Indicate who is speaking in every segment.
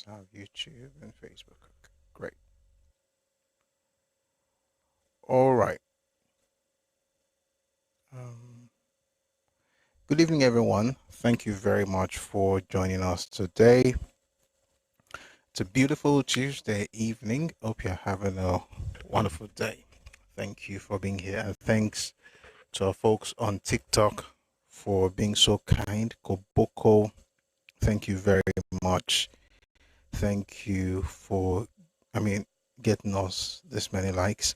Speaker 1: Let's have YouTube and Facebook. Okay, great. All right. Um, Good evening, everyone. Thank you very much for joining us today. It's a beautiful Tuesday evening. Hope you're having a wonderful day. Thank you for being here. And thanks to our folks on TikTok for being so kind. Koboko, thank you very much. Thank you for, getting us this many likes.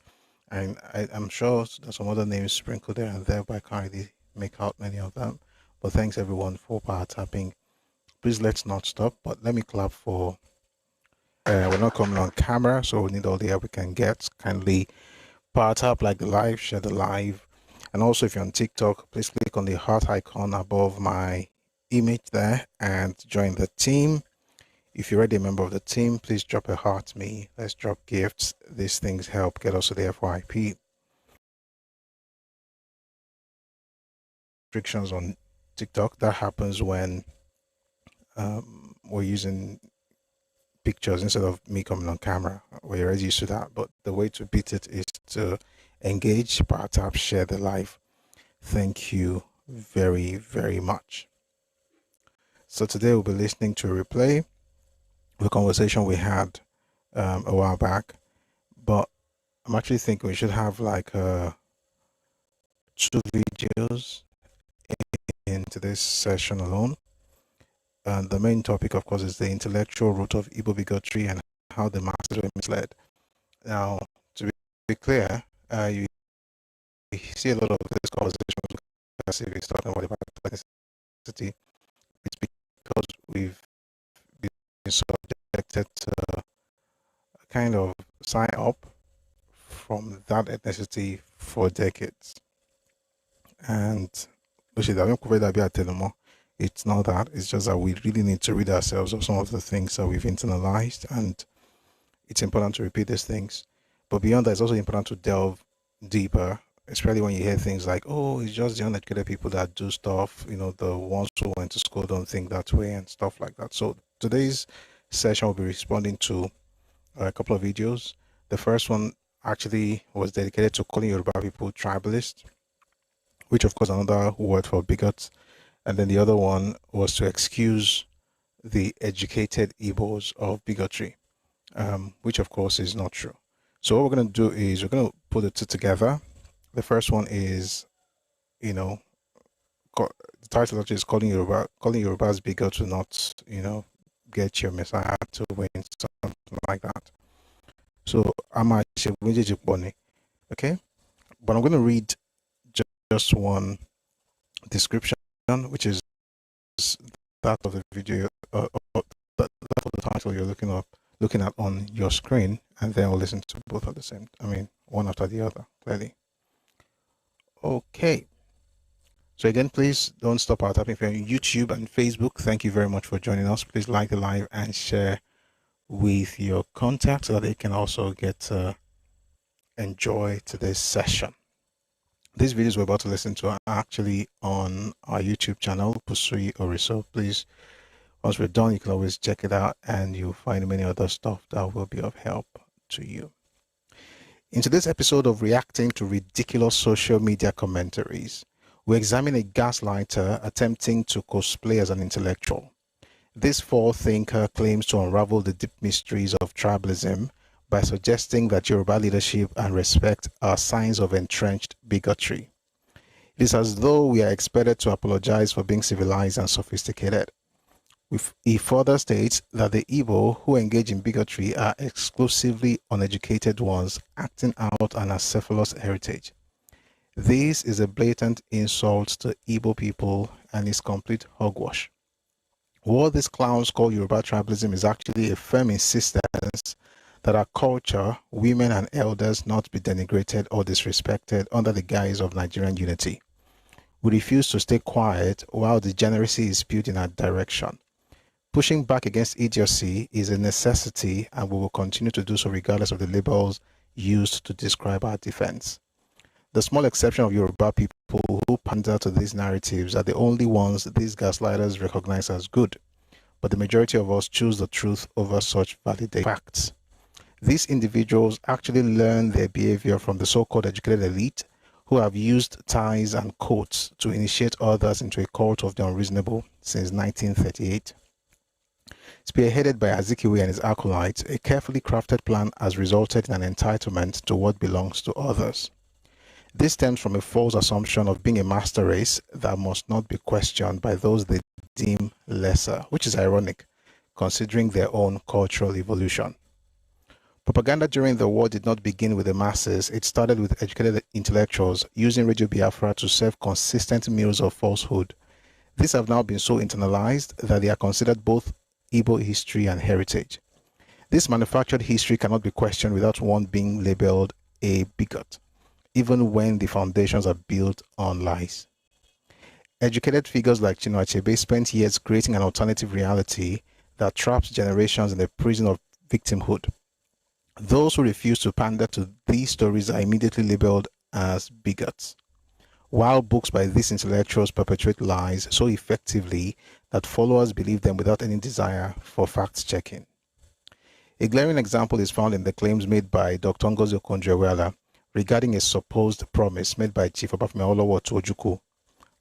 Speaker 1: And I'm sure there's some other names sprinkled there and there, but I can't really make out many of them. But thanks everyone for power tapping. Please let's not stop, but let me clap for. We're not coming on camera, so we need all the help we can get. Kindly power tap, like the live, share the live. And also, if you're on TikTok, please click on the heart icon above my image there and join the team. If you're already a member of the team, please drop a heart me. Let's drop gifts. These things help get us to the FYP. Restrictions on TikTok, that happens when we're using pictures instead of me coming on camera. We're already used to that, but the way to beat it is to engage, power tap, share the live. Thank you very, very much. So today we'll be listening to a replay of the conversation we had a while back, but I'm actually thinking we should have like 2 videos in today's session alone. And the main topic, of course, is the intellectual root of Igbo bigotry and how the masses were misled. Now, to be clear, you see a lot of this conversation as if it's talking about ethnicity. It's because we've been subjected to a kind of sign up from that ethnicity for decades. And it's not that, it's just that we really need to rid ourselves of some of the things that we've internalized, and it's important to repeat these things. But beyond that, it's also important to delve deeper, especially when you hear things like, oh, it's just the uneducated people that do stuff, the ones who went to school don't think that way and stuff like that. So today's session will be responding to a couple of videos. The first one actually was dedicated to calling Yoruba people tribalist, which of course another word for bigots. And then the other one was to excuse the educated Igbos of bigotry, which of course is not true. So what we're going to do is we're going to put the two together. The first one is, the title actually is calling Yorubas bigots to not, get your Messiah to win, something like that. So I'm actually, okay? But I'm going to read just one description, which is that of the video, that of the title you're looking at on your screen, and then we'll listen to both at the same. One after the other, clearly. Okay. So again, please don't stop our tapping. If you're on YouTube and Facebook, thank you very much for joining us. Please like the live and share with your contacts so that they can also get to enjoy today's session. These videos we're about to listen to are actually on our YouTube channel, Pusui Oriso. Please, once we're done, you can always check it out and you'll find many other stuff that will be of help to you. In today's episode of Reacting to Ridiculous Social Media Commentaries, we examine a gaslighter attempting to cosplay as an intellectual. This forward thinker claims to unravel the deep mysteries of tribalism by suggesting that Yoruba leadership and respect are signs of entrenched bigotry. It is as though we are expected to apologize for being civilized and sophisticated. He further states that the Igbo who engage in bigotry are exclusively uneducated ones acting out an acephalous heritage. This is a blatant insult to Igbo people and is complete hogwash. What these clowns call Yoruba tribalism is actually a firm insistence that our culture, women and elders not be denigrated or disrespected under the guise of Nigerian unity. We refuse to stay quiet while degeneracy is spewed in our direction. Pushing back against idiocy is a necessity, and we will continue to do so regardless of the labels used to describe our defense. The small exception of Yoruba people who pander to these narratives are the only ones these gaslighters recognize as good. but the majority of us choose the truth over such validated facts. These individuals actually learn their behavior from the so-called educated elite, who have used ties and quotes to initiate others into a cult of the unreasonable since 1938. Spearheaded by Azikiwe and his acolytes, a carefully crafted plan has resulted in an entitlement to what belongs to others. This stems from a false assumption of being a master race that must not be questioned by those they deem lesser, which is ironic, considering their own cultural evolution. Propaganda during the war did not begin with the masses. It started with educated intellectuals using Radio Biafra to serve consistent meals of falsehood. These have now been so internalized that they are considered both Igbo history and heritage. This manufactured history cannot be questioned without one being labeled a bigot, even when the foundations are built on lies. Educated figures like Chinua Achebe spent years creating an alternative reality that traps generations in the prison of victimhood. Those who refuse to pander to these stories are immediately labeled as bigots, while books by these intellectuals perpetuate lies so effectively that followers believe them without any desire for fact-checking. A glaring example is found in the claims made by Dr. Ngozi Okonjo-Iweala regarding a supposed promise made by Chief Obafemi Awolowo to Ojukwu.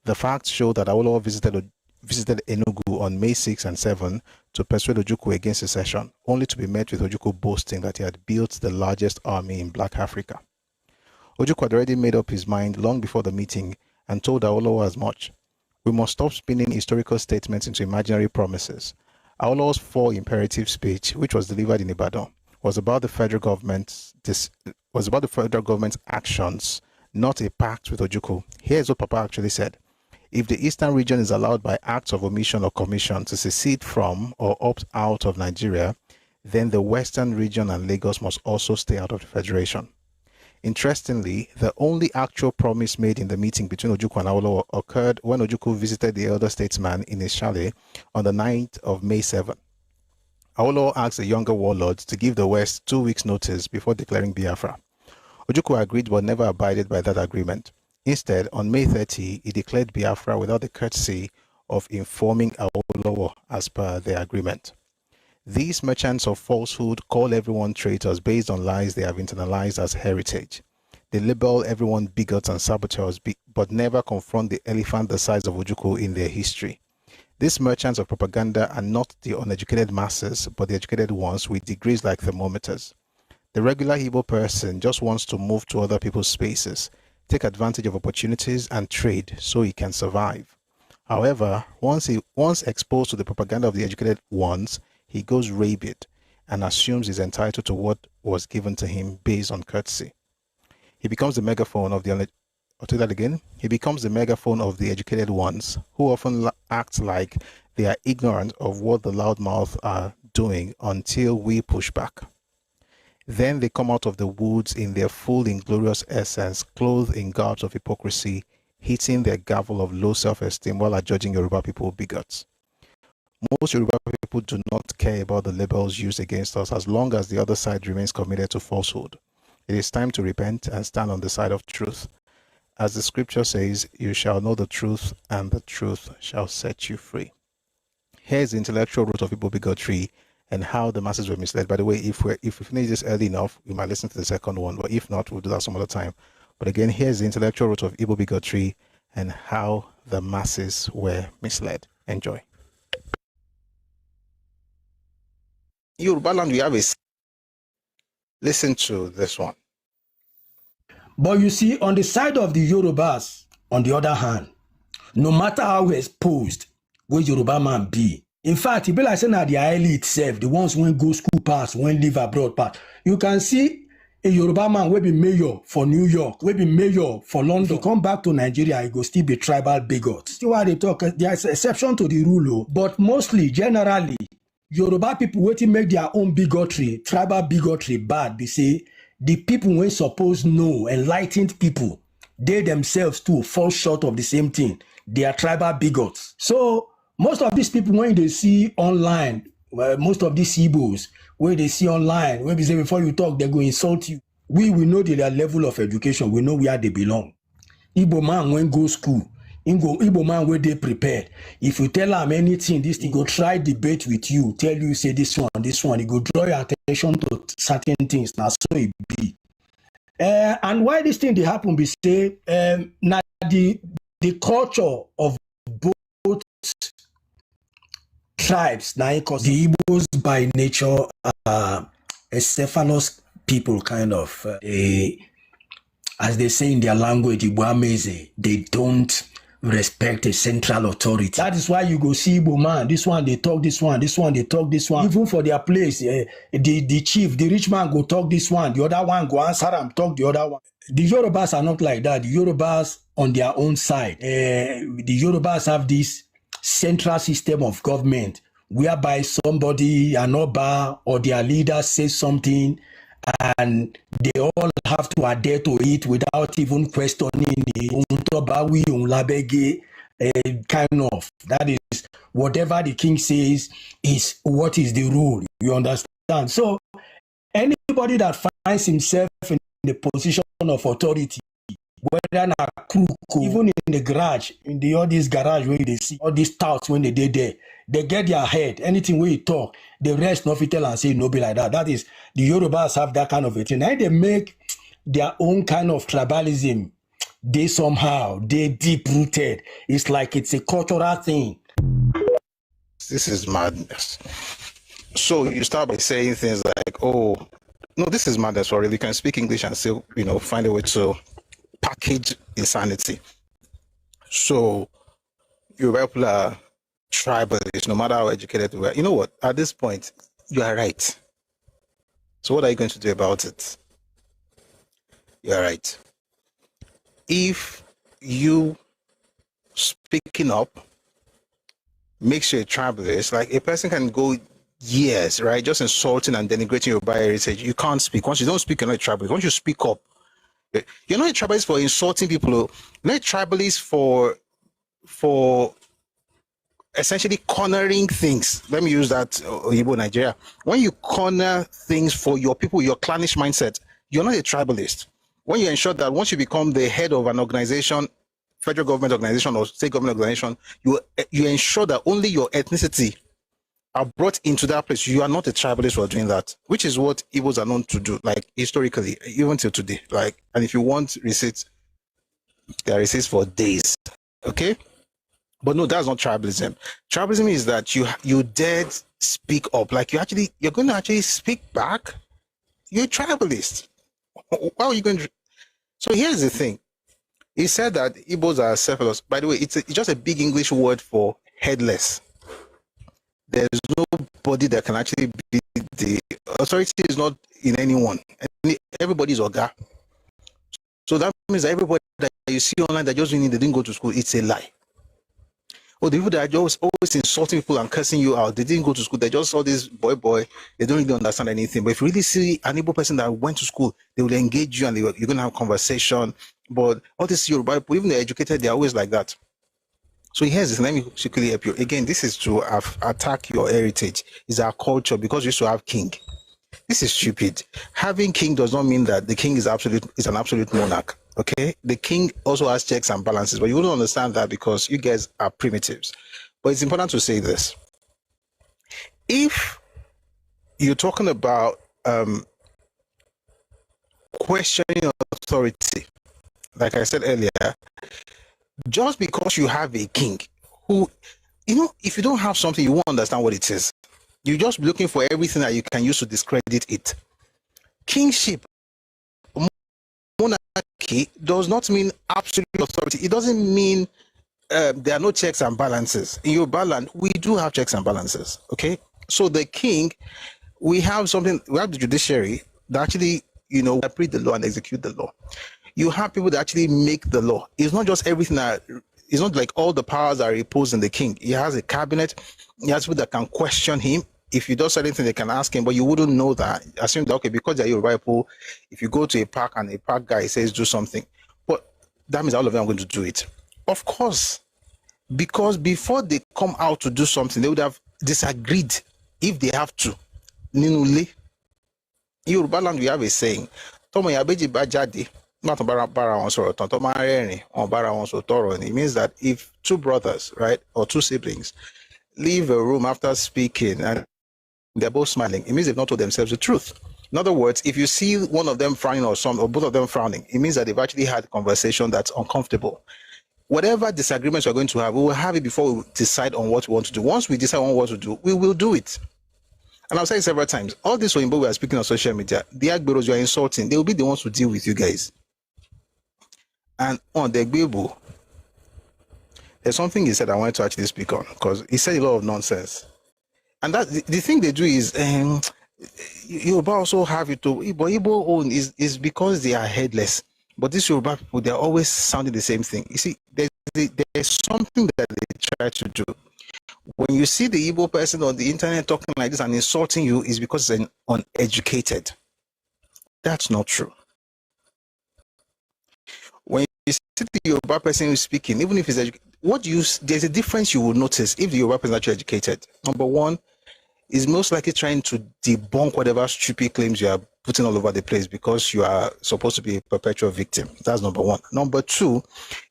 Speaker 1: The facts show that Awolowo visited Enugu on May 6 and 7 to persuade Ojukwu against secession, only to be met with Ojukwu boasting that he had built the largest army in Black Africa. Ojukwu had already made up his mind long before the meeting and told Awolowo as much. We must stop spinning historical statements into imaginary promises. Awolowo's 4 imperative speech, which was delivered in Ibadan, was about the federal government's actions, not a pact with Ojukwu. Here's what Papa actually said. If the eastern region is allowed by acts of omission or commission to secede from or opt out of Nigeria, then the western region and Lagos must also stay out of the federation. Interestingly, the only actual promise made in the meeting between Ojukwu and Awolowo occurred when Ojukwu visited the elder statesman in his chalet on the 9th of May 7. Awolowo asked the younger warlords to give the West 2 weeks' notice before declaring Biafra. Ojukwu agreed but never abided by that agreement. Instead, on May 30, he declared Biafra without the courtesy of informing Awolowo as per the agreement. These merchants of falsehood call everyone traitors based on lies they have internalized as heritage. They label everyone bigots and saboteurs, but never confront the elephant the size of Ojukwu in their history. These merchants of propaganda are not the uneducated masses, but the educated ones with degrees like thermometers. The regular Igbo person just wants to move to other people's spaces, take advantage of opportunities, and trade so he can survive. However, once exposed to the propaganda of the educated ones, he goes rabid and assumes he's entitled to what was given to him based on courtesy. He becomes the megaphone of the He becomes the megaphone of the educated ones, who often act like they are ignorant of what the loudmouth are doing until we push back. Then they come out of the woods in their full inglorious essence, clothed in garbs of hypocrisy, hitting their gavel of low self-esteem while adjudging Yoruba people bigots. Most Yoruba people do not care about the labels used against us as long as the other side remains committed to falsehood. It is time to repent and stand on the side of truth. As the scripture says, you shall know the truth and the truth shall set you free. Here's the intellectual root of Igbo bigotry and how the masses were misled. By the way, if we finish this early enough, we might listen to the second one, but if not, we'll do that some other time. But again, here's the intellectual root of Igbo bigotry and how the masses were misled. Enjoy. Yoruba land, we have a... Listen to this one.
Speaker 2: But you see, on the side of the Yorubas, on the other hand, no matter how exposed where Yoruba man be, in fact, it be like saying that the elite itself, the ones when go school pass, when live abroad pass, you can see a Yoruba man will be mayor for New York, will be mayor for London. If you come back to Nigeria, it will still be tribal bigot. Still why they talk, there's exception to the rule, but mostly, generally, Yoruba people waiting make their own bigotry, tribal bigotry bad. They say the people when suppose know, enlightened people, they themselves too fall short of the same thing. They are tribal bigots. So most of these people when they see online, most of these Igbos, when they see online, when they say before you talk, they go insult you. We know their level of education. We know where they belong. Igbo man when go school, Igbo man where they prepared. If you tell him anything, this he go try debate with you, tell you say this one, he go draw your attention to certain things. Now so it be. And why this thing they happen be say now the culture of both tribes now because the Igbos by nature are acephalous people kind of as they say in their language, Igboameze, they don't respect a central authority. That is why you go see Igbo man, this one they talk this one, this one they talk this one. Even for their place, the chief, the rich man go talk this one, the other one go answer and talk the other one. The Yorubas are not like that. The Yorubas on their own side, the Yorubas have this central system of government whereby somebody, an Oba or their leader says something and they all have to adhere to it without even questioning it. Kind of. That is, whatever the king says is what is the rule. You understand? So, anybody that finds himself in the position of authority, whether na crook, even in the garage, in all these garage where they see all these touts when they did there, they get their head. Anything where you talk, the rest not tell and say no be like that. That is, the Yorubas have that kind of a thing. And they make their own kind of tribalism. They somehow, they deep rooted. It's like it's a cultural thing.
Speaker 1: This is madness. So you start by saying things like, oh, no, this is madness already. You can speak English and still, find a way to package insanity. So Yoruba people are tribalists, no matter how educated we are. You know what? At this point, you are right. So what are you going to do about it? You are right. If you speaking up makes you a tribalist, like a person can go years, right, just insulting and denigrating your heritage. You can't speak. Once you don't speak, you're not a tribalist. Once you speak up, you're not a tribalist for insulting people. You're not a tribalist for essentially cornering things. Let me use that Igbo Nigeria. When you corner things for your people, your clannish mindset, you're not a tribalist. When you ensure that once you become the head of an organization, federal government organization or state government organization, you ensure that only your ethnicity are brought into that place. You are not a tribalist for doing that, which is what Igbos are known to do, like historically, even till today. Like, and if you want receipts, there are receipts for days. Okay? But no, that's not tribalism. Tribalism is that you dared speak up. Like you're going to actually speak back. You're a tribalist. How are you going to? So here's the thing. He said that Igbos are cephalous. By the way, it's just a big English word for headless. There's nobody that can actually be the authority is not in anyone. Everybody's Oga. So that means that everybody that you see online that just meaning they didn't go to school, it's a lie. Or the people that are just always insulting people and cursing you out, they didn't go to school, they just saw this boy, they don't really understand anything. But if you really see an Igbo person that went to school, they will engage you and you're going to have a conversation. But all these Yoruba people, even they're educated, they're always like that. So here's this, let me quickly help you. Again, this is to attack your heritage. It's our culture because you used to have king. This is stupid. Having king does not mean that the king is an absolute monarch. Okay, the king also has checks and balances, but you wouldn't understand that because you guys are primitives. But it's important to say this: if you're talking about questioning authority, like I said earlier, just because you have a king who, if you don't have something, you won't understand what it is. You're just looking for everything that you can use to discredit it. Kingship, monarchy does not mean absolute authority. It doesn't mean there are no checks and balances. In Yoruba land, we do have checks and balances. Okay, so the king, we have the judiciary that actually, interpret the law and execute the law. You have people that actually make the law. It's not just everything it's not like all the powers are reposed in the king. He has a cabinet. He has people that can question him. If he does anything, they can ask him, but you wouldn't know that. Assume that, okay, because they're Yoruba people, if you go to a park and a park guy says do something, but that means all of them are going to do it. Of course, because before they come out to do something, they would have disagreed if they have to. In Yoruba land, we have a saying, Tomo yabeji bajade, not bara wọn sọ̀rọ̀ tán tó máa ń rẹ́rìn wọn bára wọn sọ tọrọ ni. It means that if two brothers, right, or two siblings leave a room after speaking and they're both smiling, it means they've not told themselves the truth. In other words, if you see one of them frowning or both of them frowning, it means that they've actually had a conversation that's uncomfortable. Whatever disagreements we're going to have, we will have it before we decide on what we want to do. Once we decide on what to do, we will do it. And I've said it several times, all this when we are speaking on social media, the Agberos you are insulting, they will be the ones who deal with you guys. And on the Gbebo, there's something he said I wanted to actually speak on, because he said a lot of nonsense. And that the thing they do is, Yoruba also have it to, but Igbo own is because they are headless. But these Yoruba people, they're always sounding the same thing. You see, there's something that they try to do. When you see the Igbo person on the internet talking like this and insulting you, is because they're uneducated. That's not true. When you see the Yoruba person who's speaking, even if he's educated, there's a difference you will notice if the Yoruba person is actually educated. Number one, is most likely trying to debunk whatever stupid claims you are putting all over the place because you are supposed to be a perpetual victim. That's number one. Number two,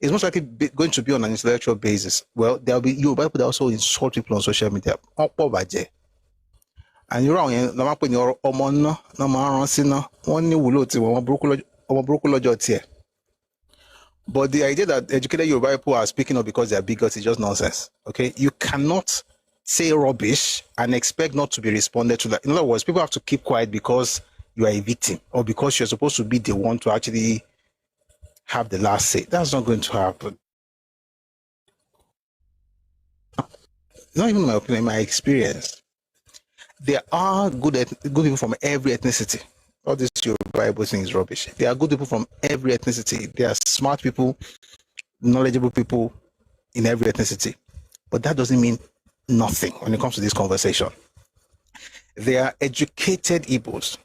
Speaker 1: is most likely going to be on an intellectual basis. Well, there'll be Yoruba people that also insult people on social media. And you're wrong. But the idea that educated Yoruba people are speaking up because they are bigots is just nonsense. Okay, you cannot say rubbish and expect not to be responded to. That. In other words, people have to keep quiet because you are a victim or because you're supposed to be the one to actually have the last say. That's not going to happen. Not even my opinion, my experience. There are good people from every ethnicity. All this Yoruba thing is rubbish. There are good people from every ethnicity. There are smart people, knowledgeable people in every ethnicity. But that doesn't mean nothing when it comes to this conversation. There are educated Igbos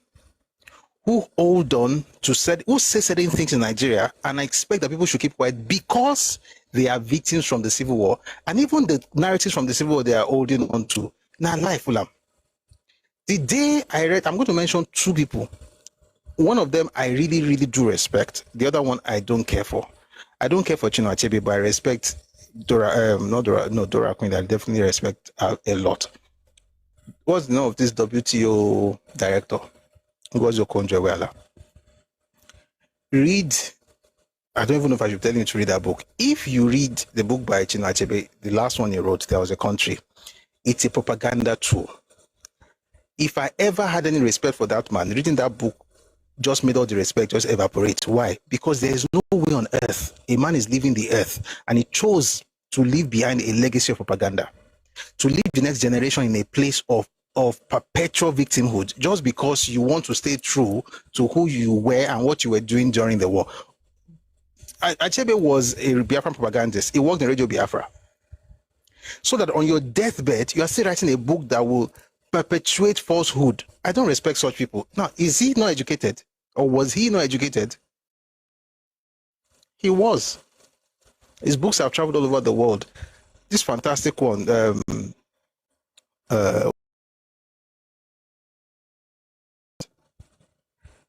Speaker 1: who hold on to who say certain things in Nigeria, and I expect that people should keep quiet because they are victims from the civil war, and even the narratives from the civil war they are holding on to. Now, life, the day I read, I'm going to mention two people. One of them I really, really do respect. The other one I don't care for. I don't care for Chinua Achebe, but I respect Dora Queen. I definitely respect a lot. What's the name of this WTO director? Ngozi Okonjo-Iweala. Read. I don't even know if I should tell you to read that book. If you read the book by Chinua Achebe, the last one he wrote, There Was a Country, it's a propaganda tool. If I ever had any respect for that man, reading that book just made all the respect just evaporate. Why? Because there is no way on earth a man is leaving the earth and he chose to leave behind a legacy of propaganda, to leave the next generation in a place of perpetual victimhood just because you want to stay true to who you were and what you were doing during the war. Achebe was a Biafran propagandist. He worked in Radio Biafra. So that on your deathbed, you are still writing a book that will perpetuate falsehood. I don't respect such people. Now, is he not educated? Or was he not educated? He was. His books have traveled all over the world. This fantastic one,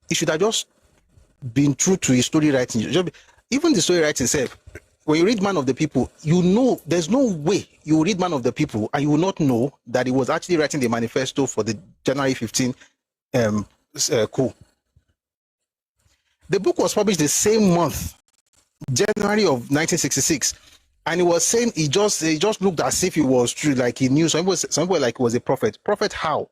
Speaker 1: he should have just been true to his story writing. Even the story writing itself, when you read Man of the People, you know there's no way you will read Man of the People and you will not know that he was actually writing the manifesto for the January 15 coup. The book was published the same month, January of 1966, and he was saying he just looked as if it was true, like he knew. Some people like he was a prophet. Prophet how?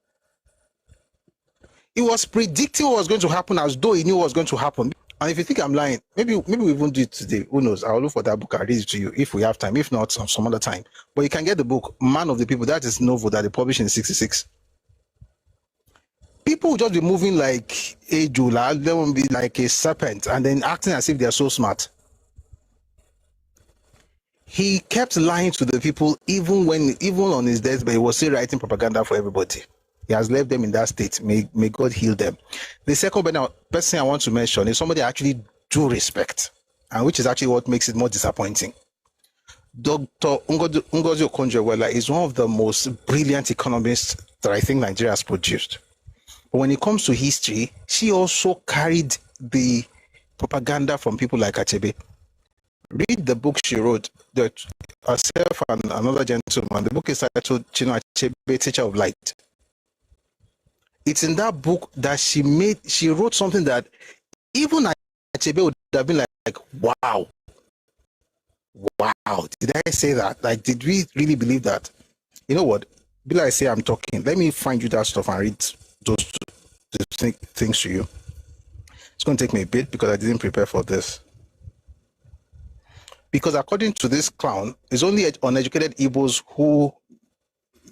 Speaker 1: He was predicting what was going to happen as though he knew what was going to happen. And if you think I'm lying, maybe we won't do it today. Who knows? I'll look for that book. I'll read it to you if we have time. If not, some other time. But you can get the book, Man of the People. That is novel that they published in 66. People will just be moving like a jula. They will be like a serpent and then acting as if they are so smart. He kept lying to the people even on his deathbed. He was still writing propaganda for everybody. He has left them in that state. May God heal them. The second person I want to mention is somebody I actually do respect, and which is actually what makes it more disappointing. Dr. Ngozi Okonjo-Iweala is one of the most brilliant economists that I think Nigeria has produced. But when it comes to history, she also carried the propaganda from people like Achebe. Read the book she wrote, herself and another gentleman. The book is titled Chino Achebe, Teacher of Light. It's in that book that she wrote something that even Achebe would have been like, wow. Did I say that? Like, did we really believe that? You know what? Be like I say I'm talking. Let me find you that stuff and read those things to you. It's going to take me a bit because I didn't prepare for this. Because according to this clown, it's only uneducated Igbos who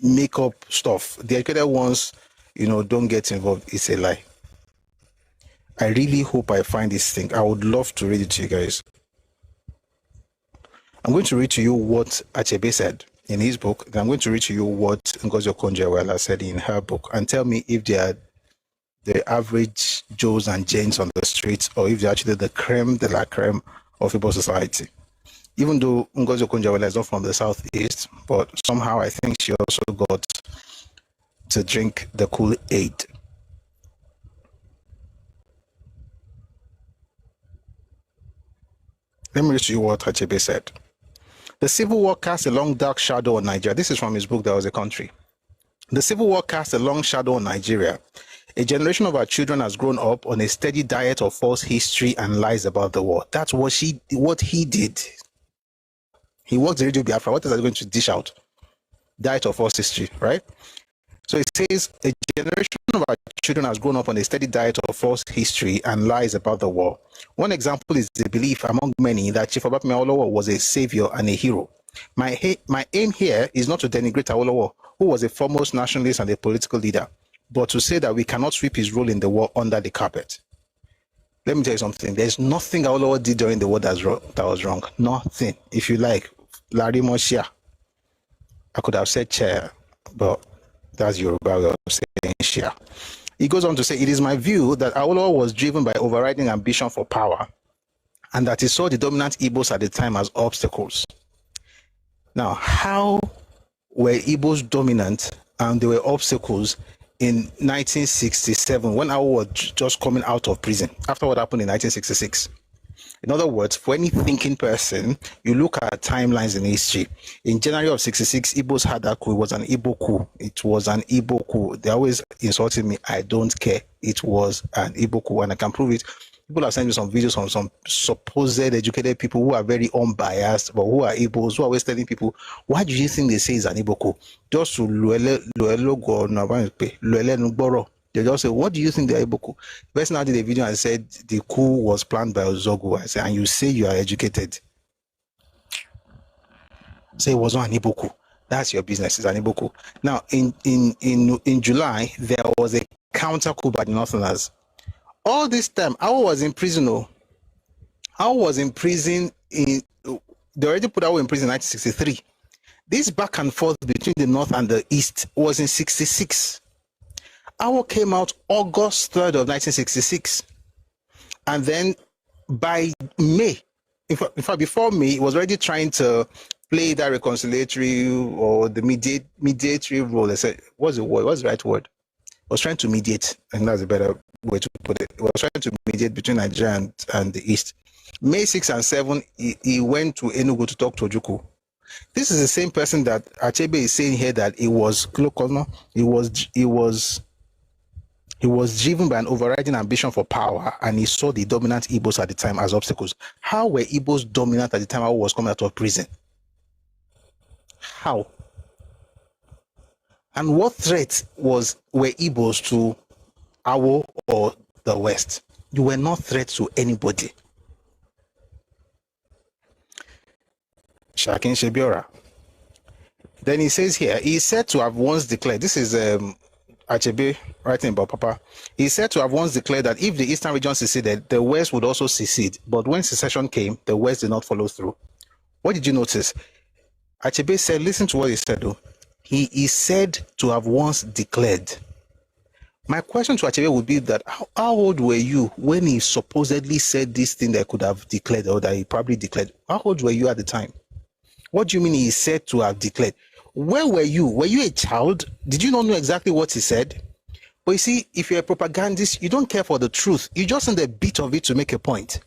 Speaker 1: make up stuff. The educated ones, don't get involved. It's a lie. I really hope I find this thing. I would love to read it to you guys. I'm going to read to you what Achebe said in his book. Then I'm going to read to you what Ngozi Okonjo-Iweala said in her book, and tell me if they are the average Joes and Janes on the streets, or if they're actually the creme de la creme of Igbo society. Even though Ngozi Okonjo-Iweala is not from the southeast, but somehow I think she also got to drink the Kool-Aid. Let me read to you what Achebe said. The Civil War cast a long dark shadow on Nigeria. This is from his book, There Was a Country. The Civil War cast a long shadow on Nigeria. A generation of our children has grown up on a steady diet of false history and lies about the war. That's what he did. He worked the Radio Biafra. What is that going to dish out? Diet of false history, right? So it says, a generation of our children has grown up on a steady diet of false history and lies about the war. One example is the belief among many that Chief Obafemi Awolowo was a savior and a hero. My aim here is not to denigrate Awolowo, who was a foremost nationalist and a political leader, but to say that we cannot sweep his role in the war under the carpet. Let me tell you something. There's nothing Awolowo did during the war that was wrong. Nothing. If you like, Larry Moshia, I could have said chair, but that's Yoruba way of saying Shia. He goes on to say, it is my view that Awolowo was driven by overriding ambition for power, and that he saw the dominant Igbos at the time as obstacles. Now, how were Igbos dominant and there were obstacles in 1967 when Awolowo was just coming out of prison after what happened in 1966? In other words, for any thinking person, you look at timelines in history. In January of 66, Igbos had that coup. It was an Igbo coup. It was an Igbo coup. They always insulted me. I don't care. It was an Igbo coup, and I can prove it. People have sent me some videos from some supposed educated people who are very unbiased, but who are Igbos, who are always telling people, why do you think they say it's an Igbo coup? Just to they just say, what do you think the Igbo coup? The person now did a video and said the coup was planned by Ozogu. I said, and you say you are educated. Say it was not an Igbo coup. That's your business. It's an Igbo coup. Now, in July, there was a counter coup by the Northerners. All this time, I was in prison. I was in prison. They already put Awo in prison in 1963. This back and forth between the North and the East was in 66. Awo came out August 3rd of 1966. And then by May, in fact, before May, he was already trying to play that reconciliatory or the mediatory role. I said, what's the word? What's the right word? Was trying to mediate, and that's a better way to put it. He was trying to mediate between Nigeria and the East. May 6 and 7, he went to Enugu to talk to Ojukwu. This is the same person that Achebe is saying here that he was driven by an overriding ambition for power, and he saw the dominant Igbos at the time as obstacles. How were Igbos dominant at the time Awo was coming out of prison? How? And what threat were Igbos to Awo or the West? You were not threat to anybody. Shakin Shebiora. Then he says here, he is said to have once declared, this is Achebe writing about Papa, he is said to have once declared that if the Eastern region seceded, the West would also secede. But when secession came, the West did not follow through. What did you notice? Achebe said, listen to what he said though. He is said to have once declared. My question to Achebe would be that how old were you when he supposedly said this thing that could have declared, or that he probably declared? How old were you at the time? What do you mean he is said to have declared? Where were you? Were you a child? Did you not know exactly what he said? But you see, if you're a propagandist, you don't care for the truth. You just need a bit of it to make a point.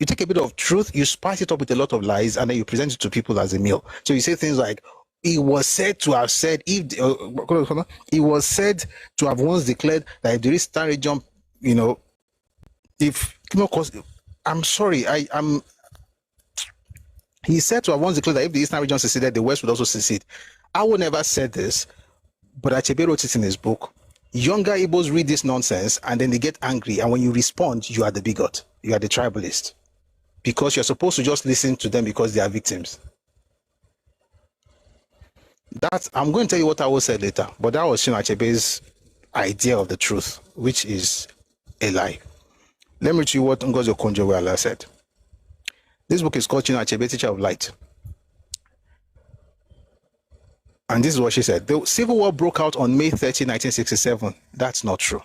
Speaker 1: You take a bit of truth, you spice it up with a lot of lies, and then you present it to people as a meal. So you say things like, it was said to have said, it was said to have once declared that if there is Stanley jump, because I'm sorry, he said to have once declared that if the Eastern region seceded, the West would also secede. I would never said this, but Achebe wrote it in his book. Younger Igbos read this nonsense and then they get angry, and when you respond, you are the bigot, you are the tribalist, because you're supposed to just listen to them because they are victims. I'm going to tell you what I will say later, but that was Achebe's idea of the truth, which is a lie. Let me read you what Ngozi Okonjo-Iweala said. This book is called Achebe, Teacher of Light. And this is what she said. The Civil War broke out on May 30, 1967. That's not true.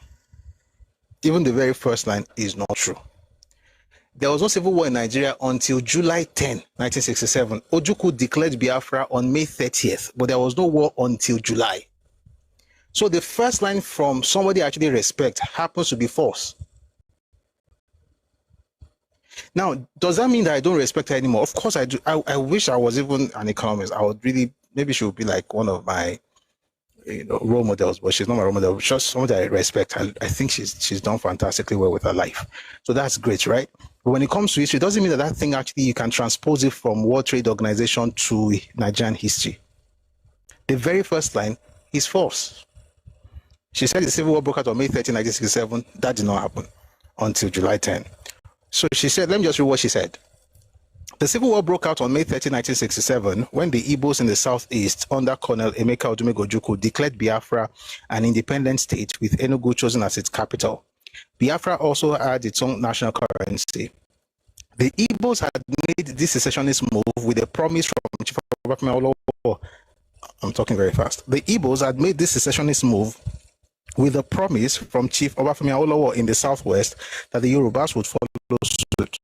Speaker 1: Even the very first line is not true. There was no civil war in Nigeria until July 10, 1967. Ojukwu declared Biafra on May 30th, but there was no war until July. So the first line from somebody I actually respect happens to be false. Now, does that mean that I don't respect her anymore? Of course I do. I wish I was even an economist. I would really, maybe she would be like one of my role models, but she's not my role model. Just someone that I respect. I think she's done fantastically well with her life. So that's great, right? But when it comes to history, it doesn't mean that thing actually you can transpose it from World Trade Organization to Nigerian history. The very first line is false. She said the Civil War broke out on May 13, 1967. That did not happen until July 10. So she said, let me just read what she said. The Civil War broke out on May 13, 1967, when the Igbos in the southeast, under Colonel Emeka Odumegwu Ojukwu, declared Biafra an independent state with Enugu chosen as its capital. Biafra also had its own national currency. The Igbos had made this secessionist move with a promise from Chief Obafemi Awolowo. I'm talking very fast. The Igbos had made this secessionist move with a promise from Chief Obafemi Awolowo in the southwest that the Yorubas would follow suit.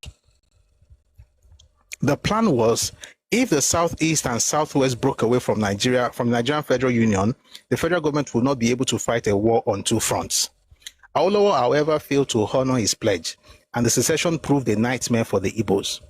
Speaker 1: The plan was, if the southeast and southwest broke away from Nigeria, from the Nigerian Federal Union, the federal government would not be able to fight a war on two fronts. Awolowo, however, failed to honor his pledge, and the secession proved a nightmare for the Igbos.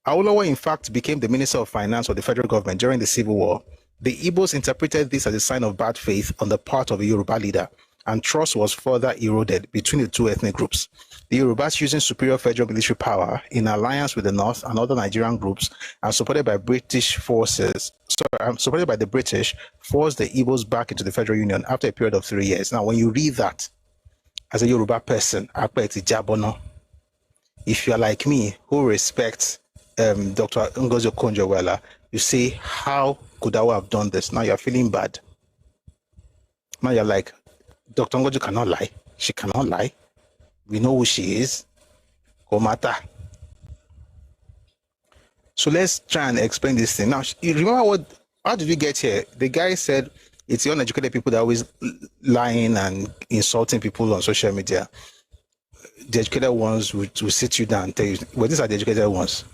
Speaker 1: Awolowo, in fact, became the Minister of Finance of the federal government during the Civil War. The Igbos interpreted this as a sign of bad faith on the part of a Yoruba leader, and trust was further eroded between the two ethnic groups. The Yorubas, using superior federal military power in alliance with the North and other Nigerian groups, and supported by the British, forced the Igbos back into the Federal Union after a period of 3 years. Now, when you read that as a Yoruba person, if you are like me, who respects Dr. Ngozi Okonjo-Iweala, you say, how could I have done this? Now you're feeling bad. Now you're like, Dr. Ngozi cannot lie. She cannot lie. We know who she is. Komata. So let's try and explain this thing. Now, you remember how did we get here? The guy said it's the uneducated people that are always lying and insulting people on social media. The educated ones will sit you down and tell you, well, these are the educated ones.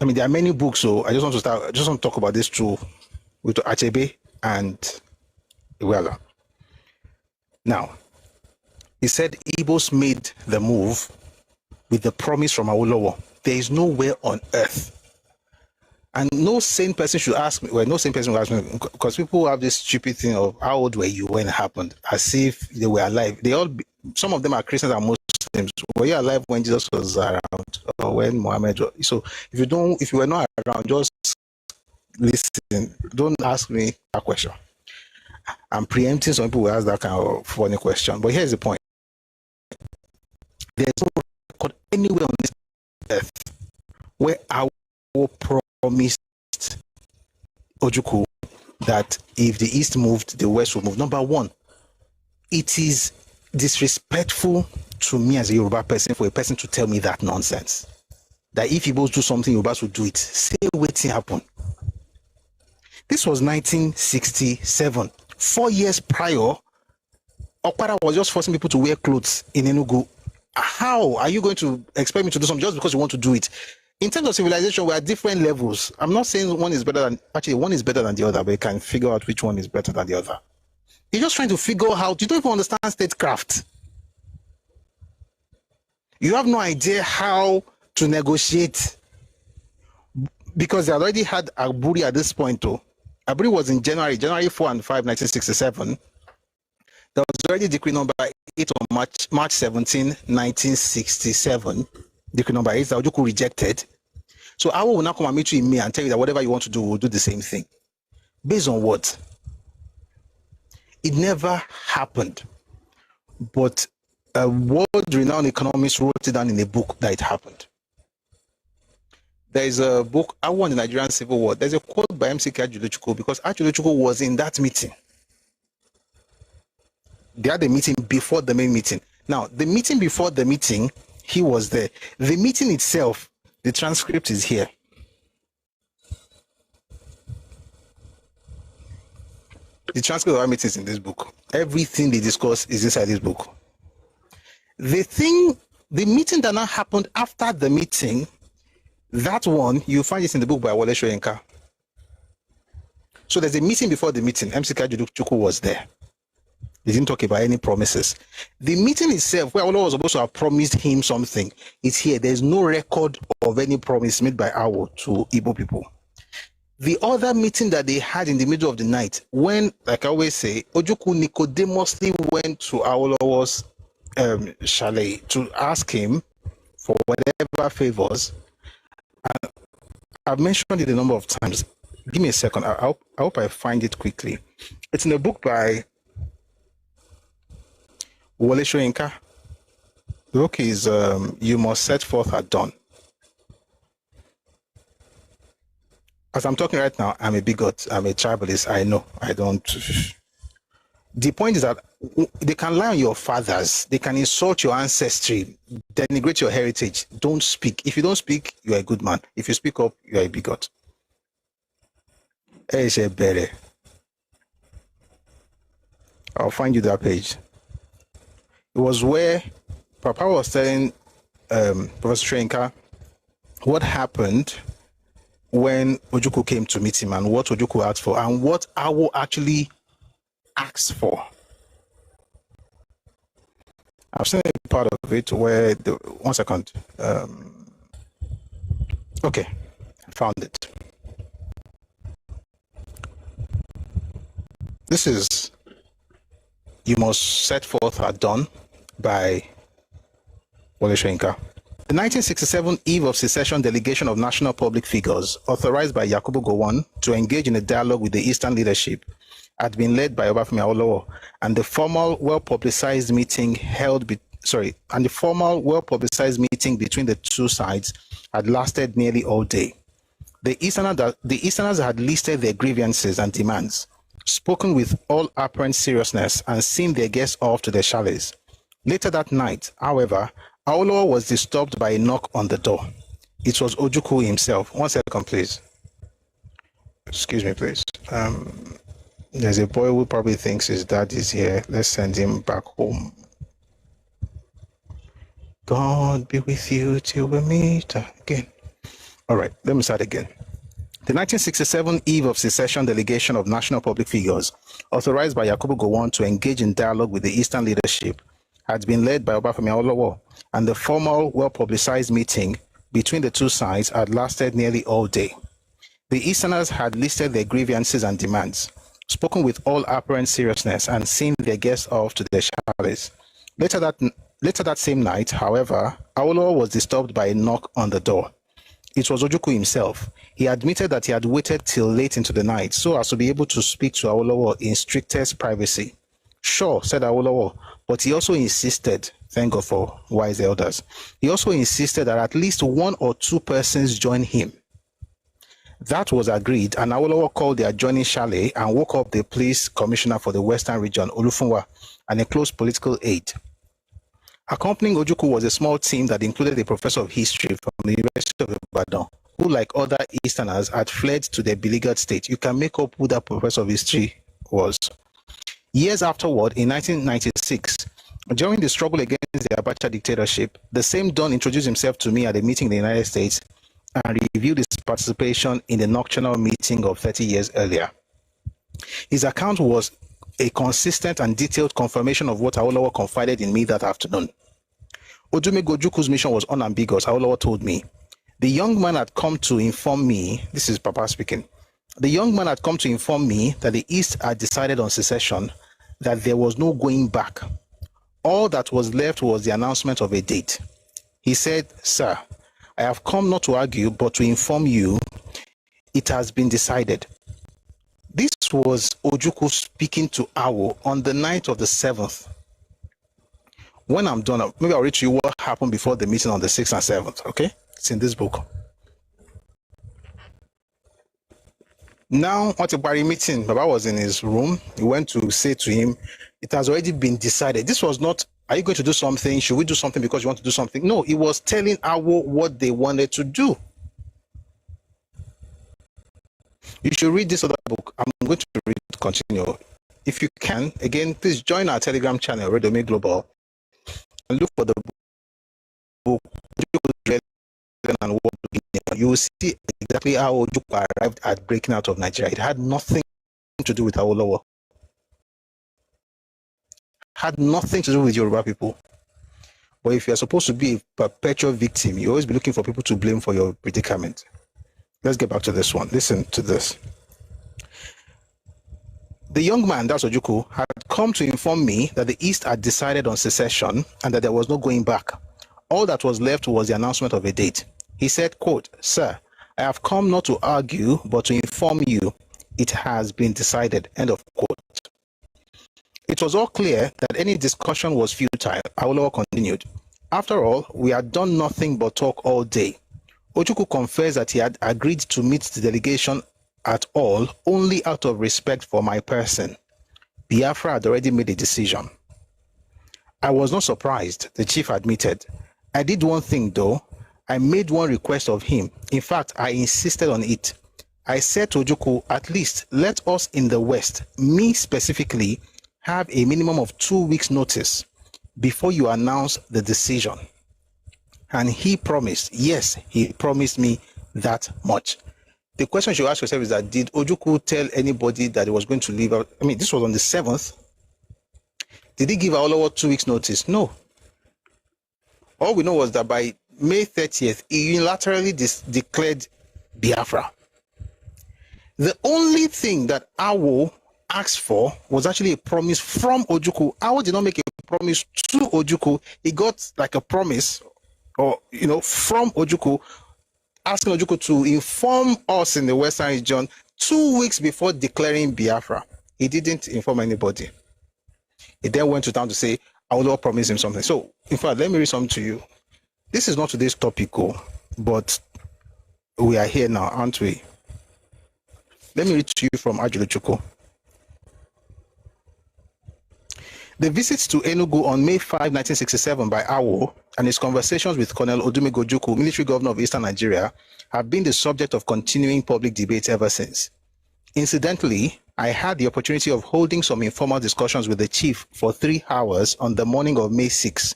Speaker 1: I mean, there are many books, so I just want to talk about this too with Achebe and Iweala. Now, he said Igbos made the move with the promise from Awolowo. There is nowhere on earth. And no sane person should ask me, well, no sane person will ask me, because people have this stupid thing of how old were you when it happened, as if they were alive. Some of them are Christians and Muslims. Were you alive when Jesus was around, or when Muhammad was? So if you were not around, just listen. Don't ask me that question. I'm preempting some people who ask that kind of funny question. But here's the point. There's no record anywhere on this earth where our promised Ojukwu that if the East moved, the West would move. Number one, it is disrespectful to me as a Yoruba person for a person to tell me that nonsense. That if Igbos do something, Yorubas would do it. Say waiting happen. This was 1967. 4 years prior, Okpara was just forcing people to wear clothes in Enugu. How are you going to expect me to do something just because you want to do it? In terms of civilization, we are different levels. I'm not saying one is better than the other, but you can figure out which one is better than the other. You're just trying to figure out, you don't even understand statecraft. You have no idea how to negotiate Because they already had Aburi at this point, though. Aburi was in January 4 and 5, 1967. There was already decree number 8 on March 17, 1967. Decree number 8 that Ojukwu rejected. So I will now come and meet you in May and tell you that whatever you want to do, we'll do the same thing. Based on what? It never happened. But a world-renowned economist wrote it down in a book that it happened. There is a book, I won the Nigerian Civil War. There's a quote by MCK Ajuluchukwu because Ajuluchukwu was in that meeting. They had a meeting before the main meeting. Now, the meeting before the meeting, he was there. The meeting itself, the transcript is here. The transcript of our meetings in this book. Everything they discuss is inside this book. The meeting that now happened after the meeting, that one, you find it in the book by Wole Soyinka. So there's a meeting before the meeting. MC Kajuluchukwu was there. They didn't talk about any promises. The meeting itself, where Allah was supposed to have promised him something, is here. There's no record of any promise made by Awo to Igbo people. The other meeting that they had in the middle of the night, when, like I always say, Ojukwu Nicodemously went to Awolowo's chalet to ask him for whatever favors. And I've mentioned it a number of times. Give me a second. I hope I find it quickly. It's in a book by Wole Soyinka. The book is You Must Set Forth at Dawn. As I'm talking right now, I'm a bigot. I'm a tribalist. I know. I don't. The point is that they can lie on your fathers. They can insult your ancestry, denigrate your heritage. Don't speak. If you don't speak, you're a good man. If you speak up, you're a bigot. I'll find you that page. It was where Papa was telling Professor Soyinka what happened when Ojukwu came to meet him and what Ojukwu asked for and what Awo actually asked for. I've seen a part of it where one second. Okay, I found it. This is You Must Set Forth at Dawn by Wole Soyinka. The 1967 Eve of Secession delegation of national public figures, authorized by Yakubu Gowon to engage in a dialogue with the Eastern leadership, had been led by Obafemi Awolowo, and the formal, well-publicized meeting between the two sides had lasted nearly all day. The Easterners had listed their grievances and demands, spoken with all apparent seriousness, and seen their guests off to their chalets. Later that night, however, Awolowo was disturbed by a knock on the door. It was Ojukwu himself. 1 second, please. Excuse me, please. There's a boy who probably thinks his dad is here. Let's send him back home. God be with you till we meet again. All right, let me start again. The 1967 Eve of Secession delegation of national public figures, authorized by Yakubu Gowon to engage in dialogue with the Eastern leadership, had been led by Obafemi Awolowo, and the formal, well-publicized meeting between the two sides had lasted nearly all day. The Easterners had listed their grievances and demands, spoken with all apparent seriousness, and seen their guests off to their chalets. Later that same night, however, Awolowo was disturbed by a knock on the door. It was Ojukwu himself. He admitted that he had waited till late into the night so as to be able to speak to Awolowo in strictest privacy. Sure, said Awolowo, but he also insisted, thank God for wise elders, he also insisted that at least one or two persons join him. That was agreed, and Awolowo called the adjoining chalet and woke up the police commissioner for the Western region, Olufunwa, and a close political aide. Accompanying Ojukwu was a small team that included a professor of history from the University of Ibadan, who, like other Easterners, had fled to their beleaguered state. You can make up who that professor of history was. Years afterward, in 1996, during the struggle against the Abacha dictatorship, the same Don introduced himself to me at a meeting in the United States and reviewed his participation in the nocturnal meeting of 30 years earlier. His account was a consistent and detailed confirmation of what Awolowo confided in me that afternoon. Odumegwu Ojukwu's mission was unambiguous, Awolowo told me. The young man had come to inform me, this is Papa speaking, the young man had come to inform me that the East had decided on secession, that there was no going back. All that was left was the announcement of a date. He said, "Sir, I have come not to argue, but to inform you it has been decided." This was Ojukwu speaking to Awo on the night of the 7th. When I'm done, maybe I'll read to you what happened before the meeting on the 6th and 7th, okay? It's in this book. Now, at the Bari meeting, Baba was in his room. He went to say to him, it has already been decided. This was not, are you going to do something? Should we do something because you want to do something? No, he was telling Awo what they wanted to do. You should read this other book. I'm going to read continue. If you can, again, please join our Telegram channel, Radio Me Global, and look for the book. And you will see exactly how Ojukwu arrived at breaking out of Nigeria. It had nothing to do with Awolowo. Had nothing to do with Yoruba people. But if you're supposed to be a perpetual victim, you always be looking for people to blame for your predicament. Let's get back to this one. Listen to this. The young man, that's Ojukwu, had come to inform me that the East had decided on secession and that there was no going back. All that was left was the announcement of a date. He said, quote, "Sir, I have come not to argue, but to inform you it has been decided," end of quote. It was all clear that any discussion was futile. Awolowo continued. After all, we had done nothing but talk all day. Ojukwu confessed that he had agreed to meet the delegation at all only out of respect for my person. Biafra had already made a decision. I was not surprised, the chief admitted. I did one thing though. I made one request of him. In fact, I insisted on it. I said to Ojukwu, at least let us in the West, me specifically, have a minimum of 2 weeks notice before you announce the decision. And he promised, yes, he promised me that much. The question you should ask yourself is that, did Ojukwu tell anybody that he was going to leave out? I mean, this was on the 7th. Did he give Awolowo 2 weeks notice? No. All we know was that by May 30th, he unilaterally declared Biafra. The only thing that Awo asked for was actually a promise from Ojukwu. Awo did not make a promise to Ojukwu. He got like a promise, or from Ojukwu, asking Ojukwu to inform us in the Western region 2 weeks before declaring Biafra. He didn't inform anybody. He then went to town to say, I will not promise him something. So, in fact, let me read something to you. This is not today's topic, but we are here now, aren't we? Let me read to you from Ajuluchuku. The visits to Enugu on May 5, 1967 by Awo and his conversations with Colonel Odumego Ojukwu, military governor of Eastern Nigeria, have been the subject of continuing public debate ever since. Incidentally, I had the opportunity of holding some informal discussions with the chief for 3 hours on the morning of May 6.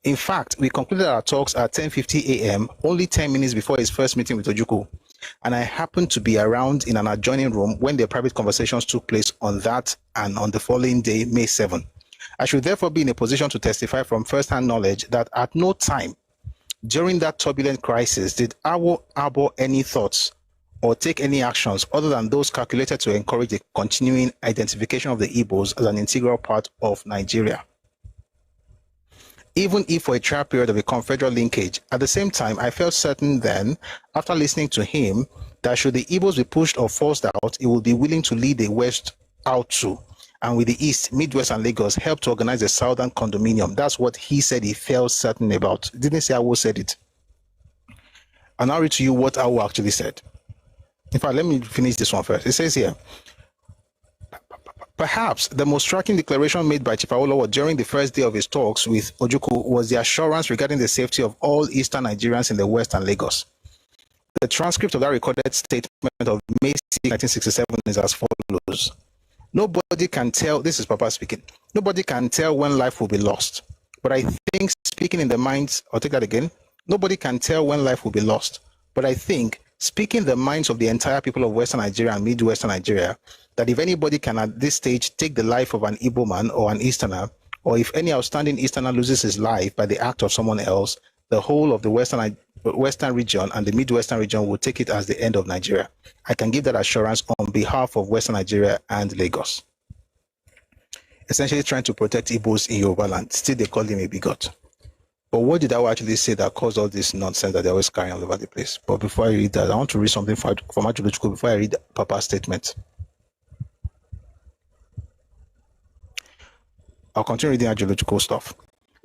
Speaker 1: In fact, we concluded our talks at 10:50 a.m., only 10 minutes before his first meeting with Ojukwu, and I happened to be around in an adjoining room when their private conversations took place on that and on the following day, May 7. I should therefore be in a position to testify from first-hand knowledge that at no time during that turbulent crisis did Awo harbor any thoughts or take any actions other than those calculated to encourage the continuing identification of the Igbos as an integral part of Nigeria. Even if for a trial period of a confederal linkage, at the same time, I felt certain then, after listening to him, that should the Igbos be pushed or forced out, he would be willing to lead the West out too, and with the East, Midwest, and Lagos, help to organize the Southern Condominium. That's what he said he felt certain about. Didn't say Awo said it. I'll now read to you what Awo actually said. In fact, let me finish this one first. It says here, perhaps the most striking declaration made by Chief Awolowo during the first day of his talks with Ojukwu was the assurance regarding the safety of all Eastern Nigerians in the West and Lagos. The transcript of that recorded statement of May 6, 1967 is as follows. Nobody can tell, this is Papa speaking, nobody can tell when life will be lost. But I think speaking in the minds, I'll take that again, nobody can tell when life will be lost. But I think speaking the minds of the entire people of Western Nigeria and Midwestern Nigeria, that if anybody can at this stage take the life of an Igbo man or an Easterner, or if any outstanding Easterner loses his life by the act of someone else, the whole of the western region and the midwestern region will take it as the end of Nigeria. I can give that assurance on behalf of Western Nigeria and Lagos. Essentially trying to protect Igbos in Yoruba land. Still, they call him a bigot. But what did I actually say that caused all this nonsense that they're always carrying all over the place? But before I read that, I want to read something from Ajuluchukwu before I read Papa's statement. I'll continue reading Ajuluchukwu stuff.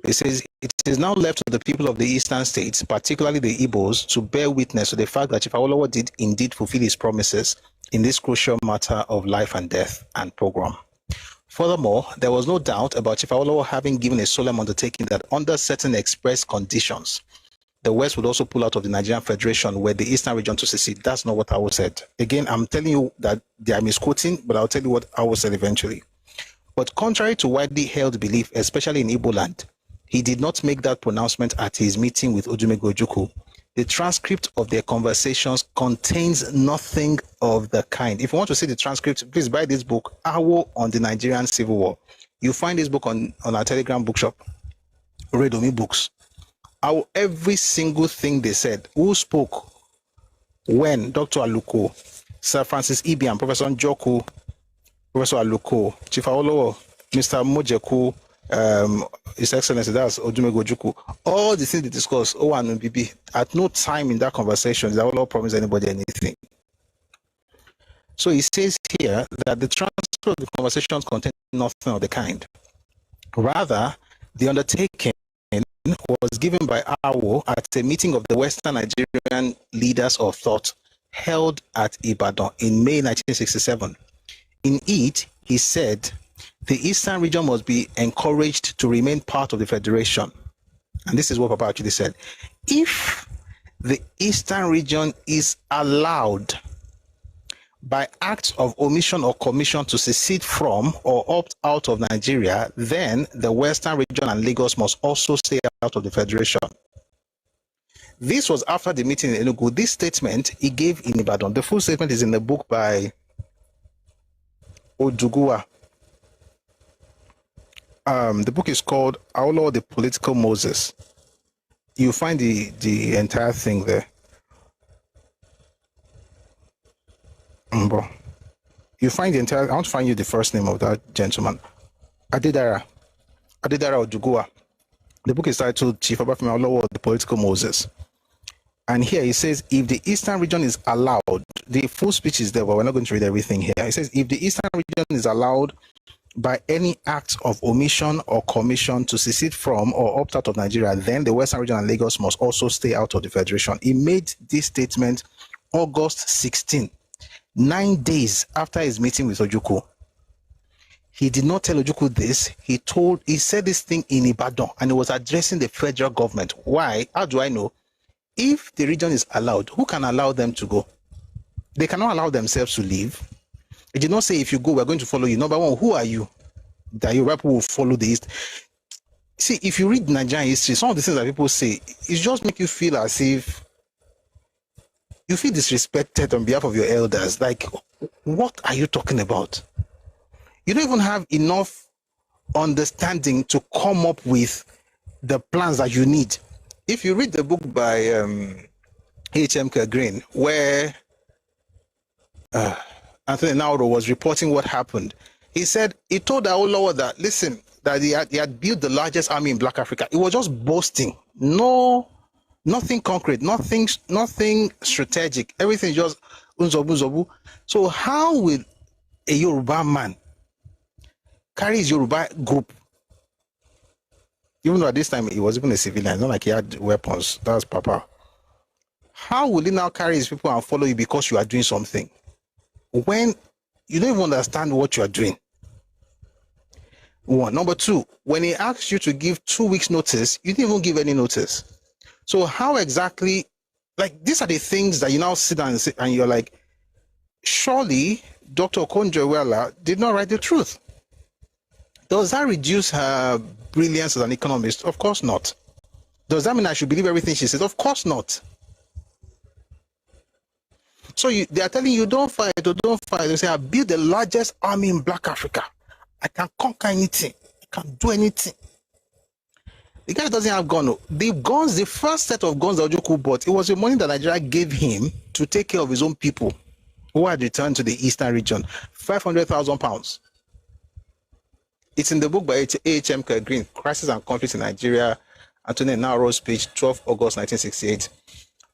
Speaker 1: It says, it is now left to the people of the eastern states, particularly the Igbos, to bear witness to the fact that Chief Awolowo did indeed fulfill his promises in this crucial matter of life and death and program. Furthermore, there was no doubt about Chief Awolowo having given a solemn undertaking that under certain express conditions, the West would also pull out of the Nigerian Federation were the Eastern region to secede. That's not what Awo said. Again, I'm telling you that they are misquoting, but I'll tell you what Awo said eventually. But contrary to widely held belief, especially in Igbo land, he did not make that pronouncement at his meeting with Odumegwu Ojukwu. The transcript of their conversations contains nothing of the kind. If you want to see the transcript, please buy this book, Awo on the Nigerian Civil War. You find this book on our Telegram bookshop, Redomi Books. Every single thing they said, who spoke, when, Dr. Aluko, Sir Francis Ibiam, Professor Njoku, Professor Aluko, Chief Awolowo, Mr. Mojeku, His Excellency, that's Odumegwu Ojukwu, all the things they discussed, and BB, at no time in that conversation did Awolowo promise anybody anything. So he says here that the transcript of the conversations contain nothing of the kind. Rather, the undertaking was given by Awo at a meeting of the Western Nigerian leaders of thought held at Ibadan in May 1967. In it, he said, the Eastern region must be encouraged to remain part of the Federation. And this is what Papa actually said. If the Eastern region is allowed by acts of omission or commission to secede from or opt out of Nigeria, then the Western region and Lagos must also stay out of the Federation. This was after the meeting in Enugu. This statement he gave in Ibadan. The full statement is in the book by Odugua. The book is called Awolowo, the Political Moses. You find the entire thing there. You find the entire. I want to find you the first name of that gentleman. Adedara Odugua. The book is titled Chief Obafemi Awolowo, the Political Moses. And here he says, if the Eastern region is allowed, the full speech is there, but we're not going to read everything here. He says, if the Eastern region is allowed by any act of omission or commission to secede from or opt out of Nigeria, then the Western region and Lagos must also stay out of the Federation. He made this statement August 16, 9 days after his meeting with Ojukwu. He did not tell Ojukwu this. He said this thing in Ibadan, and he was addressing the federal government. Why? How do I know? If the region is allowed, who can allow them to go? They cannot allow themselves to leave. He did not say, if you go, we're going to follow you. Number one, who are you that your people will follow the East? See, if you read Nigerian history, some of the things that people say, it just make you feel as if you feel disrespected on behalf of your elders. Like, what are you talking about? You don't even have enough understanding to come up with the plans that you need. If you read the book by H.M. Green, where Anthony Nauro was reporting what happened, he said, he told Awolowo that, listen, that he had built the largest army in Black Africa. It was just boasting. Nothing concrete, nothing strategic. Everything just unzobu. So how will a Yoruba man carry his Yoruba group? Even though at this time he was even a civilian, it's not like he had weapons. That's Papa. How will he now carry his people and follow you because you are doing something when you don't even understand what you are doing? One. Number two, when he asks you to give 2 weeks notice, you didn't even give any notice. So how exactly, like, these are the things that you now sit down and you're like, surely Dr. Okonjo-Iweala did not write the truth. Does that reduce her brilliance as an economist? Of course not. Does that mean I should believe everything she says? Of course not. So they are telling you, don't fight or don't fight. They say, I built the largest army in Black Africa. I can conquer anything. I can do anything. The guy doesn't have gun. The guns, the first set of guns that Ojukwu bought, it was the money that Nigeria gave him to take care of his own people who had returned to the eastern region. £500,000. It's in the book by A.H.M. Green, Crisis and Conflict in Nigeria, Anthony Nauro's page, 12 August 1968.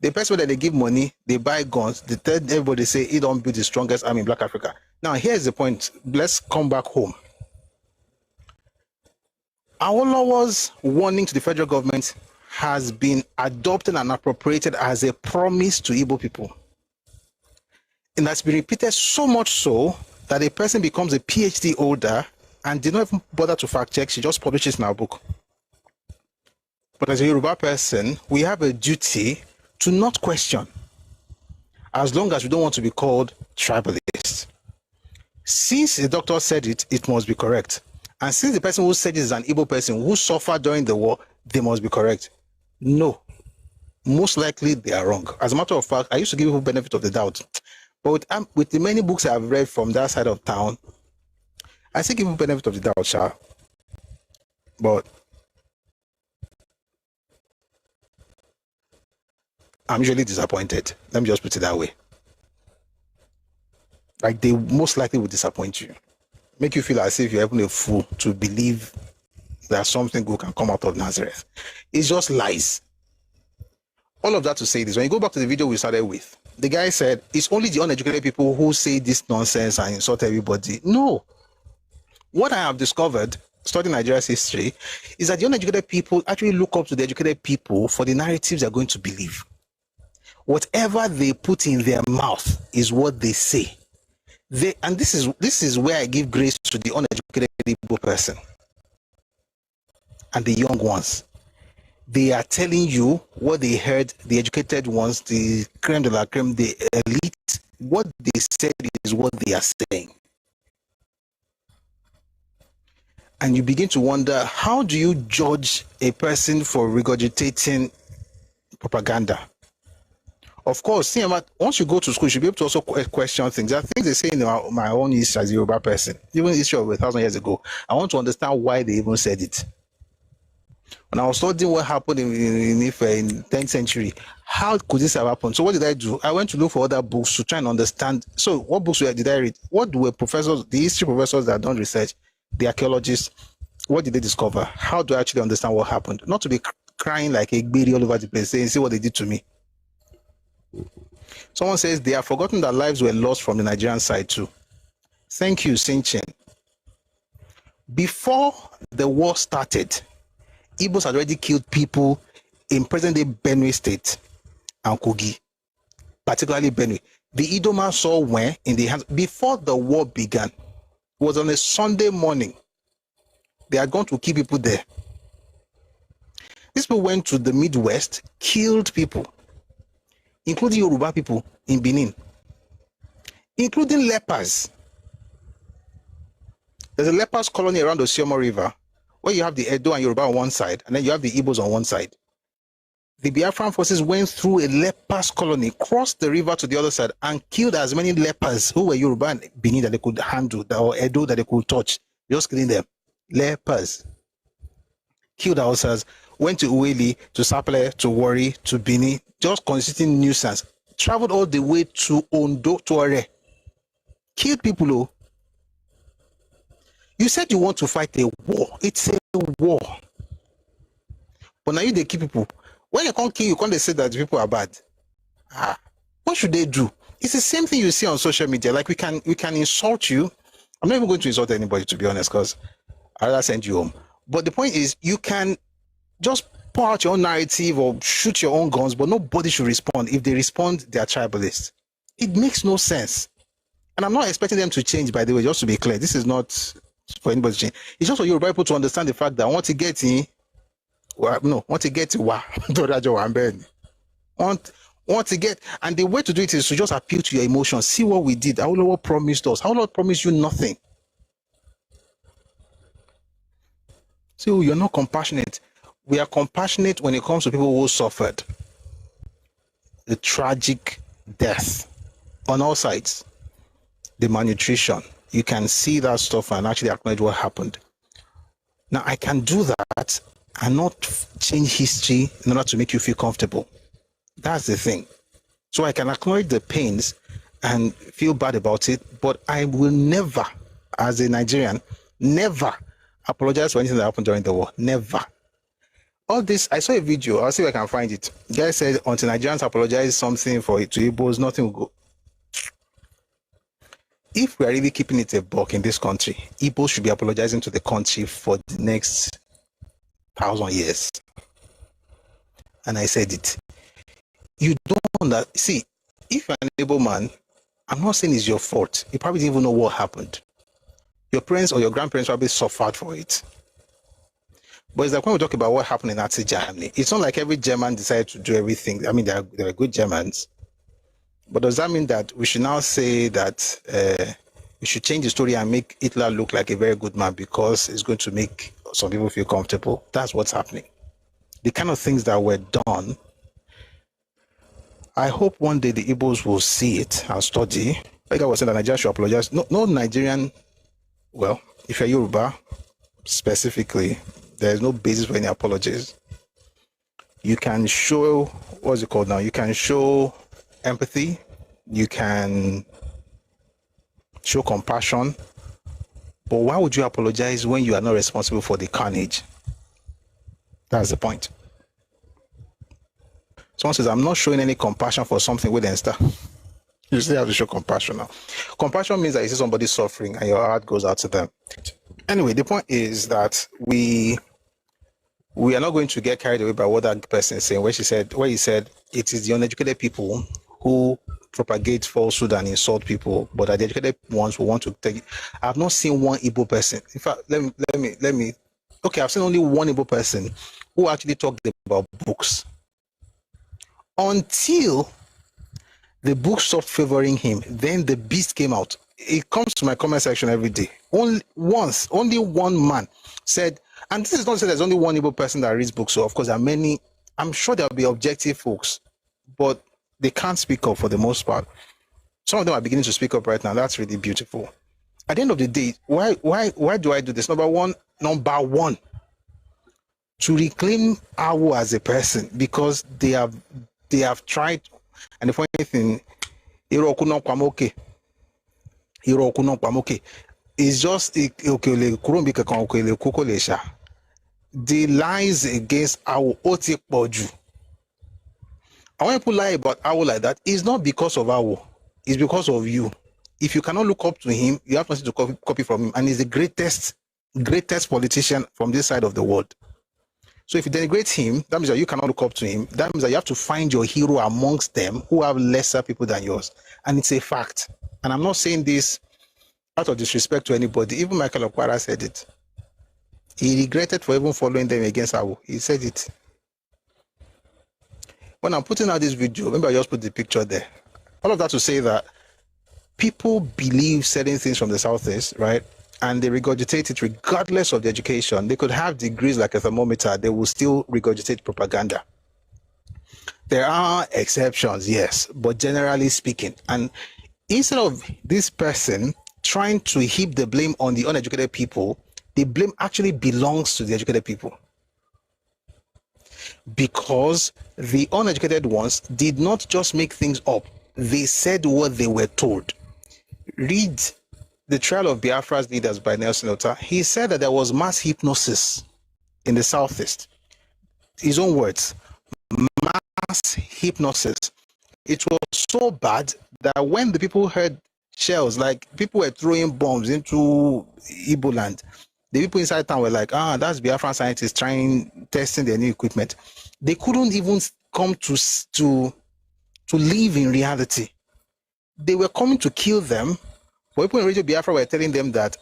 Speaker 1: The person that they give money, they buy guns, they tell everybody, say, he don't build the strongest army in Black Africa. Now, here's the point. Let's come back home. Awolowo's warning to the federal government has been adopted and appropriated as a promise to Igbo people. And that's been repeated so much so that a person becomes a PhD holder and did not even bother to fact check. She just publishes in our book. But as a Yoruba person, we have a duty to not question, as long as we don't want to be called tribalist. Since the doctor said it, it must be correct. And since the person who said it is an Igbo person who suffered during the war, they must be correct. No. Most likely they are wrong. As a matter of fact, I used to give people benefit of the doubt. But with the many books I've read from that side of town, I still give people benefit of the doubt, Sha. But I'm usually disappointed. Let me just put it that way. Like, they most likely will disappoint you. Make you feel as if you're even a fool to believe that something good can come out of Nazareth. It's just lies. All of that to say this, when you go back to the video we started with, the guy said, it's only the uneducated people who say this nonsense and insult everybody. No. What I have discovered, studying Nigeria's history, is that the uneducated people actually look up to the educated people for the narratives they're going to believe. Whatever they put in their mouth is what they say. And this is where I give grace to the uneducated Igbo person and the young ones. They are telling you what they heard, the educated ones, the creme de la creme, the elite, what they said is what they are saying. And you begin to wonder, how do you judge a person for regurgitating propaganda? Of course, once you go to school, you should be able to also question things. There are things they say in my own history as a Yoruba person, even history of 1,000 years ago. I want to understand why they even said it. When I was studying what happened in Ife in 10th century, how could this have happened? So what did I do? I went to look for other books to try and understand. So what books did I read? What were professors, the history professors that had done research, the archaeologists, what did they discover? How do I actually understand what happened? Not to be crying like a baby all over the place, saying, see what they did to me. Someone says they have forgotten that lives were lost from the Nigerian side too. Thank you, Sinchen. Before the war started, Igbos had already killed people in present-day Benue State and Kogi, particularly Benue. The Idoma saw when in the hands before the war began. It was on a Sunday morning. They had gone to kill people there. These people went to the Midwest, killed people, including Yoruba people in Benin, including lepers. There's a lepers colony around the Osiomo River, where you have the Edo and Yoruba on one side, and then you have the Igbos on one side. The Biafran forces went through a lepers colony, crossed the river to the other side, and killed as many lepers who were Yoruba and Benin that they could handle, or Edo that they could touch, just killing them. Lepers. Killed ourselves, went to Ueli, to Sapele, to Wari, to Bini, just constituting nuisance. Traveled all the way to Ondo, to Ore. Killed people. Oh. You said you want to fight a war. It's a war. But now they kill people. When you can't kill, you can't say that the people are bad. What should they do? It's the same thing you see on social media. Like we can insult you. I'm not even going to insult anybody, to be honest, because I'd rather send you home. But the point is, you can just pour out your own narrative or shoot your own guns, but nobody should respond. If they respond, they are tribalists. It makes no sense. And I'm not expecting them to change, by the way, just to be clear. This is not for anybody to change. It's just for Yoruba people to understand the fact that want to get in, want to get and the way to do it is to just appeal to your emotions. See what we did. How promised us. How Lord promised you nothing. So you're not compassionate. We are compassionate when it comes to people who suffered the tragic death on all sides, the malnutrition. You can see that stuff and actually acknowledge what happened. Now, I can do that and not change history in order to make you feel comfortable. That's the thing. So I can acknowledge the pains and feel bad about it, but I will never, as a Nigerian, never apologize for anything that happened during the war. Never. All this, I saw a video, I'll see if I can find it. The guy said, until Nigerians apologize something for it to Igbos, nothing will go. If we are really keeping it a buck in this country, Igbos should be apologizing to the country for the next 1,000 years. And I said it. You don't see, if you're an able man, I'm not saying it's your fault. You probably didn't even know what happened. Your parents or your grandparents probably suffered for it. But it's like when we talk about what happened in Nazi Germany, it's not like every German decided to do everything. I mean, there are good Germans. But does that mean that we should now say that we should change the story and make Hitler look like a very good man because it's going to make some people feel comfortable? That's what's happening. The kind of things that were done, I hope one day the Igbos will see it and study. Like I was saying, that Nigeria should apologize. No Nigerian, well, if you're Yoruba specifically, there's no basis for any apologies. You can show, what's it called now? You can show empathy. You can show compassion. But why would you apologize when you are not responsible for the carnage? That's the point. Someone says, I'm not showing any compassion for something with the star. You still have to show compassion now. Compassion means that you see somebody suffering and your heart goes out to them. Anyway, the point is that we are not going to get carried away by what that person is saying, where he said it is the uneducated people who propagate falsehood and insult people, but are the educated ones who want to take it. I've not seen one Igbo person. In fact, let me. Okay, I've seen only one Igbo person who actually talked about books. Until the book stopped favoring him, then the beast came out. It comes to my comment section every day. Only one man said, and this is not to say there's only one Igbo person that reads books, so of course there are many. I'm sure there'll be objective folks, but they can't speak up for the most part. Some of them are beginning to speak up right now. That's really beautiful. At the end of the day, why do I do this? Number one, to reclaim Awo as a person, because they have tried. And the funny thing, it's just the lies against Awo Oti Poju. And when people lie about Awo like that, it's not because of Awo, it's because of you. If you cannot look up to him, you have nothing to copy from him. And he's the greatest politician from this side of the world. So if you denigrate him, that means that you cannot look up to him. That means that you have to find your hero amongst them who have lesser people than yours. And it's a fact. And I'm not saying this out of disrespect to anybody. Even Michael Okwara said it. He regretted for even following them against Awo. He said it. When I'm putting out this video, maybe I just put the picture there. All of that to say that people believe certain things from the Southeast, right? And they regurgitate it regardless of the education. They could have degrees like a thermometer. They will still regurgitate propaganda. There are exceptions, yes, but generally speaking. And instead of this person trying to heap the blame on the uneducated people, the blame actually belongs to the educated people. Because the uneducated ones did not just make things up. They said what they were told. Read The Trial of Biafra's Leaders by Nelson Otta. He said that there was mass hypnosis in the Southeast. His own words, mass hypnosis. It was so bad that when the people heard shells, like people were throwing bombs into Igbo land, the people inside town were like, that's Biafran scientists testing their new equipment. They couldn't even come to live in reality. They were coming to kill them. But people in Radio Biafra were telling them that,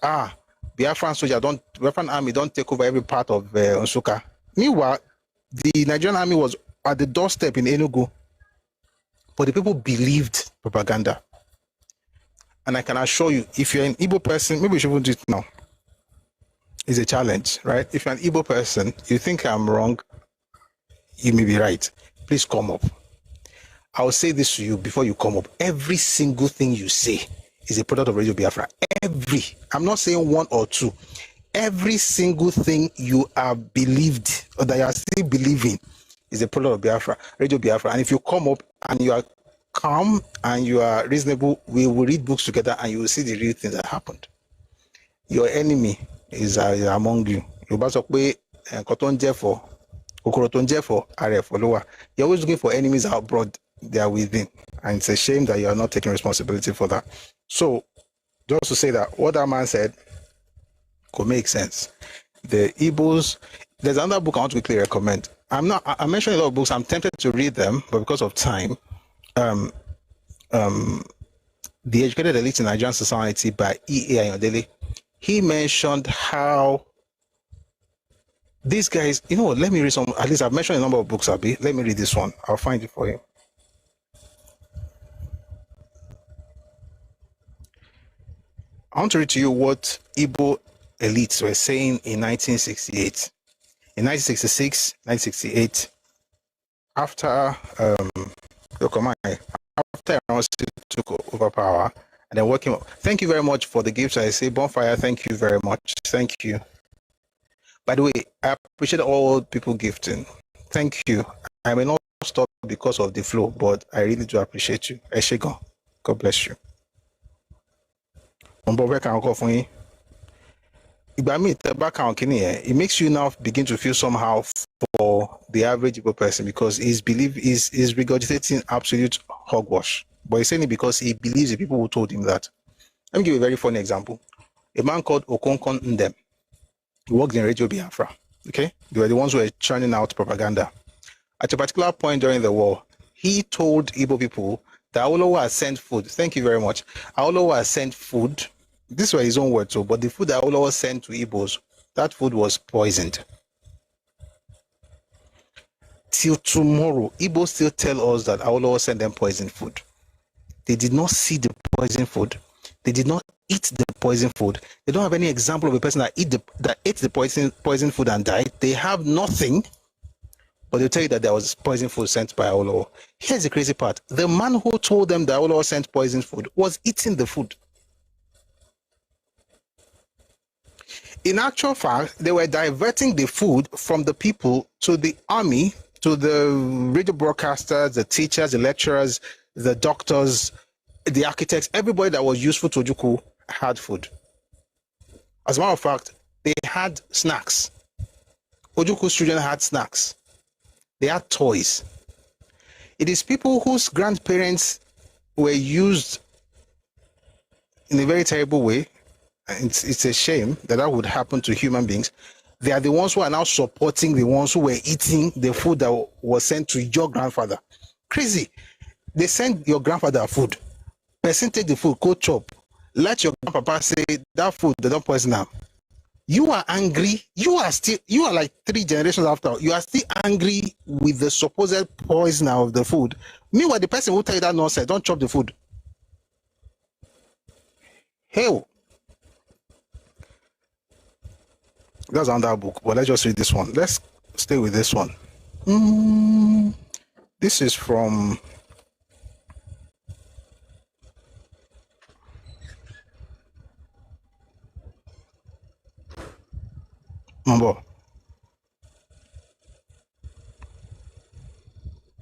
Speaker 1: Biafran army don't take over every part of Nsukka. Meanwhile, the Nigerian army was at the doorstep in Enugu. But the people believed propaganda. And I can assure you, if you're an Igbo person, maybe we shouldn't do it now. It's a challenge, right? If you're an Igbo person, you think I'm wrong, you may be right. Please come up. I'll say this to you before you come up. Every single thing you say is a product of Radio Biafra. I'm not saying one or two. Every single thing you are believed, or that you are still believing is a product of Biafra, Radio Biafra. And if you come up and you are calm and you are reasonable, we will read books together and you will see the real things that happened. Your enemy is among you. You're always looking for enemies abroad, they are within. And it's a shame that you are not taking responsibility for that. So, just to say that what that man said could make sense. The Igbos, there's another book I want to quickly recommend. I'm mentioning a lot of books. I'm tempted to read them, but because of time, The Educated Elite in Nigerian Society by E.A. Ayodele, he mentioned how these guys, you know what, let me read some, at least I've mentioned a number of books, Abi. Let me read this one. I'll find it for you. I want to read to you what Igbo elites were saying in 1968. In 1966, 1968, after after Iran took over power and then working. Thank you very much for the gifts. I say Bonfire, thank you very much. Thank you. By the way, I appreciate all people gifting. Thank you. I may not stop because of the flow, but I really do appreciate you. Eshegon. God bless you. It makes you now begin to feel somehow for the average Igbo person because he's regurgitating absolute hogwash. But he's saying it because he believes the people who told him that. Let me give you a very funny example. A man called Okonkon Ndem. He worked in Radio Biafra. Okay? They were the ones who were churning out propaganda. At a particular point during the war, he told Igbo people that Awolowo has sent food. Thank you very much. Awolowo has sent food. These were his own words, too, but the food that Awolowo sent to Igbos, that food was poisoned. Till tomorrow, Igbos still tell us that Awolowo sent them poisoned food. They did not see the poisoned food. They did not eat the poisoned food. They don't have any example of a person that ate the poisoned food and died. They have nothing, but they'll tell you that there was poisoned food sent by Awolowo. Here's the crazy part. The man who told them that Awolowo sent poisoned food was eating the food. In actual fact, they were diverting the food from the people to the army, to the radio broadcasters, the teachers, the lecturers, the doctors, the architects, everybody that was useful to Ojukwu had food. As a matter of fact, they had snacks. Ojukwu's children had snacks. They had toys. It is people whose grandparents were used in a very terrible way. It's a shame that would happen to human beings. They are the ones who are now supporting the ones who were eating the food that was sent to your grandfather. Crazy. They send your grandfather food. Person take the food, go chop. Let your grandpapa say that food, they don't poison them. You are angry. You are like 3 generations after. You are still angry with the supposed poisoner of the food. Meanwhile, the person who tell you that nonsense, don't chop the food. Hell. That's another book, but let's just read this one. Let's stay with this one. This is from Mambo.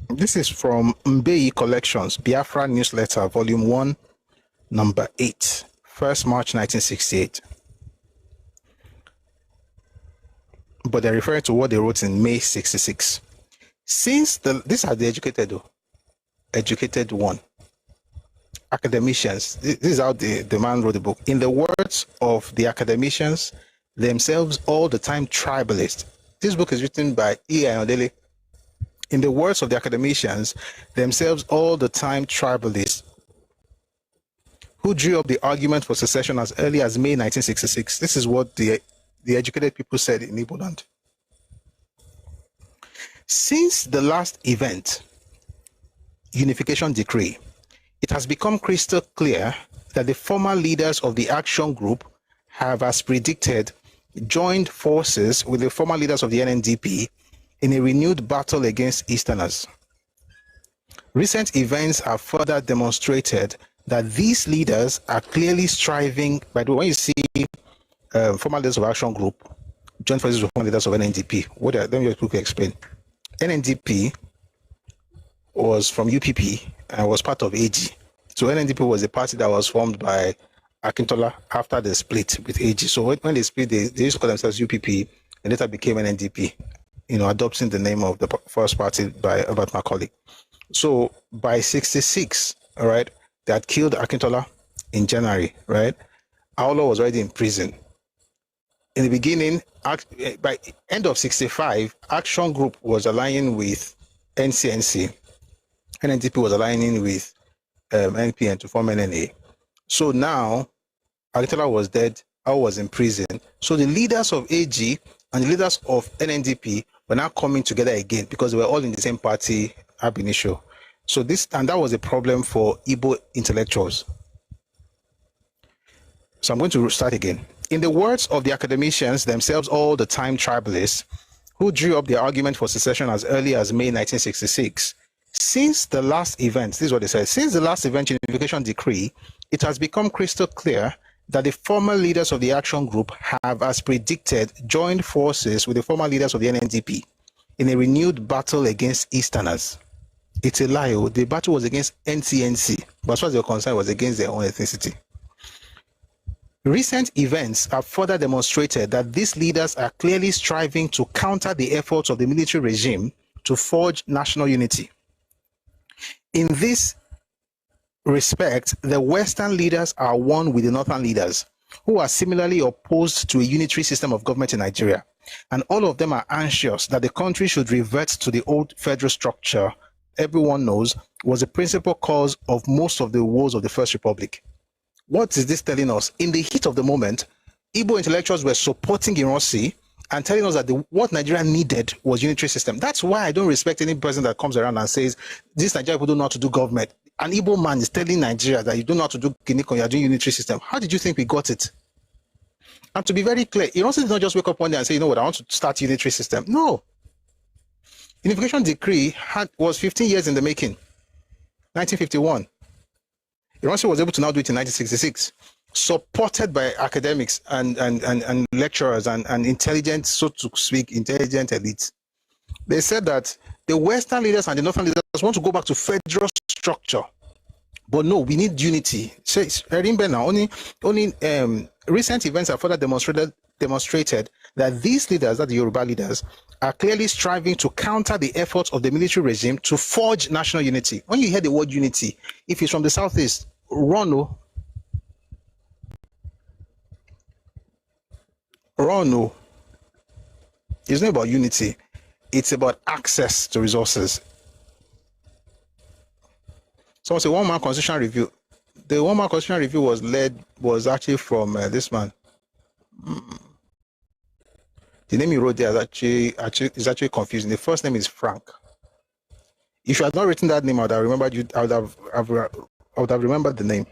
Speaker 1: This is from Mbei Collections, Biafra Newsletter, Volume 1, Number 8, 1st March 1968. But they're referring to what they wrote in May 66. These are the educated one. Academicians, this is how the man wrote the book. In the words of the academicians, themselves all the time tribalist. This book is written by E.A. Ayodele. In the words of the academicians, themselves all the time tribalist, who drew up the argument for secession as early as May 1966. This is what the educated people said in Igbo land. Since the last event, Unification Decree, it has become crystal clear that the former leaders of the Action Group have, as predicted, joined forces with the former leaders of the NNDP in a renewed battle against Easterners. Recent events have further demonstrated that these leaders are clearly striving, by the way, when you see former leaders of Action Group, joined forces with former leaders of NNDP. Let me just quickly explain. NNDP was from UPP and was part of AG. So NNDP was a party that was formed by Akintola after the split with AG. So when they split, they used to call themselves UPP and later became NNDP, adopting the name of the first party by Herbert Macaulay. So by 66, all right, they had killed Akintola in January, right? Aolo was already in prison. In the beginning, by end of 65, Action Group was aligning with NCNC. NNDP was aligning with NPN to form NNA. So now, Akintola was dead, I was in prison. So the leaders of AG and the leaders of NNDP were now coming together again because they were all in the same party ab initio. So that was a problem for Igbo intellectuals. So I'm going to start again. In the words of the academicians, themselves all the time tribalists, who drew up their argument for secession as early as May 1966, since the last event, this is what they said, since the last event unification decree, it has become crystal clear that the former leaders of the Action Group have, as predicted, joined forces with the former leaders of the NNDP in a renewed battle against Easterners. It's a lie. The battle was against NCNC, but as far as they're concerned, it was against their own ethnicity. Recent events have further demonstrated that these leaders are clearly striving to counter the efforts of the military regime to forge national unity. In this respect, the Western leaders are one with the Northern leaders, who are similarly opposed to a unitary system of government in Nigeria. And all of them are anxious that the country should revert to the old federal structure everyone knows was the principal cause of most of the woes of the First Republic. What is this telling us? In the heat of the moment, Igbo intellectuals were supporting Ironsi and telling us that what Nigeria needed was unitary system. That's why I don't respect any person that comes around and says, this Nigeria people don't know how to do government. An Igbo man is telling Nigeria that you don't know how to do Kiniko, you're doing unitary system. How did you think we got it? And to be very clear, Ironsi did not just wake up one day and say, you know what, I want to start unitary system. No. Unification decree was 15 years in the making, 1951. Ironsi was able to now do it in 1966, supported by academics and lecturers and intelligent, so to speak, intelligent elites. They said that the Western leaders and the Northern leaders want to go back to federal structure. But no, we need unity. So remember now, only recent events have further demonstrated that these leaders, that the Yoruba leaders, are clearly striving to counter the efforts of the military regime to forge national unity. When you hear the word unity, if it's from the Southeast, run. It's not about unity. It's about access to resources. Someone say one-man constitutional review. The one-man constitutional review was actually from this man. The name he wrote there is actually confusing. The first name is Frank. If you had not written that name, I would have remembered you. I would have remembered the name.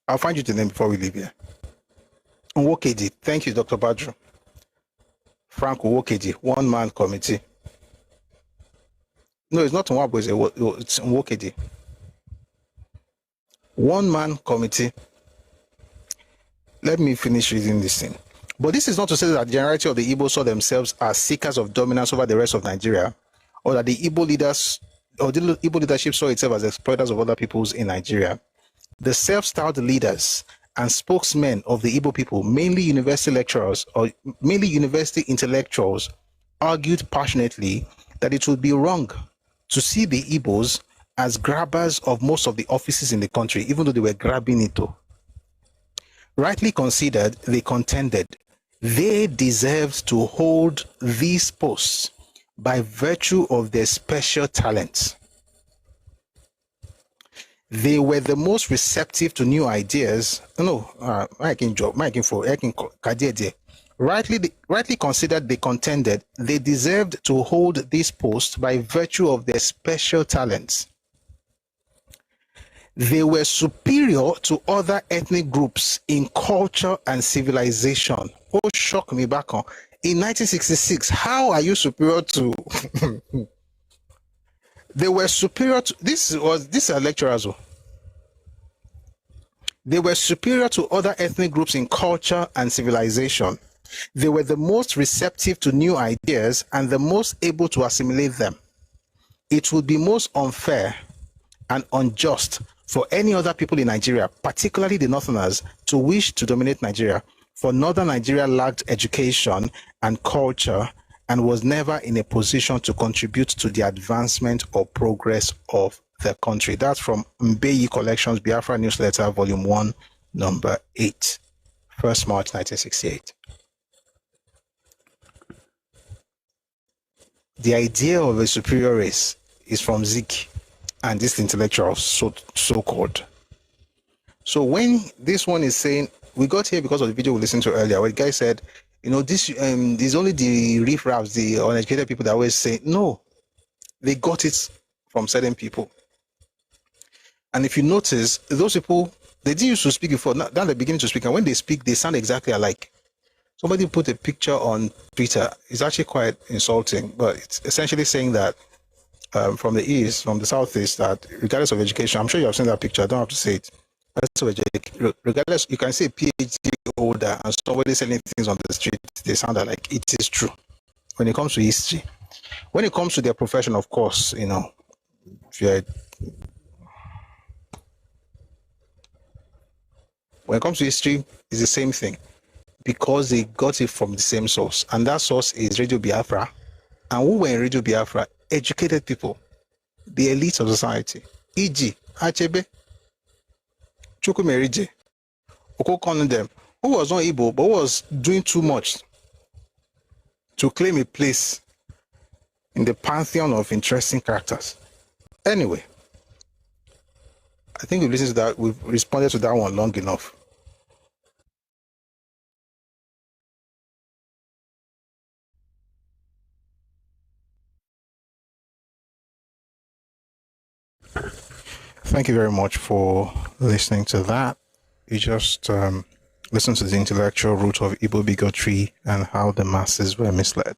Speaker 1: I'll find you the name before we leave here. Nwokeji. Thank you, Dr. Badru. Frank Nwokeji, one-man committee. No, it's not Nwabo, it's Nwokeji. One-man committee. Let me finish reading this thing. But this is not to say that the generality of the Igbo saw themselves as seekers of dominance over the rest of Nigeria, or that the Igbo leaders or the Igbo leadership saw itself as exploiters of other peoples in Nigeria. The self-styled leaders and spokesmen of the Igbo people, mainly university lecturers or mainly university intellectuals, argued passionately that it would be wrong to see the Igbos as grabbers of most of the offices in the country, even though they were grabbing it too. Rightly considered, they contended they deserved to hold these posts by virtue of their special talents. They were the most receptive to new ideas. Rightly considered, they contended they deserved to hold this post by virtue of their special talents. They were superior to other ethnic groups in culture and civilization. Oh, shock me back on. In 1966, how are you superior to? They were superior to. These are lecturers. They were superior to other ethnic groups in culture and civilization. They were the most receptive to new ideas and the most able to assimilate them. It would be most unfair and unjust for any other people in Nigeria, particularly the Northerners, to wish to dominate Nigeria. For Northern Nigeria lacked education and culture and was never in a position to contribute to the advancement or progress of the country. That's from Mbeyi Collections, Biafra Newsletter, Volume 1, Number 8, 1st March 1968. The idea of a superior race is from Zik and this intellectual so-called. So when this one is saying, we got here because of the video we listened to earlier, where the guy said, this is only the riffraffs, the uneducated people that always say, no, they got it from certain people. And if you notice, those people, they didn't used to speak before, now they're beginning to speak, and when they speak, they sound exactly alike. Somebody put a picture on Twitter. It's actually quite insulting, but it's essentially saying that from the east, from the southeast, that regardless of education, I'm sure you have seen that picture, I don't have to say it. Regardless, you can say PhD holder and somebody selling things on the street, they sound like it is true. When it comes to history, when it comes to their profession, of course, if you're when it comes to history, it's the same thing because they got it from the same source, and that source is Radio Biafra. And who were in Radio Biafra? Educated people, the elite of society. E.g., Achebe, Chukwumerije, Okokonudem, who was not able but was doing too much to claim a place in the pantheon of interesting characters. Anyway, I think we've listened to that, we've responded to that one long enough. Thank you very much for listening to that. You just listened to the intellectual root of Igbo bigotry and how the masses were misled.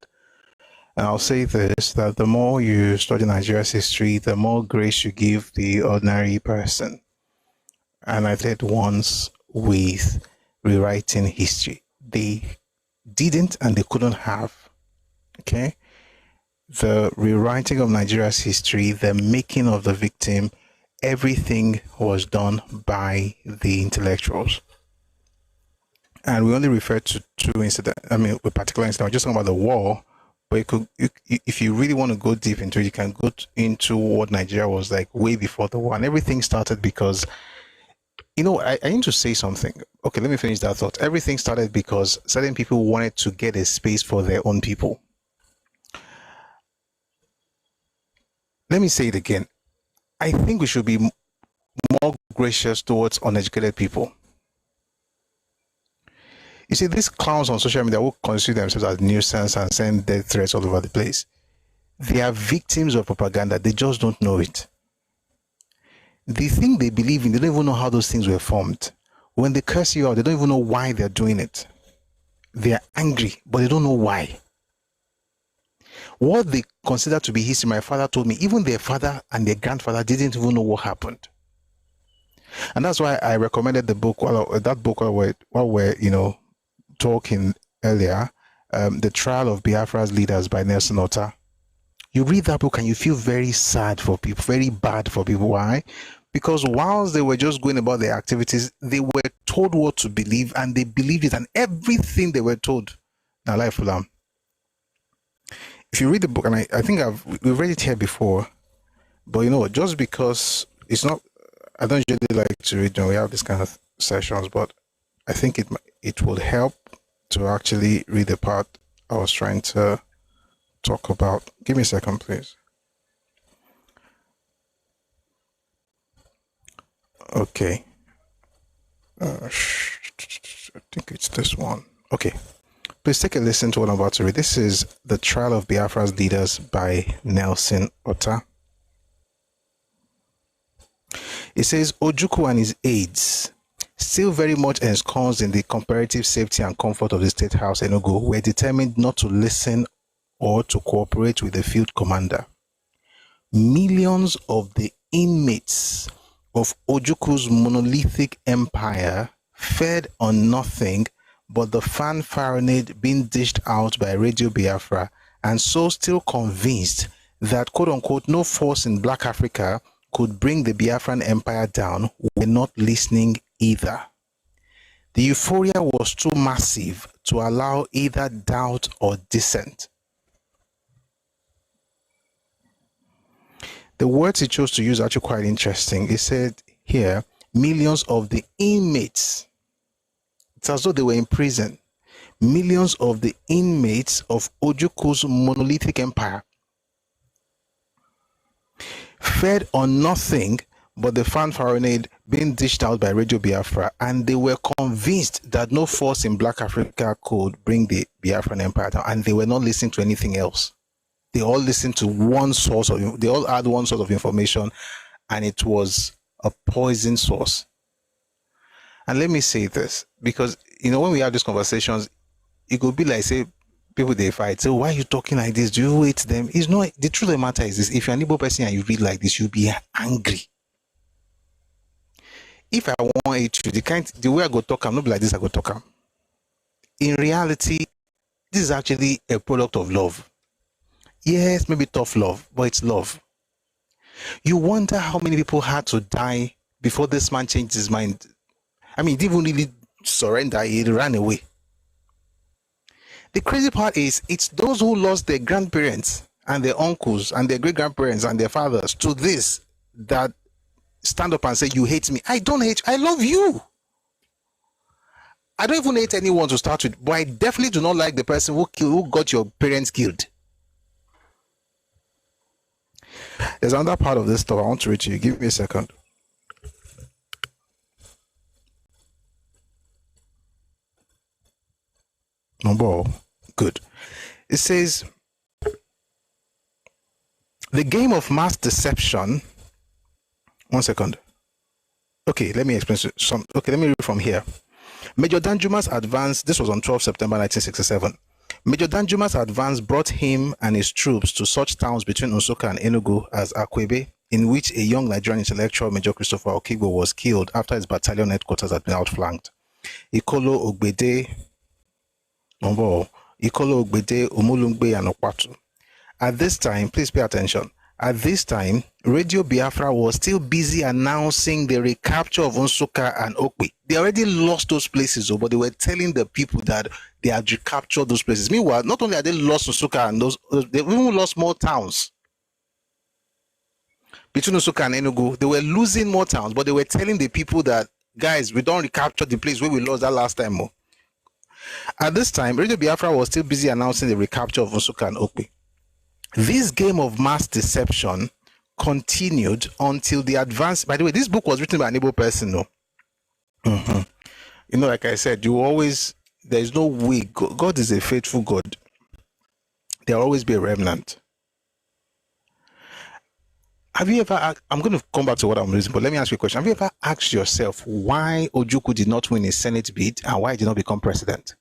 Speaker 1: And I'll say this, that the more you study Nigeria's history, the more grace you give the ordinary person. And I did once with rewriting history. They didn't and they couldn't have. Okay? The rewriting of Nigeria's history, the making of the victim, everything was done by the intellectuals. And we only refer to two incidents, a particular incident. We're just talking about the war, but if you really want to go deep into it, you can go into what Nigeria was like way before the war. And everything started because, I need to say something. Okay, let me finish that thought. Everything started because certain people wanted to get a space for their own people. Let me say it again. I think we should be more gracious towards uneducated people. You see, these clowns on social media will consider themselves as nuisance and send death threats all over the place. They are victims of propaganda. They just don't know it. The thing they believe in, they don't even know how those things were formed. When they curse you out, they don't even know why they're doing it. They are angry, but they don't know why. What they consider to be history, my father told me, even their father and their grandfather didn't even know what happened. And that's why I recommended the book, while we're talking earlier, The Trial of Biafra's Leaders by Nelson Otta. You read that book and you feel very sad for people, very bad for people. Why? Because whilst they were just going about their activities, they were told what to believe and they believed it, and everything they were told. Now, life will if you read the book, and I think we've read it here before, but just because it's not, I don't usually like to read when we have this kind of sessions, but I think it would help to actually read the part I was trying to talk about. Give me a second, please. Okay. I think it's this one. Okay. Please take a listen to what I'm about to read. This is The Trial of Biafra's Leaders by Nelson Otta. It says, Ojukwu and his aides, still very much ensconced in the comparative safety and comfort of the State House, Enugu, were determined not to listen or to cooperate with the field commander. Millions of the inmates of Ojuku's monolithic empire fed on nothing but the fanfaronade being dished out by Radio Biafra, and so still convinced that quote-unquote no force in Black Africa could bring the Biafran empire down, were not listening either. The euphoria was too massive to allow either doubt or dissent. The words he chose to use are actually quite interesting. He said here, millions of the inmates, it's as though they were in prison, millions of the inmates of Ojuku's monolithic empire fed on nothing but the fanfaronade being dished out by Radio Biafra, and they were convinced that no force in Black Africa could bring the Biafran empire down, and they were not listening to anything else. They all listened to one source of, they all had one source of information, and it was a poison source. And let me say this, because, when we have these conversations, it could be like, say, people they fight. So why are you talking like this? Do you hate them? It's not. The truth of the matter is this: if you're an Igbo person and you read like this, you'll be angry. If I want to hate you, the way I go talk, I'm not like this. I go talk. In reality, this is actually a product of love. Yes, maybe tough love, but it's love. You wonder how many people had to die before this man changed his mind. I mean, he didn't really surrender; he ran away. The crazy part is, it's those who lost their grandparents and their uncles and their great-grandparents and their fathers to this that stand up and say, you hate me. I don't hate you. I love you. I don't even hate anyone to start with, but I definitely do not like the person who got your parents killed. There's another part of this stuff I want to read to you. Give me a second. Number good. It says, the game of mass deception. One second. Okay, let me explain some. Okay, let me read from here. Major Danjuma's advance, this was on 12 September 1967. Major Danjuma's advance brought him and his troops to such towns between Nsukka and Enugu as Akwebe, in which a young Nigerian intellectual, Major Christopher Okigbo, was killed after his battalion headquarters had been outflanked. Ikolo Ogbede, Umulungbe, and Okwatu. At this time, please pay attention. At this time, Radio Biafra was still busy announcing the recapture of Nsukka and Okpe. They already lost those places, but they were telling the people that they had recaptured those places. Meanwhile, not only had they lost Nsukka and they even lost more towns. Between Nsukka and Enugu, they were losing more towns, but they were telling the people that, guys, we don't recapture the place where we lost that last time. At this time, Radio Biafra was still busy announcing the recapture of Nsukka and Okpe. This game of mass deception continued until the advance. By the way, this book was written by an able person, no? Like I said, there is no way. God is a faithful God. There will always be a remnant. Have you ever, I'm going to come back to what I'm using, but let me ask you a question. Have you ever asked yourself why Ojukwu did not win a Senate bid and why he did not become president?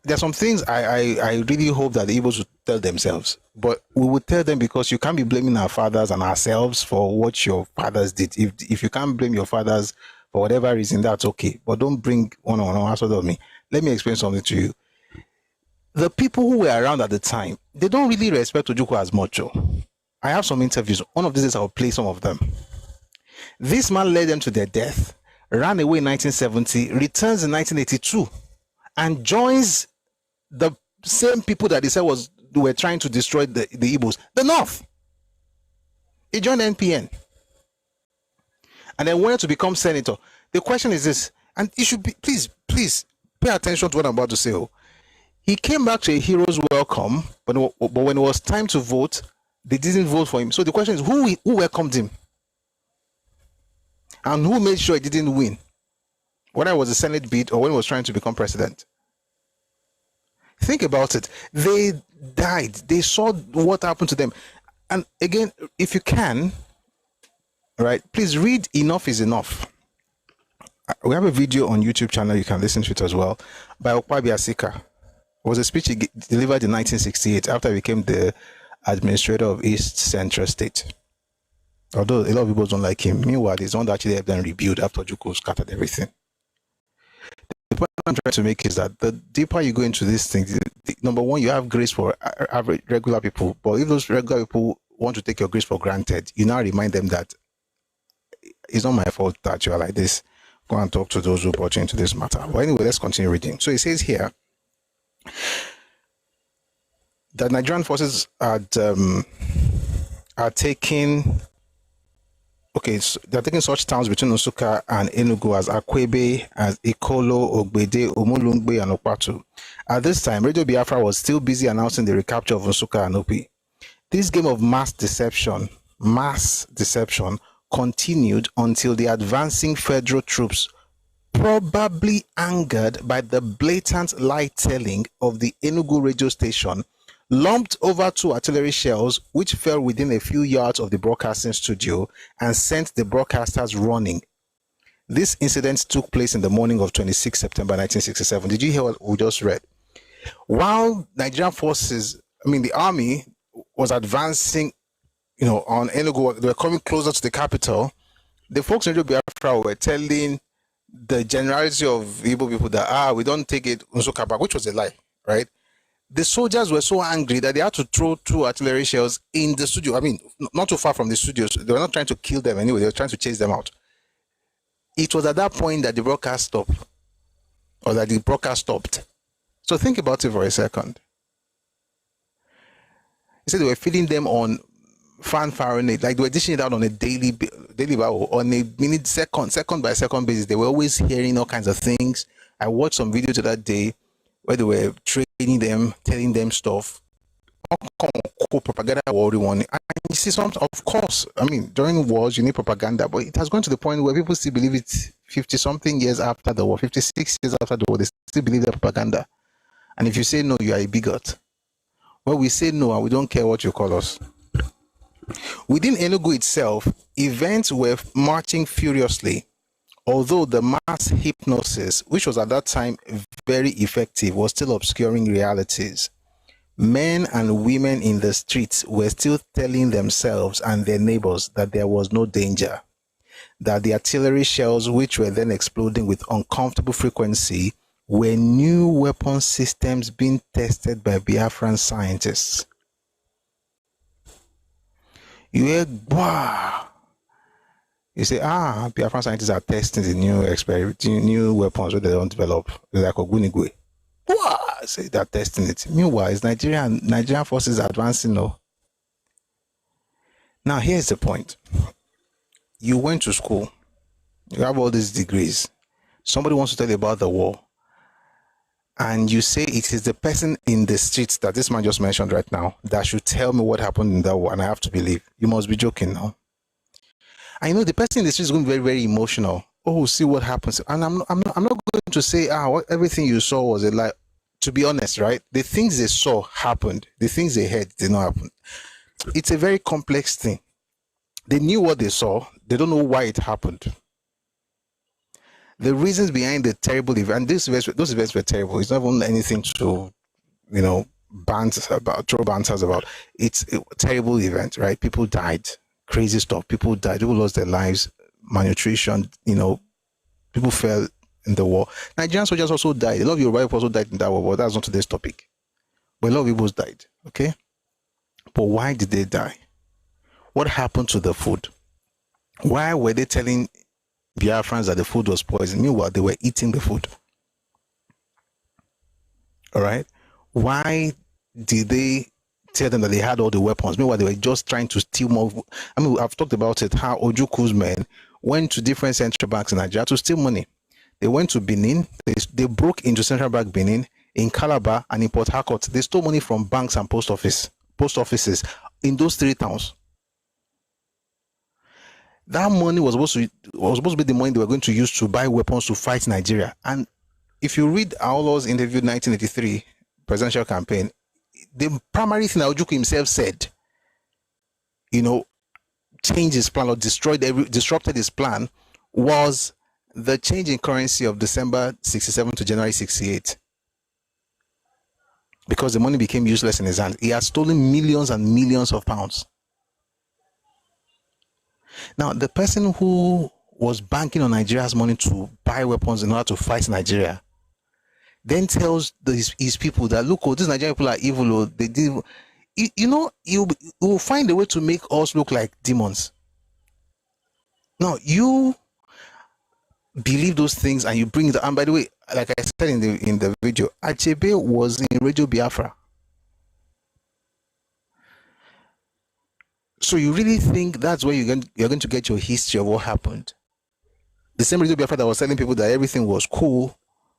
Speaker 1: There are some things I really hope that the Igbos would tell themselves, but we would tell them because you can't be blaming our fathers and ourselves for what your fathers did. If you can't blame your fathers for whatever reason, that's okay, but don't bring one on me. Let me explain something to you. The people who were around at the time, they don't really respect Ojukwu as much. I have some interviews. One of these days I'll play some of them. This man led them to their death, ran away in 1970, returns in 1982, and joins the same people that they said were trying to destroy the Igbos, the North. He joined NPN and then wanted to become senator. The question is this, and you should be, please pay attention to what I'm about to say. He came back to a hero's welcome, but when it was time to vote, they didn't vote for him. So the question is, who welcomed him? And who made sure he didn't win? Whether it was a Senate bid or when he was trying to become president. Think about it. They died. They saw what happened to them. And again, if you can, right, please read Enough is Enough. We have a video on YouTube channel. You can listen to it as well. By Okpabi Asika. It was a speech he delivered in 1968 after he became the administrator of East Central State. Although a lot of people don't like him, meanwhile, he's the one that actually helped them rebuild after Ojukwu scattered everything. The point I'm trying to make is that the deeper you go into this thing, number one, you have grace for average regular people. But if those regular people want to take your grace for granted, you now remind them that it's not my fault that you are like this. Go and talk to those who brought you into this matter. But anyway, let's continue reading. So it says here that Nigerian forces are taking. Okay, so they're taking such towns between Nsukka and Enugu as Akwebe, as Ikolo, Ogbede, Omolungbe, and Okpatu. At this time, Radio Biafra was still busy announcing the recapture of Nsukka and Opi. This game of mass deception, continued until the advancing federal troops, probably angered by the blatant lie-telling of the Enugu radio station, lumped over 2 artillery shells which fell within a few yards of the broadcasting studio and sent the broadcasters running. This incident took place in the morning of 26 September 1967. Did you hear what we just read? While Nigerian forces, the army was advancing, on Enugu, they were coming closer to the capital, the folks in Radio Biafra were telling the generality of Igbo people that, we don't take it Nsukka back, which was a lie, right? The soldiers were so angry that they had to throw 2 artillery shells in the studio. Not too far from the studio. They were not trying to kill them anyway. They were trying to chase them out. It was at that point that the broadcast stopped. So think about it for a second. He said they were feeding them on fanfaring it, like they were dishing it out on a daily on a minute, second by second basis. They were always hearing all kinds of things. I watched some videos that day where they were training them, telling them stuff. Propaganda war, and you see something, of course, during wars you need propaganda, but it has gone to the point where people still believe it 50-something years after the war, 56 years after the war, they still believe the propaganda. And if you say no, you are a bigot. Well, we say no and we don't care what you call us. Within Enugu itself, events were marching furiously. Although the mass hypnosis, which was at that time very effective, was still obscuring realities. Men and women in the streets were still telling themselves and their neighbors that there was no danger, that the artillery shells, which were then exploding with uncomfortable frequency, were new weapon systems being tested by Biafran scientists. You hear, wow. You say, Biafran scientists are testing the new weapons that they don't develop, like Ogunigwe. Wow, say they're testing it. Meanwhile, it's Nigerian forces advancing now. Now, here's the point. You went to school. You have all these degrees. Somebody wants to tell you about the war. And you say it is the person in the streets that this man just mentioned right now that should tell me what happened in that war, and I have to believe. You must be joking now. I know the person in the street is going to be very, very emotional. Oh, see what happens. And I'm not going to say, everything you saw was a lie. To be honest, right? The things they saw happened. The things they heard did not happen. It's a very complex thing. They knew what they saw. They don't know why it happened. The reasons behind the terrible event, and those events were terrible. It's not even anything to, throw banters about. It's a terrible event, right? People died. Crazy stuff. People died. People lost their lives. Malnutrition. People fell in the war. Nigerian soldiers also died. A lot of Yoruba people also died in that war, but that's not today's topic. But a lot of people died. Okay? But why did they die? What happened to the food? Why were they telling Biafrans that the food was poisoned? Meanwhile, they were eating the food. All right? Why did they tell them that they had all the weapons? Meanwhile, they were just trying to steal more. I've talked about it, how Ojukwu's men went to different central banks in Nigeria to steal money. They went to Benin. They broke into Central Bank Benin, in Calabar, and in Port Harcourt. They stole money from banks and post offices in those 3 towns. That money was supposed to be the money they were going to use to buy weapons to fight Nigeria. And if you read Aolo's interview 1983 presidential campaign, the primary thing that Ojukwu himself said, changed his plan or disrupted his plan, was the change in currency of December 67 to January 68. because the money became useless in his hand. He had stolen millions and millions of pounds. Now, the person who was banking on Nigeria's money to buy weapons in order to fight Nigeria then tells his people that, look, these Nigerian people are evil. They did, you will find a way to make us look like demons. Now, you believe those things and you bring it. And by the way, like I said in the video, Achebe was in Radio Biafra. So you really think that's where you're going to get your history of what happened? The same Radio Biafra that was telling people that everything was cool,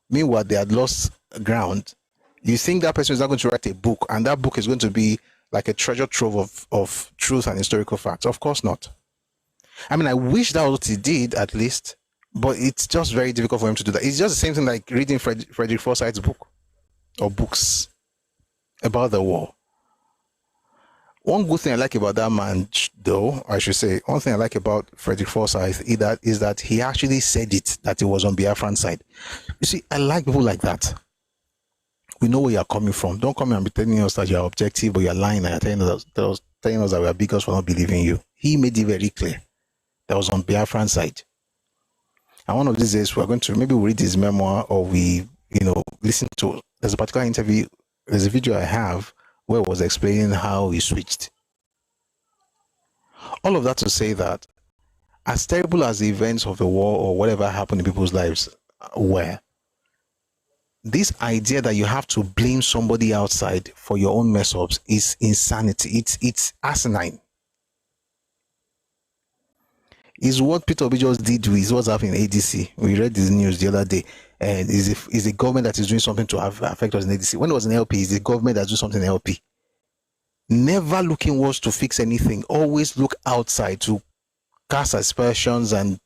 Speaker 1: meanwhile they had lost ground. You think that person is not going to write a book, and that book is going to be like a treasure trove of truth and historical facts? Of course not. I mean, I wish that was what he did at least, but it's just very difficult for him to do that. It's just the same thing like reading Frederick Forsyth's book or books about the war. One good thing I like about that man, though, I should say, one thing I like about Frederick Forsyth is that he actually said it, that he was on Biafran side. You see, I like people like that. We know where you're coming from. Don't come and be telling us that you're objective, but you're lying and you're telling us that we are bigots for not believing you. He made it very clear that was on Biafran side. And one of these days, we're going to maybe read his memoir, or we, listen to, there's a particular interview, there's a video I have where it was explaining how he switched. All of that to say that, as terrible as the events of the war or whatever happened in people's lives were, this idea that you have to blame somebody outside for your own mess ups is insanity. It's asinine. Is what Peter Obi just did with what's happening in ADC. We read this news the other day, and is the government that is doing something to affect us in ADC. When it was in LP, is the government that's doing something in LP. Never look inwards to fix anything. Always look outside to cast aspersions and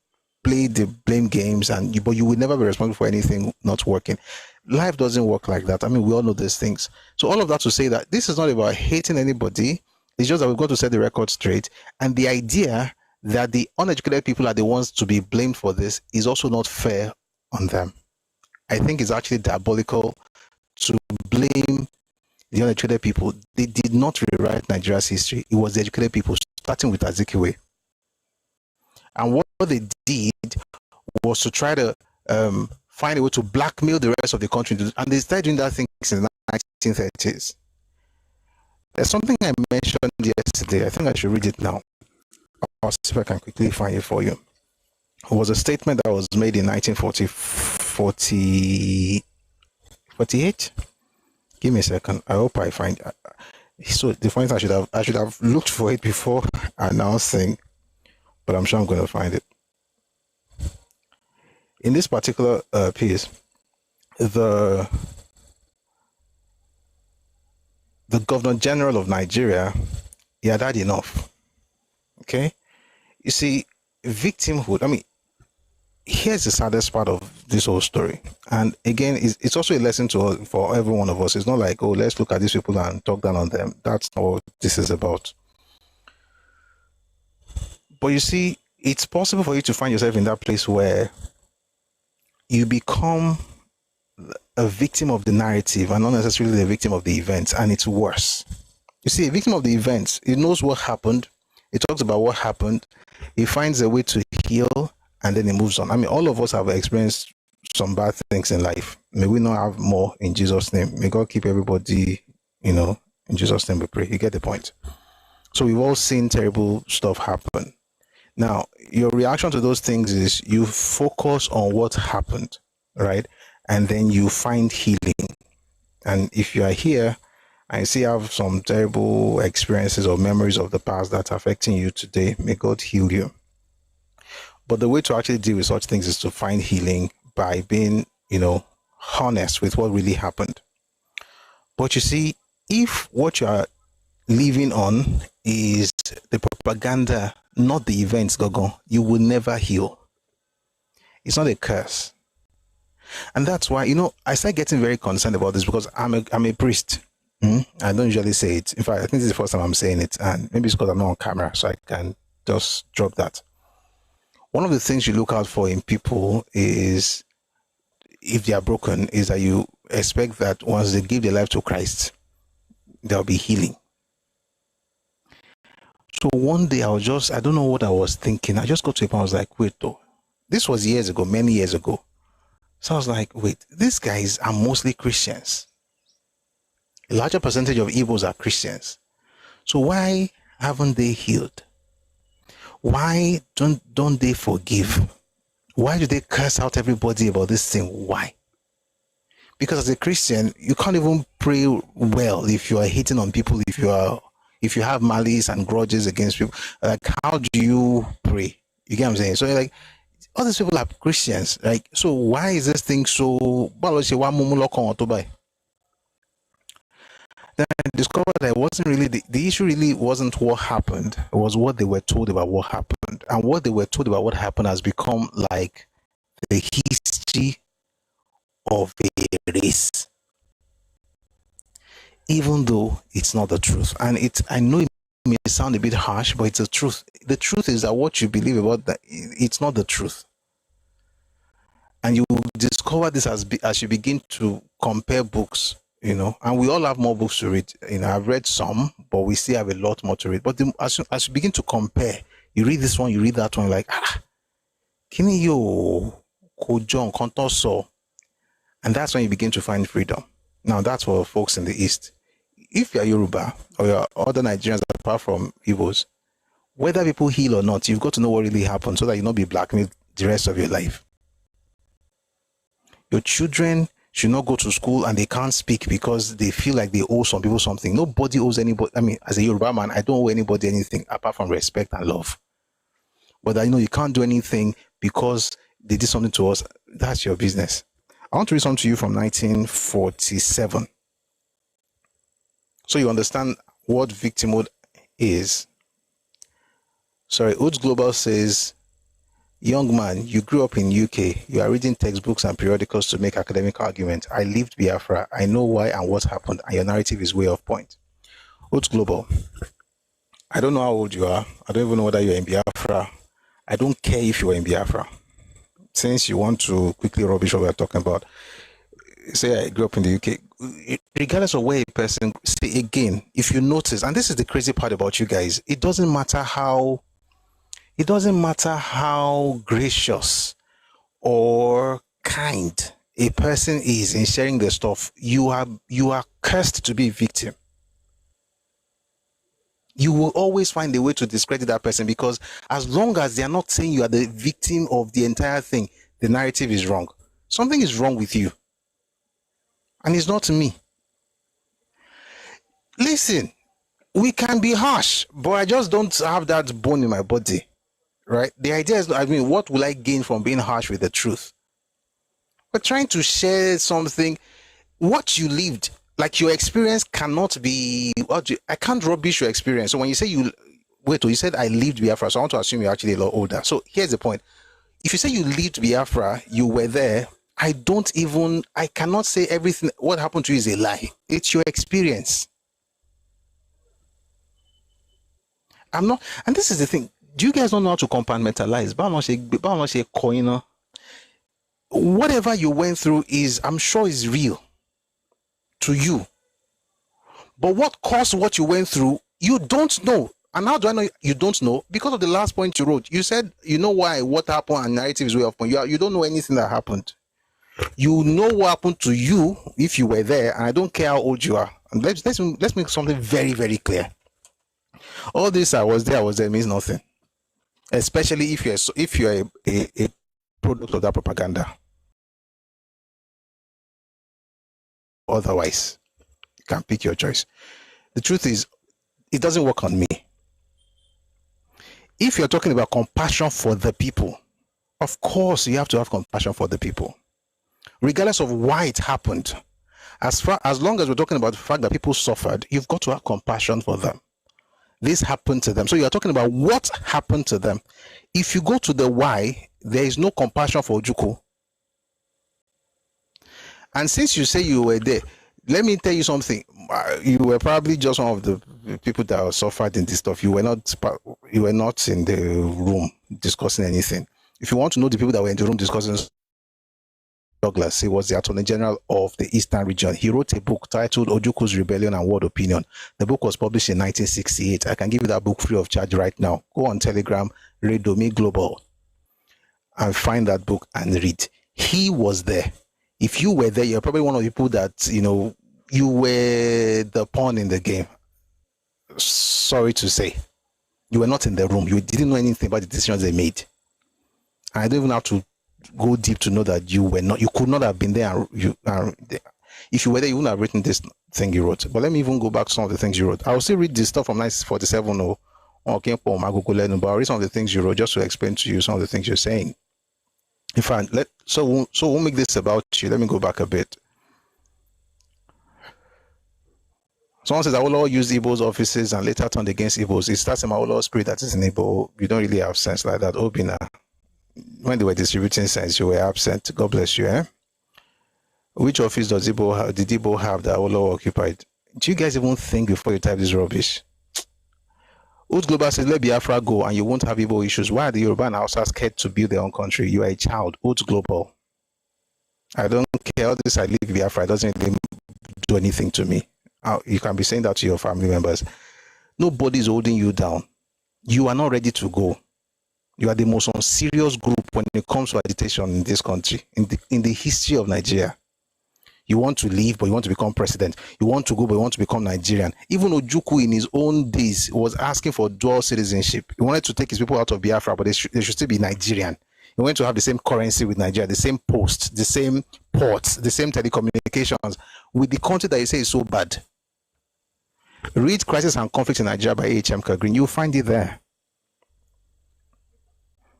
Speaker 1: play the blame games, but you will never be responsible for anything not working. Life doesn't work like that. I mean, we all know these things. So all of that to say that this is not about hating anybody. It's just that we've got to set the record straight. And the idea that the uneducated people are the ones to be blamed for this is also not fair on them. I think it's actually diabolical to blame the uneducated people. They did not rewrite Nigeria's history. It was the educated people, starting with Azikiwe. And what they did was to try to find a way to blackmail the rest of the country. And they started doing that thing since the 1930s. There's something I mentioned yesterday. I think I should read it now. I'll see if I can quickly find it for you. It was a statement that was made in 1948. Give me a second. I hope I find it. So the point I should have looked for it before announcing, but I'm sure I'm going to find it. In this particular piece, the Governor General of Nigeria, he had had enough. Okay, you see, victimhood. I mean, here's the saddest part of this whole story, and again, it's also a lesson for every one of us. It's not like, oh, let's look at these people and talk down on them. That's not what this is about. But you see, it's possible for you to find yourself in that place where you become a victim of the narrative and not necessarily a victim of the events, and it's worse. You see, a victim of the events, he knows what happened. He talks about what happened. He finds a way to heal, and then he moves on. I mean, all of us have experienced some bad things in life. May we not have more in Jesus' name. May God keep everybody, in Jesus' name we pray. You get the point. So we've all seen terrible stuff happen. Now, your reaction to those things is you focus on what happened, right? And then you find healing. And if you are here, I see you have some terrible experiences or memories of the past that's affecting you today, may God heal you. But the way to actually deal with such things is to find healing by being, honest with what really happened. But you see, if what you are living on is the propaganda, not the events, Gogo, you will never heal. It's not a curse. And that's why, I start getting very concerned about this because I'm a priest. I don't usually say it. In fact, I think this is the first time I'm saying it, and maybe it's because I'm not on camera, so I can just drop that. One of the things you look out for in people is if they are broken, is that you expect that once they give their life to Christ, there'll be healing. So one day I don't know what I was thinking. I just got to a point, I was like, wait though. This was years ago, many years ago. So I was like, wait, these guys are mostly Christians. A larger percentage of Igbos are Christians. So why haven't they healed? Why don't they forgive? Why do they curse out everybody about this thing? Why? Because as a Christian, you can't even pray well if you are hating on people, if you have malice and grudges against people. Like, how do you pray? You get what I'm saying? So like, all these people are Christians. Like, so why is this thing so? Then I discovered that it wasn't really the issue. Really wasn't what happened. It was what they were told about what happened, and what they were told about what happened has become like the history of a race, even though it's not the truth. And I know it may sound a bit harsh, but it's the truth. The truth is that what you believe about that, it's not the truth. And you will discover this as you begin to compare books, and we all have more books to read. I've read some, but we still have a lot more to read. But as you begin to compare, you read this one, you read that one, like, kini yo kojon konto so. And that's when you begin to find freedom. Now, that's for folks in the East. If you're Yoruba or you're other Nigerians apart from Igbos, whether people heal or not, you've got to know what really happened so that you not be blackmailed the rest of your life. Your children should not go to school and they can't speak because they feel like they owe some people something. Nobody owes anybody. I mean, as a Yoruba man, I don't owe anybody anything apart from respect and love. But you can't do anything because they did something to us. That's your business. I want to read something to you from 1947. So you understand what victimhood is. Sorry, Oats Global says, young man, you grew up in UK. You are reading textbooks and periodicals to make academic arguments. I lived Biafra. I know why and what happened, and your narrative is way off point. Oats Global, I don't know how old you are. I don't even know whether you're in Biafra. I don't care if you are in Biafra. Since you want to quickly rubbish what we're talking about, say I grew up in the UK, regardless of where a person, say again, if you notice, and this is the crazy part about you guys, it doesn't matter how gracious or kind a person is in sharing their stuff, you are cursed to be a victim. You will always find a way to discredit that person, because as long as they are not saying you are the victim of the entire thing, the narrative is wrong. Something is wrong with you. And it's not me. Listen, we can be harsh, but I just don't have that bone in my body, right? The idea is, what will I gain from being harsh with the truth? We're trying to share something, what you lived. Like, your experience cannot be, I can't rubbish your experience. So when you say you said I lived Biafra, so I want to assume you're actually a lot older. So here's the point. If you say you lived Biafra, you were there, I cannot say everything, what happened to you is a lie. It's your experience. I'm not, and this is the thing. Do you guys don't know how to compartmentalize? Whatever you went through I'm sure is real to you. But what caused what you went through, you don't know. And how do I know you don't know? Because of the last point you wrote. You said, you know why, what happened, and narrative is way off point. You don't know anything that happened. You know what happened to you if you were there, and I don't care how old you are. And let's make something very, very clear. All this I was there means nothing. Especially if you're a product of that propaganda. Otherwise, you can pick your choice. The truth is, it doesn't work on me. If you're talking about compassion for the people, of course you have to have compassion for the people, regardless of why it happened. As long as we're talking about the fact that people suffered, you've got to have compassion for them. This happened to them. So you're talking about what happened to them. If you go to the why, there is no compassion for Ojukwu. And since you say you were there, let me tell you something. You were probably just one of the people that suffered in this stuff. You were not in the room discussing anything. If you want to know the people that were in the room discussing, Douglas. He was the Attorney General of the Eastern Region. He wrote a book titled Ojuku's Rebellion and World Opinion. The book was published in 1968. I can give you that book free of charge right now. Go on Telegram, Redomi Global, and find that book and read. He was there. If you were there, you're probably one of the people that, you were the pawn in the game. Sorry to say. You were not in the room. You didn't know anything about the decisions they made. I don't even have to go deep to know that you could not have been there. If you were there, you wouldn't have written this thing you wrote. But let me even go back to some of the things you wrote. I'll still read this stuff from 1947 or but I'll read some of the things you wrote just to explain to you some of the things you're saying. In fact, so we'll make this about you. Let me go back a bit. Someone says Awolowo used Igbo's offices and later turned against Igbos. It's that same Awolowo spirit that is in Igbo. You don't really have sense like that. Obina, when they were distributing sense, you were absent. God bless you. Which office did Igbo have that Awolowo occupied? Do you guys even think before you type this rubbish? Old Global says, let Biafra go and you won't have Igbo issues. Why are the Yoruba and Hausa scared to build their own country? You are a child. Old Global. I don't care. All this I leave Biafra. It doesn't really do anything to me. You can be saying that to your family members. Nobody is holding you down. You are not ready to go. You are the most unserious group when it comes to agitation in this country, in the history of Nigeria. You want to leave, but you want to become president. You want to go, but you want to become Nigerian. Even Ojukwu in his own days was asking for dual citizenship. He wanted to take his people out of Biafra, but they should still be Nigerian. He wanted to have the same currency with Nigeria, the same post, the same ports, the same telecommunications with the country that you say is so bad. Read Crisis and Conflict in Nigeria by H.M. Green. You'll find it there.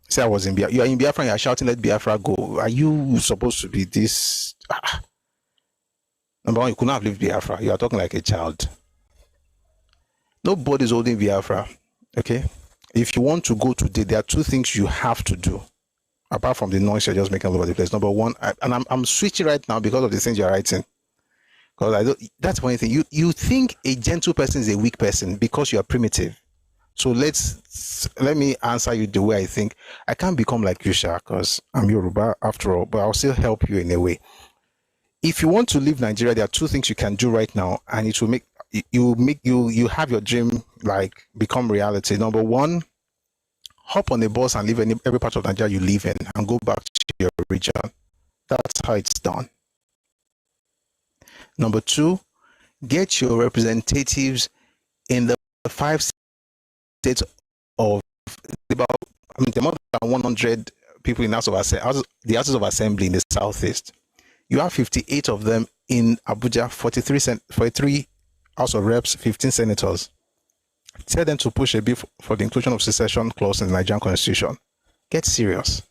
Speaker 1: Say I was in Biafra. You are in Biafra and you are shouting, let Biafra go. Are you supposed to be this? Number one, you could not have lived Biafra. You are talking like a child. Nobody's holding Biafra. Okay? If you want to go today, there are two things you have to do. Apart from the noise you're just making all over the place. Number one, I'm switching right now because of the things you're writing. Because that's one thing. You think a gentle person is a weak person because you are primitive. So let me answer you the way I think. I can't become like you, Sha, because I'm Yoruba after all, but I'll still help you in a way. If you want to leave Nigeria, there are two things you can do right now, and it will make you have your dream like become reality. Number one, hop on a bus and live in every part of Nigeria you live in and go back to your region. That's how it's done. Number two, get your representatives in the 5 states of about, there are more than 100 people in the Houses of Assembly in the Southeast. You have 58 of them in Abuja, 43 House of Reps, 15 senators. Tell them to push a bill for the inclusion of secession clause in the Nigerian Constitution. Get serious.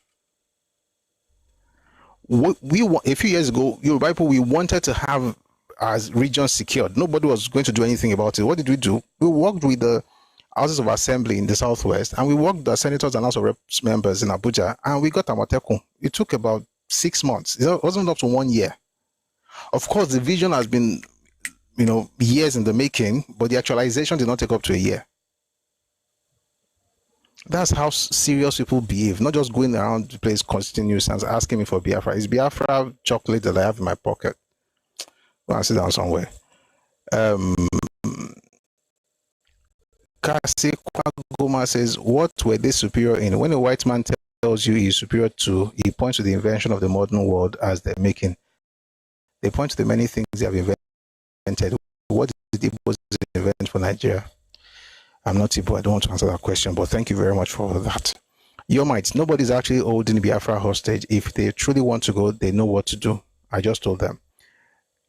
Speaker 1: A few years ago, Yoruba people, we wanted to have as regions secured. Nobody was going to do anything about it. What did we do? We worked with the Houses of Assembly in the Southwest, and we worked with the senators and House of Reps members in Abuja, and we got Amateku. It took about 6 months. It wasn't up to 1 year. Of course, the vision has been, years in the making, but the actualization did not take up to a year. That's how serious people behave, not just going around the place constituting nuisance, asking me for Biafra. It's Biafra chocolate that I have in my pocket. Go and sit down somewhere. Kasi Kwagoma says, what were they superior in? When a white man tells you he's superior to, he points to the invention of the modern world as they're making. They point to the many things they have invented. What did Igbos invent for Nigeria? I'm not Igbo, I don't want to answer that question, but thank you very much for that. Your might, nobody's actually holding Biafra hostage. If they truly want to go, they know what to do. I just told them.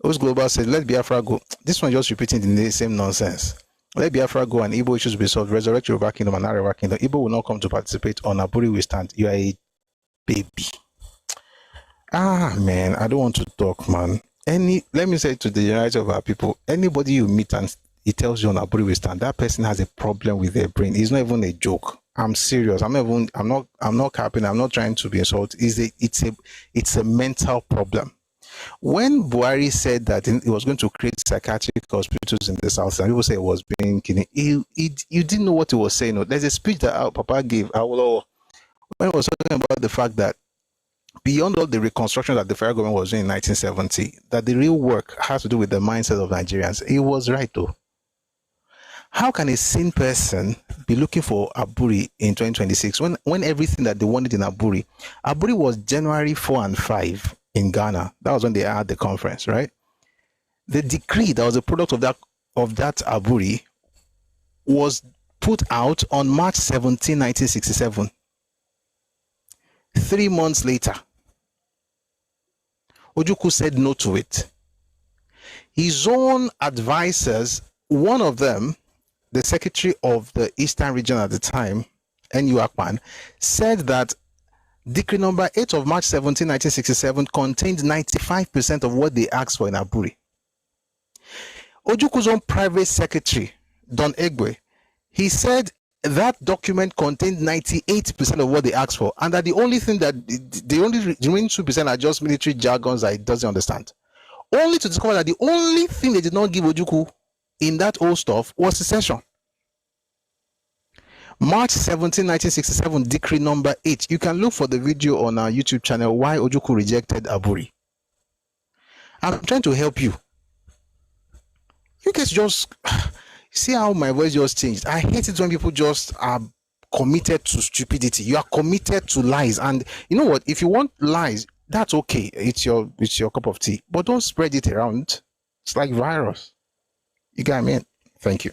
Speaker 1: Os Global said, let Biafra go. This one just repeating the same nonsense. Let Biafra go and Igbo issues be solved. Resurrect Yoruba Kingdom and Arewa Kingdom. Igbo will not come to participate on Aburi we stand. You are a baby. Man, I don't want to talk, man. Let me say to the generality of our people, anybody you meet and he tells you on Aburi we stand, that person has a problem with their brain. It's not even a joke. I'm serious. I'm not capping. I'm not trying to be insulted. It's a mental problem. When Buhari said that he was going to create psychiatric hospitals in the South, and people say it was being kidding, you didn't know what he was saying. There's a speech that our Papa gave, when he was talking about the fact that beyond all the reconstruction that the federal government was doing in 1970, that the real work has to do with the mindset of Nigerians. He was right though. How can a sane person be looking for Aburi in 2026 when everything that they wanted in Aburi was January 4 and 5 in Ghana? That was when they had the conference, right? The decree that was a product of that Aburi was put out on March 17, 1967. 3 months later, Ojukwu said no to it. His own advisors, one of them, the secretary of the Eastern region at the time, N.U. Akpan, said that decree number 8 of March 17, 1967 contained 95% of what they asked for in Aburi. Ojukwu's own private secretary, Don Egbe, he said that document contained 98% of what they asked for, and that the only thing that the only remaining 2% are just military jargons that he doesn't understand. Only to discover that the only thing they did not give Ojukwu in that old stuff was secession. March 17, 1967, decree number 8. You can look for the video on our YouTube channel, why Ojukwu rejected Aburi. I'm trying to help you. You guys just see how my voice just changed. I hate it when people just are committed to stupidity. You are committed to lies. And you know what? If you want lies, that's okay. It's your cup of tea. But don't spread it around. It's like virus. You get me? Thank you.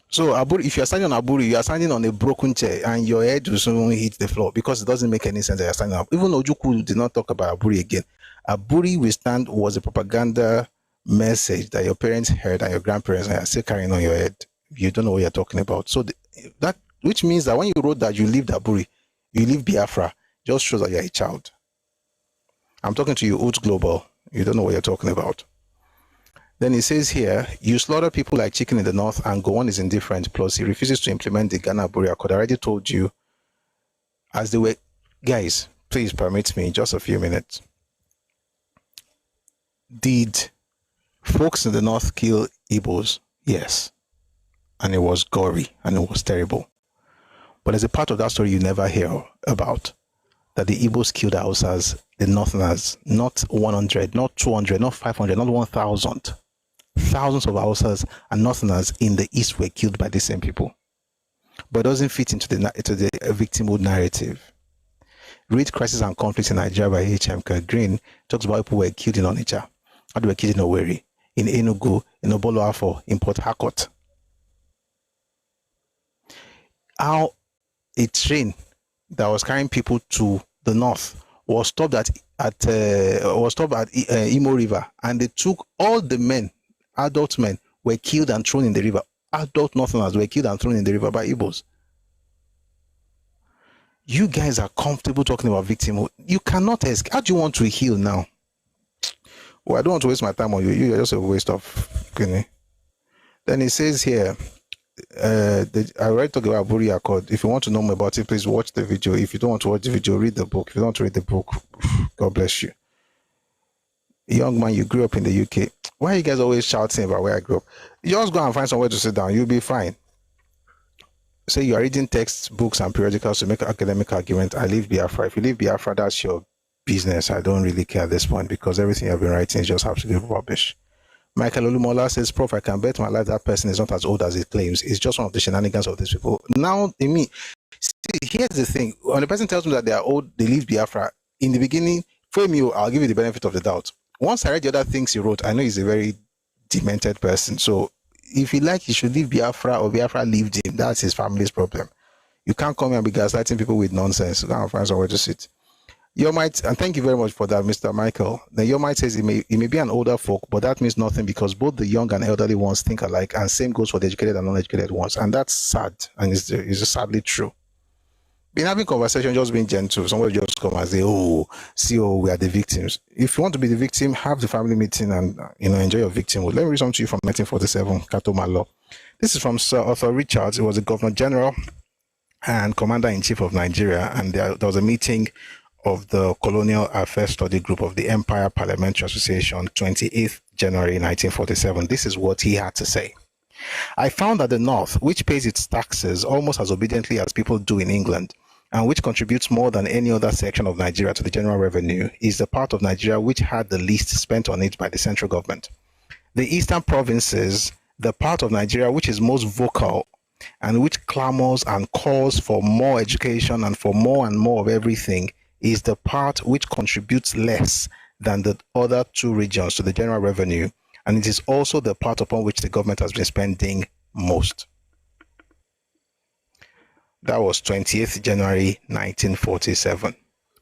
Speaker 1: So Aburi, if you're standing on Aburi, you are standing on a broken chair and your head will soon hit the floor because it doesn't make any sense that you're standing up. Even Ojukwu did not talk about Aburi again. Aburi we stand was a propaganda message that your parents heard and your grandparents are still carrying on your head. You don't know what you're talking about. So that, which means that when you wrote that you lived Aburi, you live Biafra, just shows that you're a child. I'm talking to you, Oats Global. You don't know what you're talking about. Then it says here, you slaughter people like chicken in the north and Gowon is indifferent. Plus, he refuses to implement the Ghana Aburi Accord. I already told you, as they were, guys, please permit me just a few minutes. Did folks in the north kill Igbos? Yes. And it was gory and it was terrible. But there's a part of that story you never hear about, that the Igbos killed the Hausas, the Northerners, not 100, not 200, not 500, not 1,000. Thousands of Hausas and Northerners in the East were killed by the same people. But it doesn't fit into the victimhood narrative. Read Crisis and Conflict in Nigeria by H.M. Green. Talks about people who were killed in Onitsha, how they were killed in Owerri, in Enugu, in Oboloafo, in Port Harcourt. How a train that was carrying people to the north was stopped at Imo River, and they took all the men, adult men, were killed and thrown in the river. Adult Northerners were killed and thrown in the river by Igbos. You guys are comfortable talking about victimhood. You cannot ask. How do you want to heal now? Well, I don't want to waste my time on you. You're just a waste of money. Then it says here, I already talked about Aburi Accord. If you want to know more about it, please watch the video. If you don't want to watch the video, read the book. If you don't want to read the book, God bless you. Young man, you grew up in the UK. Why are you guys always shouting about where I grew up? You just go and find somewhere to sit down. You'll be fine. Say you are reading textbooks and periodicals to make an academic argument. I leave Biafra. If you leave Biafra, that's your business. I don't really care at this point because everything you've been writing is just absolute rubbish. Michael Olumola says, Prof, I can bet my life that person is not as old as he claims. It's just one of the shenanigans of these people. Now, in me, see, here's the thing. When a person tells me that they are old, they leave Biafra, in the beginning, for me, I'll give you the benefit of the doubt. Once I read the other things he wrote, I know he's a very demented person. So if he like, he should leave Biafra or Biafra leave him. That's his family's problem. You can't come here and be gaslighting people with nonsense. You can't find somewhere to sit. Yomite, and thank you very much for that, Mr. Michael. Then Yomite says it may be an older folk, but that means nothing because both the young and elderly ones think alike, and same goes for the educated and uneducated ones. And that's sad, and it's just sadly true. Been having conversation, just being gentle. Somebody just come and say, we are the victims. If you want to be the victim, have the family meeting and enjoy your victimhood. Let me read something to you from 1947, Katoma Law. This is from Sir Arthur Richards. He was the Governor General and Commander-in-Chief of Nigeria, and there was a meeting of the Colonial Affairs Study Group of the Empire Parliamentary Association, 28th January 1947. This is what he had to say. I found that the North, which pays its taxes almost as obediently as people do in England, and which contributes more than any other section of Nigeria to the general revenue, is the part of Nigeria which had the least spent on it by the central government. The eastern provinces, the part of Nigeria which is most vocal and which clamors and calls for more education and for more and more of everything, is the part which contributes less than the other two regions to the general revenue, and it is also the part upon which the government has been spending most. That was 28th January 1947.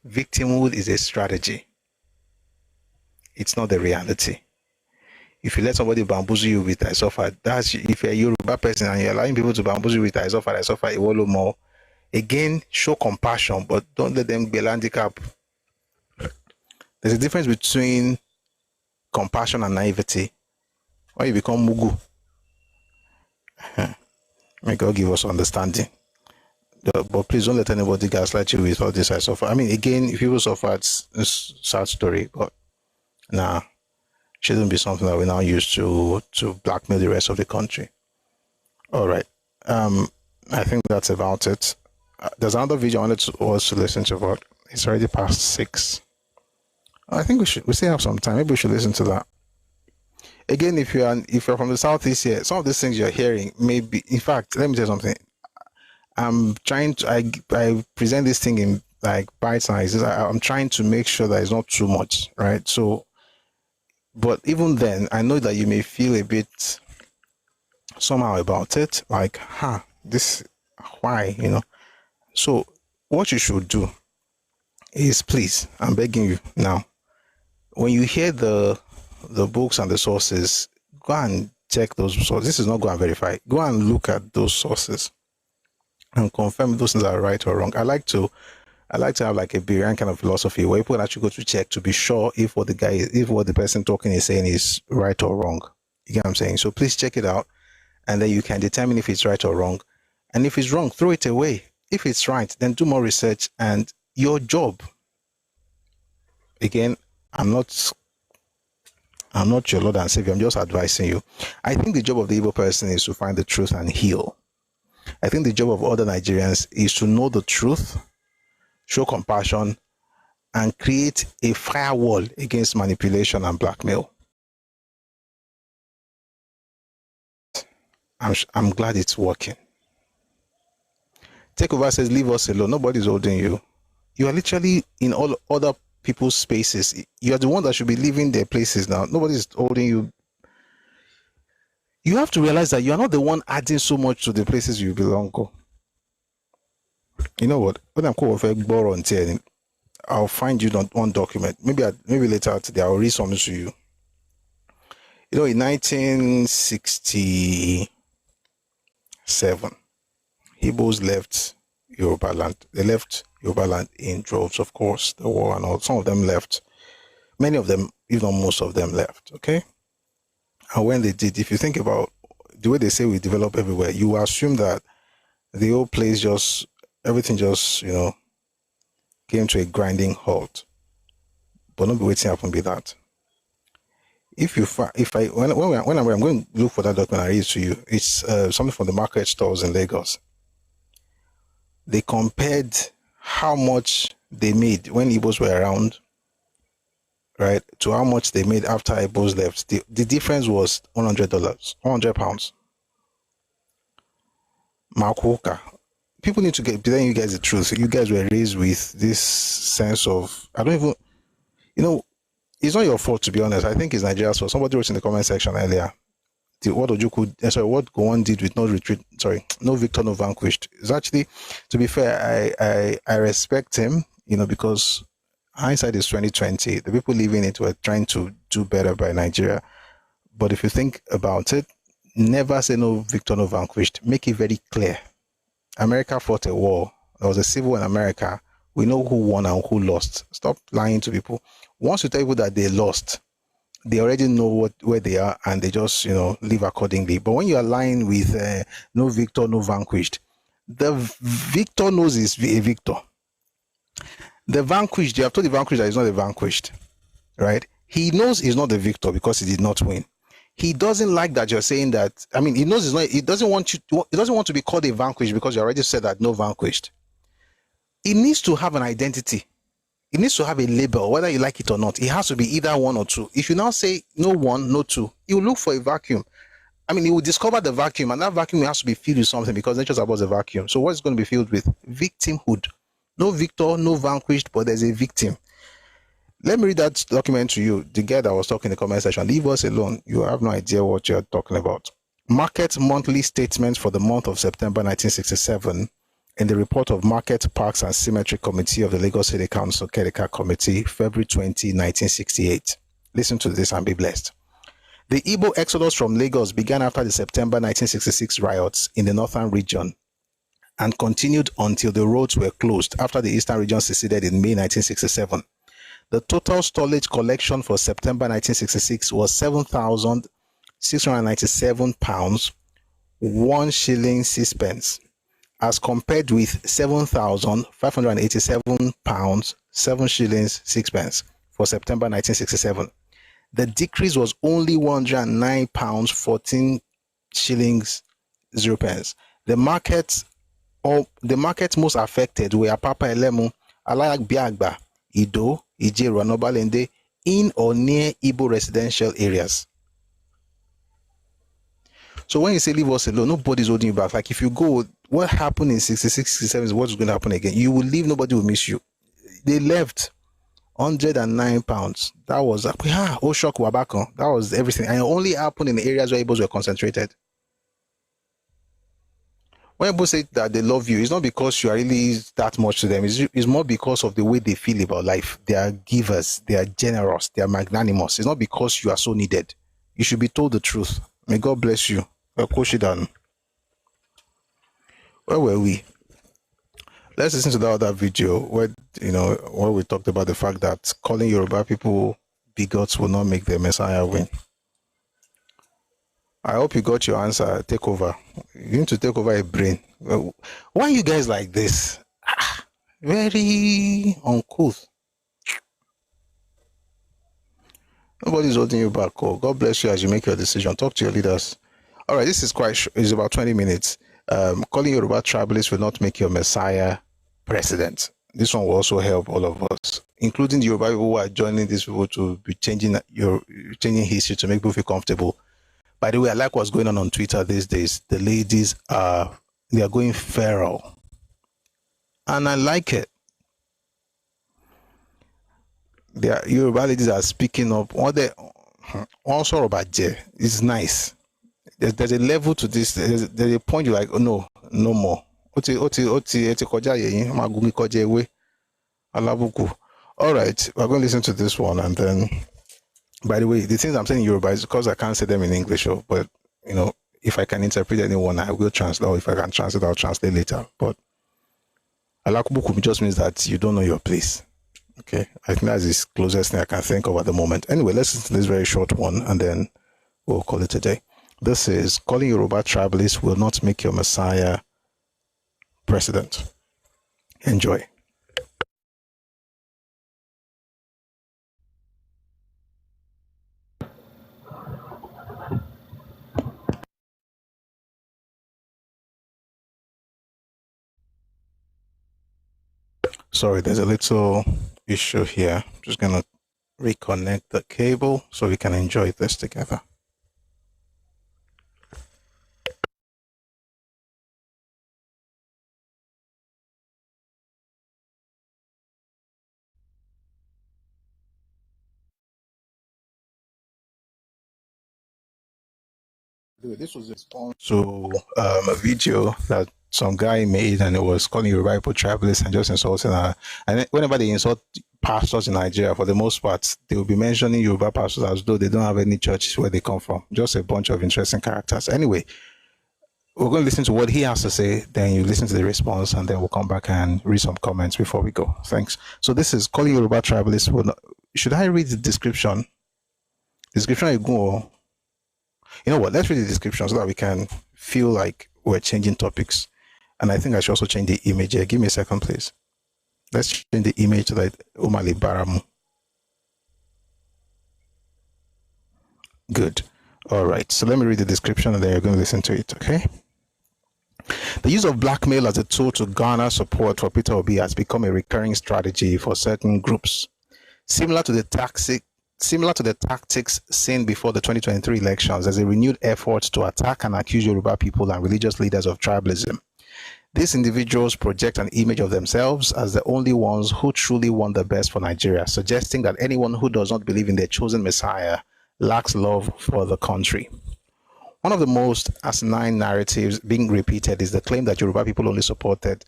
Speaker 1: Victimhood is a strategy. It's not the reality. If you let somebody bamboozle you with I suffer, that's if you're a Yoruba person and you're allowing people to bamboozle you with I suffer, Iwolo more. Again, show compassion, but don't let them be handicap. There's a difference between compassion and naivety. When you become mugu, may God give us understanding. But please don't let anybody gaslight you with all this I suffer. I mean, again, if people suffer, it's a sad story, but nah, shouldn't be something that we now use to blackmail the rest of the country. All right. I think that's about it. There's another video I wanted us to listen to, but it's already past 6. I think we still have some time. Maybe we should listen to that. Again, if you're from the Southeast here, some of these things you're hearing maybe, in fact, let me tell you something. I'm trying to, I present this thing in like bite sizes. I'm trying to make sure that it's not too much, right? So, but even then, I know that you may feel a bit somehow about it, like, this, why, So, what you should do is, please, I'm begging you now, when you hear the books and the sources, go and check those sources. This is not go and verify. Go and look at those sources and confirm those things are right or wrong. I like to have like a Berean kind of philosophy where people actually go to check to be sure if what the person talking is saying is right or wrong. You get what I'm saying? So please check it out, and then you can determine if it's right or wrong. And if it's wrong, throw it away. If it's right, then do more research. And your job, again, I'm not your Lord and Savior. I'm just advising you. I think the job of the evil person is to find the truth and heal. I think the job of other Nigerians is to know the truth, show compassion, and create a firewall against manipulation and blackmail. I'm glad it's working. Takeover says, leave us alone. Nobody's holding you. You are literally in all other people's spaces. You are the one that should be leaving their places now. Nobody's holding you. You have to realize that you are not the one adding so much to the places you belong to. You know what? When I'm called for I'll find you one document. Maybe later today I'll read something to you. In 1967, Igbos left Yoruba land. They left Yoruba land in droves, of course. The war and all. Some of them left. Many of them, if not most of them, left. Okay. And when they did, if you think about the way they say we develop everywhere, you assume that the whole place everything came to a grinding halt. But not be waiting happen be that. When I'm going to look for that document, I read it to you. It's something from the market stores in Lagos. They compared how much they made when Igbos were around, right, to how much they made after Igbos left. The difference was $100, £100. Makuka. People need to get telling you guys the truth. You guys were raised with this sense of, I don't even, it's not your fault, to be honest. I think it's Nigeria's fault. Somebody wrote in the comment section earlier, what Gowon did with no victor, no vanquished. It's actually, to be fair, I respect him, because hindsight is 2020. The people living it were trying to do better by Nigeria. But if you think about it, never say no victor, no vanquished. Make it very clear. America fought a war. There was a civil war in America. We know who won and who lost. Stop lying to people. Once you tell people that they lost, they already know where they are, and they just live accordingly. But when you are lying with no victor, no vanquished, the victor knows he's a victor. The vanquished, you have told the vanquished that he's not a vanquished, right? He knows he's not the victor because he did not win. He doesn't like that you're saying that. I mean, he knows he's not. He doesn't want to be called a vanquished because you already said that no vanquished. it needs to have an identity. It needs to have a label, whether you like it or not. It has to be either one or two. If you now say no one, no two, you look for a vacuum. I mean, you will discover the vacuum, and that vacuum has to be filled with something because nature's about a vacuum. So what's going to be filled with? Victimhood. No victor, no vanquished, but there's a victim. Let me read that document to you. The guy that was talking in the comment section, leave us alone. You have no idea what you're talking about. Market monthly statement for the month of September 1967 in the report of Market, Parks and Cemetery Committee of the Lagos City Council, Kedeka Committee, February 20, 1968. Listen to this and be blessed. The Igbo exodus from Lagos began after the September 1966 riots in the northern region and continued until the roads were closed after the eastern region seceded in May 1967. The total stolage collection for September 1966 was 7,697 pounds, 1 shilling 6 pence, as compared with 7,587 pounds, 7 shillings 6 pence for September 1967. The decrease was only 109 pounds, 14 shillings 0 pence. The markets most affected were Papa Elemu, Alayak Biagba, Ido, Ijero, and Obalende in or near Igbo residential areas. So when you say leave us alone, nobody's holding you back. Like if you go, what happened in 66, 67 is what's going to happen again. You will leave, nobody will miss you. They left 109 pounds. That was Oshok Wabako. That was everything. And it only happened in the areas where Igbos were concentrated. When people say that they love you, it's not because you are really that much to them. It's more because of the way they feel about life. They are givers, they are generous, they are magnanimous. It's not because you are so needed. You should be told the truth. May God bless you. Where were we? Let's listen to the other video where we talked about the fact that calling Yoruba people bigots will not make the Messiah win. I hope you got your answer. Take over. You need to take over a brain. Why are you guys like this? Very uncouth. Nobody's holding you back. Oh, God bless you as you make your decision. Talk to your leaders. All right, this is it's about 20 minutes. Calling Yoruba tribalists will not make your Messiah president. This one will also help all of us, including the Yoruba people who are joining these people to be changing history to make people feel comfortable. By the way, I like what's going on Twitter these days. The ladies are going feral, and I like it. The Yoruba ladies are speaking up. Also about J. It's nice. There's a level to this. There's a point you're like, oh no more. All right, we're going to listen to this one, and then, by the way, the things I'm saying in Yoruba is because I can't say them in English, but if I can interpret anyone, I will translate, or if I can translate, I'll translate later. But Alakubuku just means that you don't know your place. Okay, I think that's the closest thing I can think of at the moment. Anyway, let's listen to this very short one, and then we'll call it a day. This is calling Yoruba tribalists will not make your Messiah president. Enjoy. Sorry, there's a little issue here. I'm just going to reconnect the cable so we can enjoy this together. This was a response to a video that some guy made, and it was calling Yoruba people tribalists and just insulting her. And whenever they insult pastors in Nigeria, for the most part, they will be mentioning Yoruba pastors as though they don't have any churches where they come from. Just a bunch of interesting characters. Anyway, we're going to listen to what he has to say, then you listen to the response, and then we'll come back and read some comments before we go. Thanks. So this is calling Yoruba tribalists. Should I read the description? Description you go. You know what? Let's read the description so that we can feel like we're changing topics. And I think I should also change the image here. Give me a second, please. Let's change the image to like Umali Baramu. Good. All right. So let me read the description and then you're going to listen to it, okay? The use of blackmail as a tool to garner support for Peter Obi has become a recurring strategy for certain groups, similar to the tactics seen before the 2023 elections as a renewed effort to attack and accuse Yoruba people and religious leaders of tribalism. These individuals project an image of themselves as the only ones who truly want the best for Nigeria, suggesting that anyone who does not believe in their chosen messiah lacks love for the country. One of the most asinine narratives being repeated is the claim that Yoruba people only supported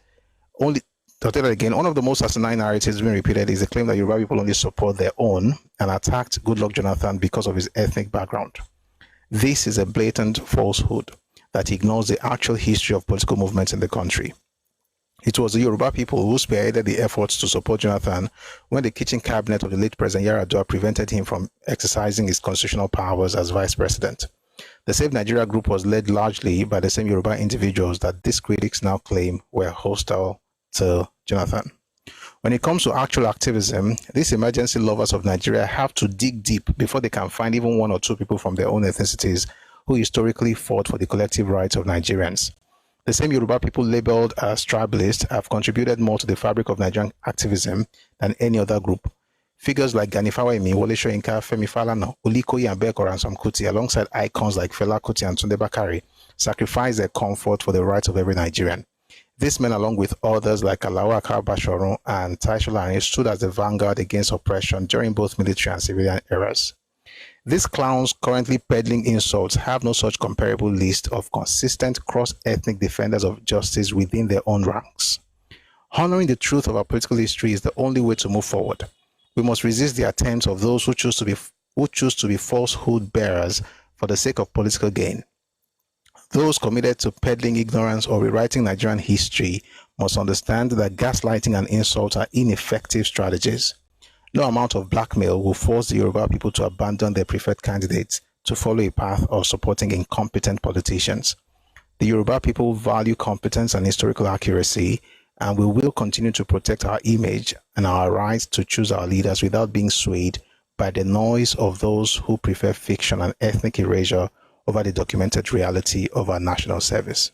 Speaker 1: only. I'll tell that again. One of the most asinine narratives being repeated is the claim that Yoruba people only support their own and attacked Goodluck Jonathan because of his ethnic background. This is a blatant falsehood that ignores the actual history of political movements in the country. It was the Yoruba people who spearheaded the efforts to support Jonathan when the kitchen cabinet of the late President Yar'Adua prevented him from exercising his constitutional powers as vice president. The Save Nigeria group was led largely by the same Yoruba individuals that these critics now claim were hostile to Jonathan. When it comes to actual activism, these emergency lovers of Nigeria have to dig deep before they can find even one or two people from their own ethnicities who historically fought for the collective rights of Nigerians. The same Yoruba people labeled as tribalists have contributed more to the fabric of Nigerian activism than any other group. Figures like Gani Fawemi, Wole Soyinka, Femi Falana, Olikoye Abẹ́ẹ̀kọ́, and Sam Kuti, alongside icons like Fela Kuti and Tunde Bakare, sacrificed their comfort for the rights of every Nigerian. These men, along with others like Alao Akar Basharon and Tai Solarin, stood as the vanguard against oppression during both military and civilian eras. These clowns currently peddling insults have no such comparable list of consistent cross-ethnic defenders of justice within their own ranks. Honoring the truth of our political history is the only way to move forward. We must resist the attempts of those who choose to be falsehood bearers for the sake of political gain. Those committed to peddling ignorance or rewriting Nigerian history must understand that gaslighting and insults are ineffective strategies. No amount of blackmail will force the Yoruba people to abandon their preferred candidates to follow a path of supporting incompetent politicians. The Yoruba people value competence and historical accuracy, and we will continue to protect our image and our rights to choose our leaders without being swayed by the noise of those who prefer fiction and ethnic erasure over the documented reality of our national service.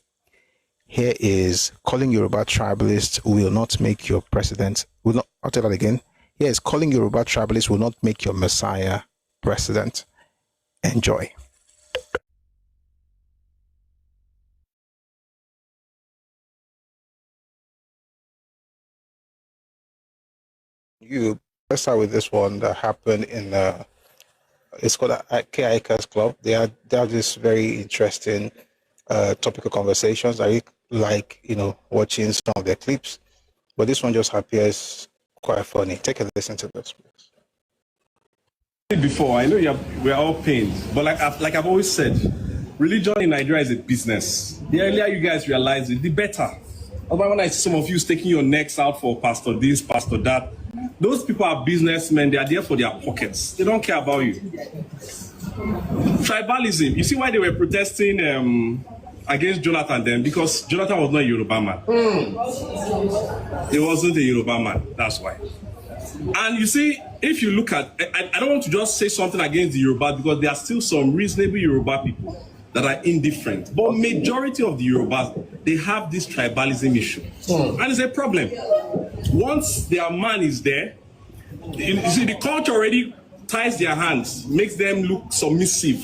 Speaker 1: Here is calling Yoruba tribalists will not make your president, I'll tell that again. Here is calling Yoruba tribalists will not make your messiah president. Enjoy. Let's start with this one that happened in it's called KIK's Club. They have this very interesting topical conversations. I like watching some of their clips, but this one just appears quite funny. Take a listen to this, please.
Speaker 3: Before, I know we're all pained, but like I've always said, religion in Nigeria is a business. The earlier you guys realize it, the better. Although when I see some of you sticking your necks out for pastor this, pastor that, those people are businessmen. They are there for their pockets. They don't care about you. Tribalism. You see why they were protesting against Jonathan then? Because Jonathan was not a Yoruba man. He wasn't a Yoruba man. That's why. And you see, if you look at, I don't want to just say something against the Yoruba because there are still some reasonable Yoruba people that are indifferent. But majority of the Yorubas, they have this tribalism issue. And it's a problem. Once their man is there, you see, the culture already ties their hands, makes them look submissive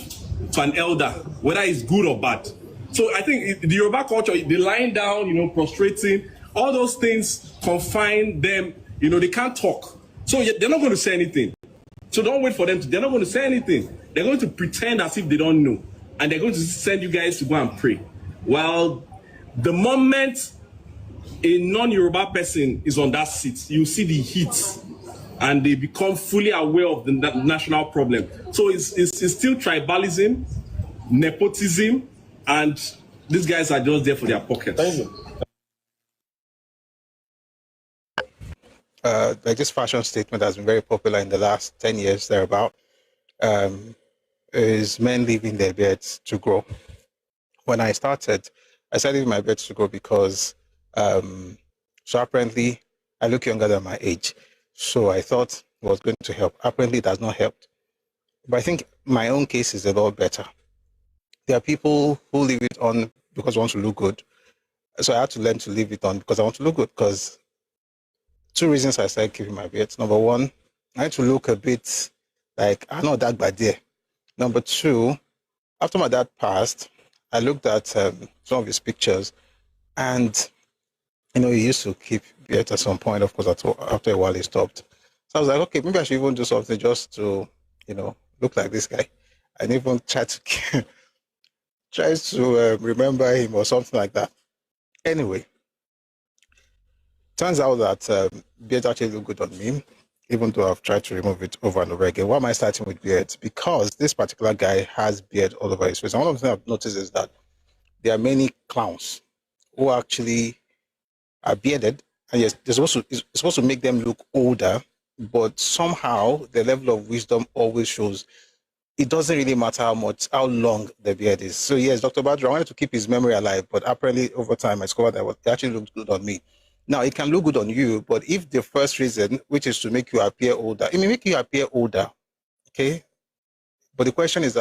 Speaker 3: to an elder, whether it's good or bad. So I think the Yoruba culture, the lying down, prostrating, all those things confine them. They can't talk. So they're not going to say anything. So don't wait for them they're not going to say anything. They're going to pretend as if they don't know. And they're going to send you guys to go and pray. Well, the moment a non-Yoruba person is on that seat, you see the heat and they become fully aware of the national problem. So it's still tribalism, nepotism, and these guys are just there for their pockets.
Speaker 1: Thank you. Like this fashion statement has been very popular in the last 10 years, thereabout, is men leaving their beards to grow. When I started my beards to grow because, so apparently I look younger than my age. So I thought it was going to help. Apparently it has not helped. But I think my own case is a lot better. There are people who leave it on because they want to look good. So I had to learn to leave it on because I want to look good. Because two reasons I started keeping my beard. Number one, I had to look a bit like I'm not that bad there. Number two, after my dad passed, I looked at some of his pictures, and he used to keep beard at some point. Of course, after a while, he stopped. So I was like, okay, maybe I should even do something just to, look like this guy, and even try to remember him or something like that. Anyway, turns out that beard actually look good on me, even though I've tried to remove it over and over again. Why am I starting with beard? Because this particular guy has beard all over his face. And one of the things I've noticed is that there are many clowns who actually are bearded, and yes, it's supposed to make them look older, but somehow the level of wisdom always shows. It doesn't really matter how long the beard is. So yes, Dr. Badra, I wanted to keep his memory alive, but apparently over time I discovered that it actually looked good on me. Now, it can look good on you, but if the first reason, which is to make you appear older, it may make you appear older, okay? But the question is,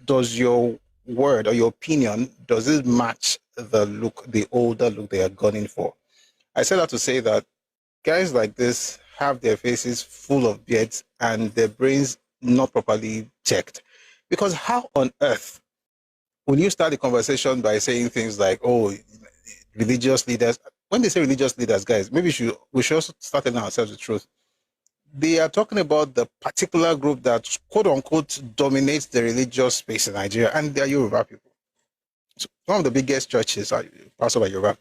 Speaker 1: does your word or your opinion, does it match the look, the older look they are gunning for? I said that to say that guys like this have their faces full of beards and their brains not properly checked. Because how on earth will you start the conversation by saying things like, oh, religious leaders? When they say religious leaders, guys, maybe we should also start telling ourselves the truth. They are talking about the particular group that, quote unquote, dominates the religious space in Nigeria, and they are Yoruba people. So one of the biggest churches are pastor by Yoruba,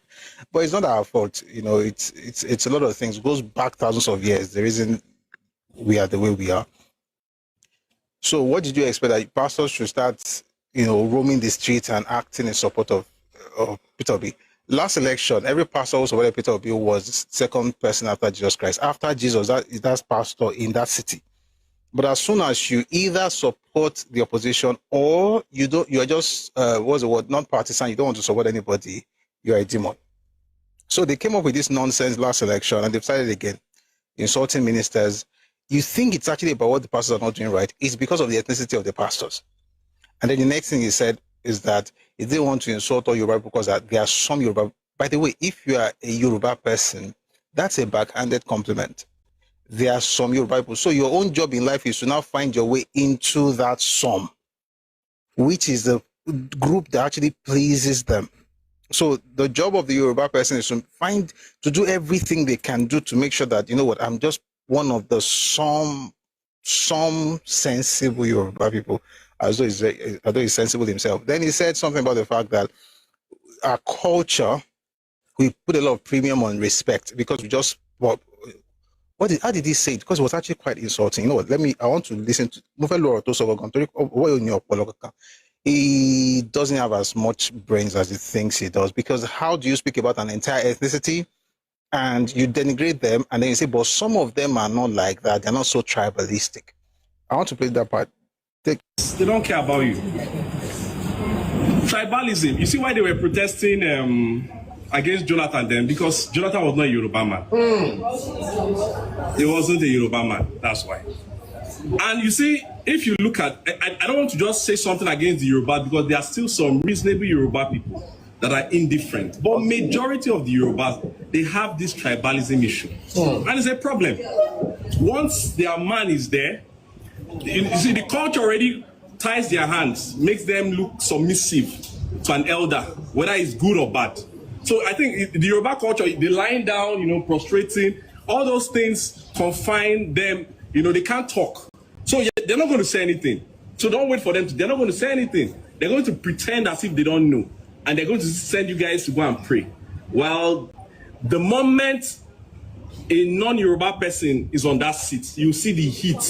Speaker 1: but it's not our fault. It's a lot of things. It goes back thousands of years. The reason we are the way we are. So what did you expect, that pastors should start, roaming the streets and acting in support of Peter Obi? Last election, every pastor who supported Peter Obi was the second person after Jesus Christ. After Jesus, that's pastor in that city. But as soon as you either support the opposition or you are just what's the word, non-partisan, you don't want to support anybody, you are a demon. So they came up with this nonsense last election, and they've started again, insulting ministers. You think it's actually about what the pastors are not doing right. It's because of the ethnicity of the pastors. And then the next thing he said is that he didn't want to insult all Yoruba because there are some Yoruba. By the way, if you are a Yoruba person, that's a backhanded compliment. There are some Yoruba people. So your own job in life is to now find your way into that some, which is the group that actually pleases them. So the job of the Yoruba person is to do everything they can do to make sure that, I'm just one of the some sensible Yoruba people, although he's sensible himself. Then he said something about the fact that our culture, we put a lot of premium on respect because we just, how did he say it? Because it was actually quite insulting. I want to listen to he doesn't have as much brains as he thinks he does, because how do you speak about an entire ethnicity and you denigrate them and then you say, but some of them are not like that, they're not so tribalistic? I want to play that part.
Speaker 3: They don't care about you. Tribalism. You see why they were protesting against Jonathan then? Because Jonathan was not a Yoruba man. He wasn't a Yoruba man. That's why. And you see, if you look at, I don't want to just say something against the Yoruba, because there are still some reasonable Yoruba people that are indifferent. But majority of the Yorubas, they have this tribalism issue. And it's a problem. Once their man is there, you see, the culture already ties their hands, makes them look submissive to an elder, whether it's good or bad. So I think the Yoruba culture, the lying down, prostrating, all those things confine them. They can't talk. So they're not going to say anything. So don't wait for them they're not going to say anything. They're going to pretend as if they don't know. And they're going to send you guys to go and pray. Well, the moment a non-Yoruba person is on that seat, you see the heat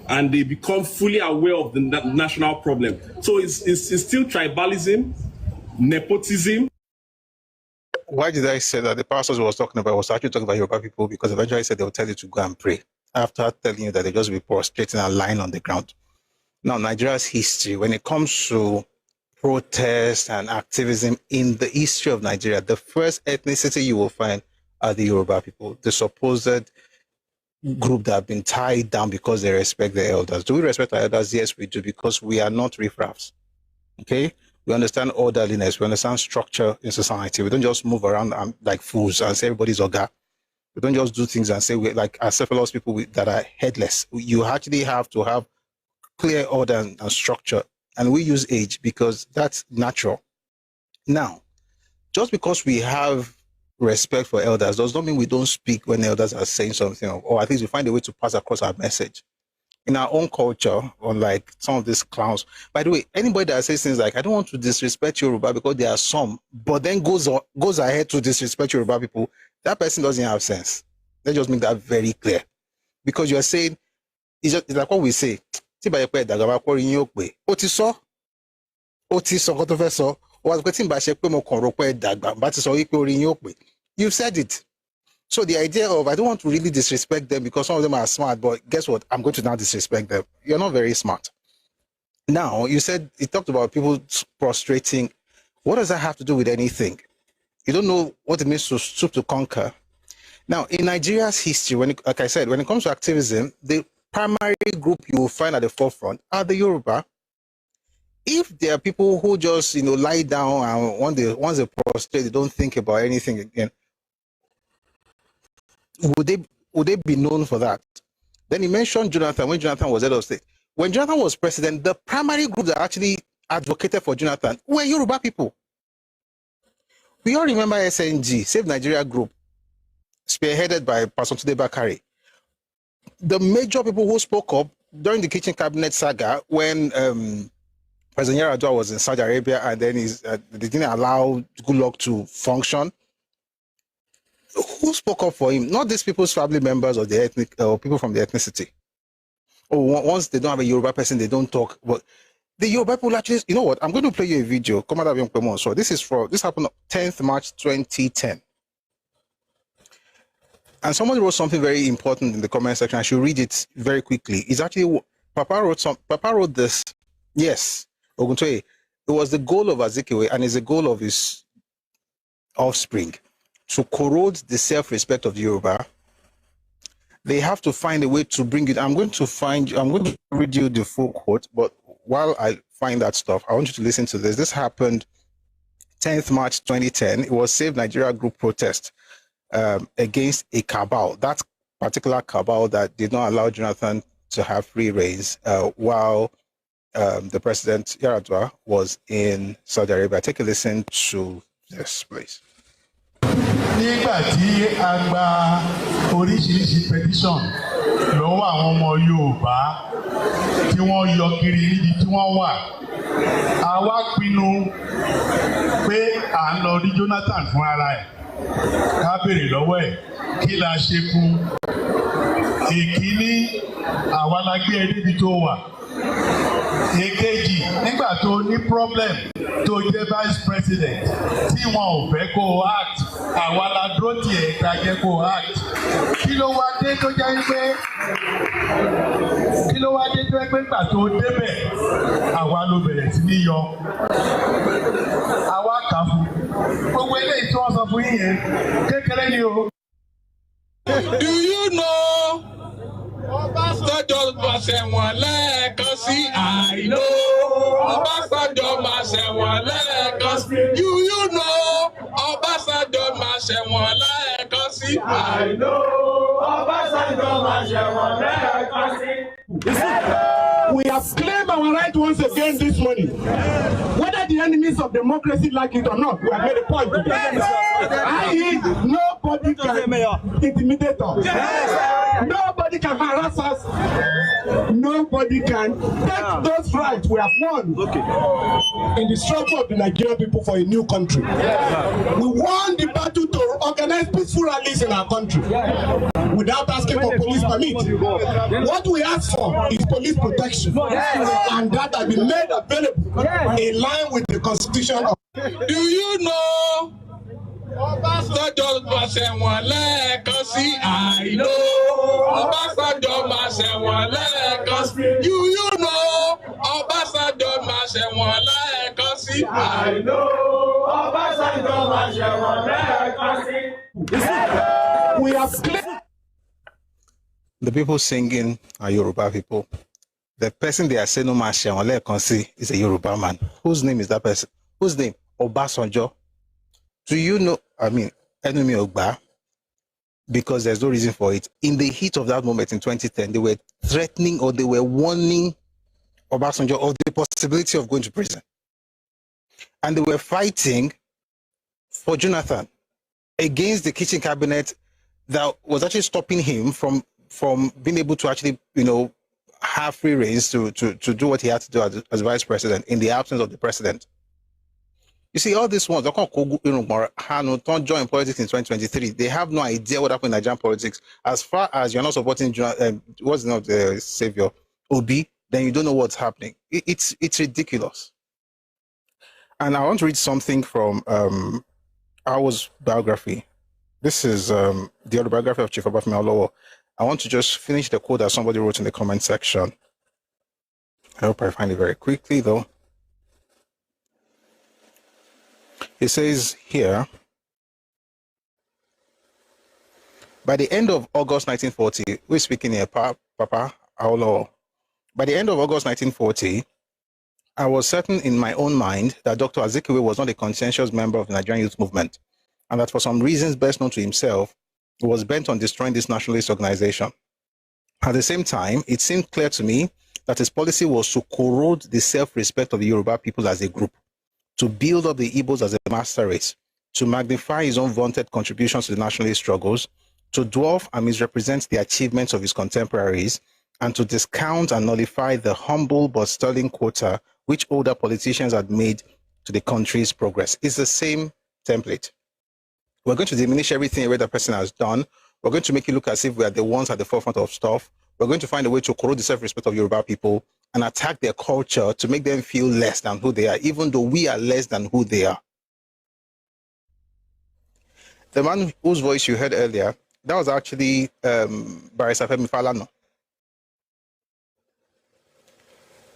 Speaker 3: and they become fully aware of the national problem. So it's still tribalism, nepotism.
Speaker 1: Why did I say that? The pastors was talking about was actually talking about Yoruba people, because eventually I said they'll tell you to go and pray after telling you that they just be prostrating and lying on the ground. Now, Nigeria's history, when it comes to protest and activism in the history of Nigeria, the first ethnicity you will find are the Yoruba people, the supposed group that have been tied down because they respect their elders. Do we respect our elders? Yes, we do, because we are not riffraffs. Okay? We understand orderliness. We understand structure in society. We don't just move around like fools and say everybody's Oga. We don't just do things and say we're like acephalous people that are headless. You actually have to have clear order and structure. And we use age because that's natural. Now, just because we have respect for elders does not mean we don't speak when elders are saying something, or at least we find a way to pass across our message. In our own culture, unlike some of these clowns. By the way, anybody that says things like, I don't want to disrespect Yoruba because there are some, but then goes ahead to disrespect Yoruba people, that person doesn't have sense. Let's just make that very clear. Because you're saying, it's like what we say, you've said it. So the idea of, I don't want to really disrespect them because some of them are smart, but guess what? I'm going to now disrespect them. You're not very smart. Now, you talked about people prostrating. What does that have to do with anything? You don't know what it means to stoop to conquer. Now, in Nigeria's history, like I said, when it comes to activism, the primary group you will find at the forefront are the Yoruba. If there are people who just, lie down and once they prostrate, they don't think about anything again, would they be known for that? Then he mentioned Jonathan when Jonathan was head of state. When Jonathan was president, the primary group that actually advocated for Jonathan were Yoruba people. We all remember SNG, Save Nigeria Group, spearheaded by Pastor Tunde Bakare. The major people who spoke up during the kitchen cabinet saga when President Yar'Adua was in Saudi Arabia and then they didn't allow Goodluck to function. Who spoke up for him? Not these people's family members or the ethnic or people from the ethnicity. Or once they don't have a Yoruba person, they don't talk. But the Yoruba people actually, you know what? I'm going to play you a video. So this happened on 10th March 2010. And somebody wrote something very important in the comment section. I should read it very quickly. It's actually Papa wrote this. Yes, Oguntoye. It was the goal of Azikiwe and it's the goal of his offspring to corrode the self-respect of the Yoruba. They have to find a way to bring it. I'm going to read you the full quote, but while I find that stuff, I want you to listen to this. This happened 10th March 2010. It was Save Nigeria Group protest against a cabal, that particular cabal that did not allow Jonathan to have free reign while the President Yar'Adua was in Saudi Arabia. Take a listen to this, please.
Speaker 4: Nígbà tí a gba oríṣiríṣi petition lọ́wọ́ àwọn ọmọ Yorùbá tí wọ́n yọ kiri níbi tí wọ́n wà, a wá pinnu pé à ń lọ rí Jonathan fún ara ẹ̀ ká béèrè lọ́wọ́ ẹ̀ kí la ṣe fún. Èkíní, àwa la gbé ẹ débi tó wà. Èkejì, nígbà tó ní problem tó jẹ́ vice president tí wọn ò fẹ́ kó act, àwa la dúró tiẹ̀ ká jẹ́ kó act. Kí ló wá dé tó jẹ́ pé nígbà tó débẹ̀ àwa ló bẹ̀rẹ̀ sí ní yọ. Àwa kà fún. Gbogbo eléyìí tí wọ́n sọ fún yín yẹn kékeré ni o.
Speaker 5: Do you know? Ọbásanjọ́ máa ṣẹ̀wọ̀n lẹ́ẹ̀kan sí àìló. Ọbásanjọ́ máa ṣẹ̀wọ̀n lẹ́ẹ̀kan sí. You know. Ọbásanjọ́ máa ṣẹ̀wọ̀n lẹ́ẹ̀kan sí àìló. Ọbásanjọ́ máa ṣẹ̀wọ̀n lẹ́ẹ̀kan sí.
Speaker 6: We have claimed our right once again this morning. Whether the enemies of democracy like it or not, we have made a point today. I.e., nobody can intimidate us. Nobody can harass us. Nobody can take those rights we have won in the struggle of the Nigerian people for a new country. We won the battle to organize peaceful rallies in our country without asking for police permit. What we ask for is police protection, and that has been made available in line with the Constitution of.
Speaker 5: Do you know? Ọbásanjọ́ máa ṣẹ̀wọ̀n lẹ́ẹ̀kan sí àìló. Ọbásanjọ́ máa ṣẹ̀wọ̀n lẹ́ẹ̀kan sí. You know. Ọbásanjọ́ máa ṣẹ̀wọ̀n lẹ́ẹ̀kan sí àìló. Ọbásanjọ́ máa ṣẹ̀wọ̀n lẹ́ẹ̀kan sí.
Speaker 6: We have claimed.
Speaker 1: The people singing are Yoruba people. the person they are saying no man is a Yoruba man. Whose name is that person? Whose name? Obasanjo. Do you know? I mean, enemy Ogba, because there's no reason for it. In the heat of that moment in 2010, they were threatening or they were warning Obasanjo of the possibility of going to prison. And they were fighting for Jonathan against the kitchen cabinet that was actually stopping him from being able to actually, have free reins to do what he had to do as vice president in the absence of the president. You see, all these ones, don't join politics in 2023. They have no idea what happened in Nigerian politics. As far as you're not supporting what's not the savior, Obi, then you don't know what's happening. It's ridiculous. And I want to read something from our biography. This is the autobiography of Chief Obafemi Awolowo. I want to just finish the quote that somebody wrote in the comment section. I hope I find it very quickly, though. It says here, by the end of August 1940, we're speaking here, Papa Awolowo. By the end of August 1940, I was certain in my own mind that Dr. Azikiwe was not a conscientious member of the Nigerian youth movement, and that for some reasons best known to himself, he was bent on destroying this nationalist organization. At the same time, it seemed clear to me that his policy was to corrode the self-respect of the Yoruba people as a group, to build up the Igbos as a master race, to magnify his own vaunted contributions to the nationalist struggles, to dwarf and misrepresent the achievements of his contemporaries, and to discount and nullify the humble but sterling quota which older politicians had made to the country's progress. It's the same template. We're going to diminish everything every other person has done. We're going to make it look as if we are the ones at the forefront of stuff. We're going to find a way to corrode the self-respect of Yoruba people and attack their culture to make them feel less than who they are, even though we are less than who they are. The man whose voice you heard earlier, that was actually Barrister Femi Falana.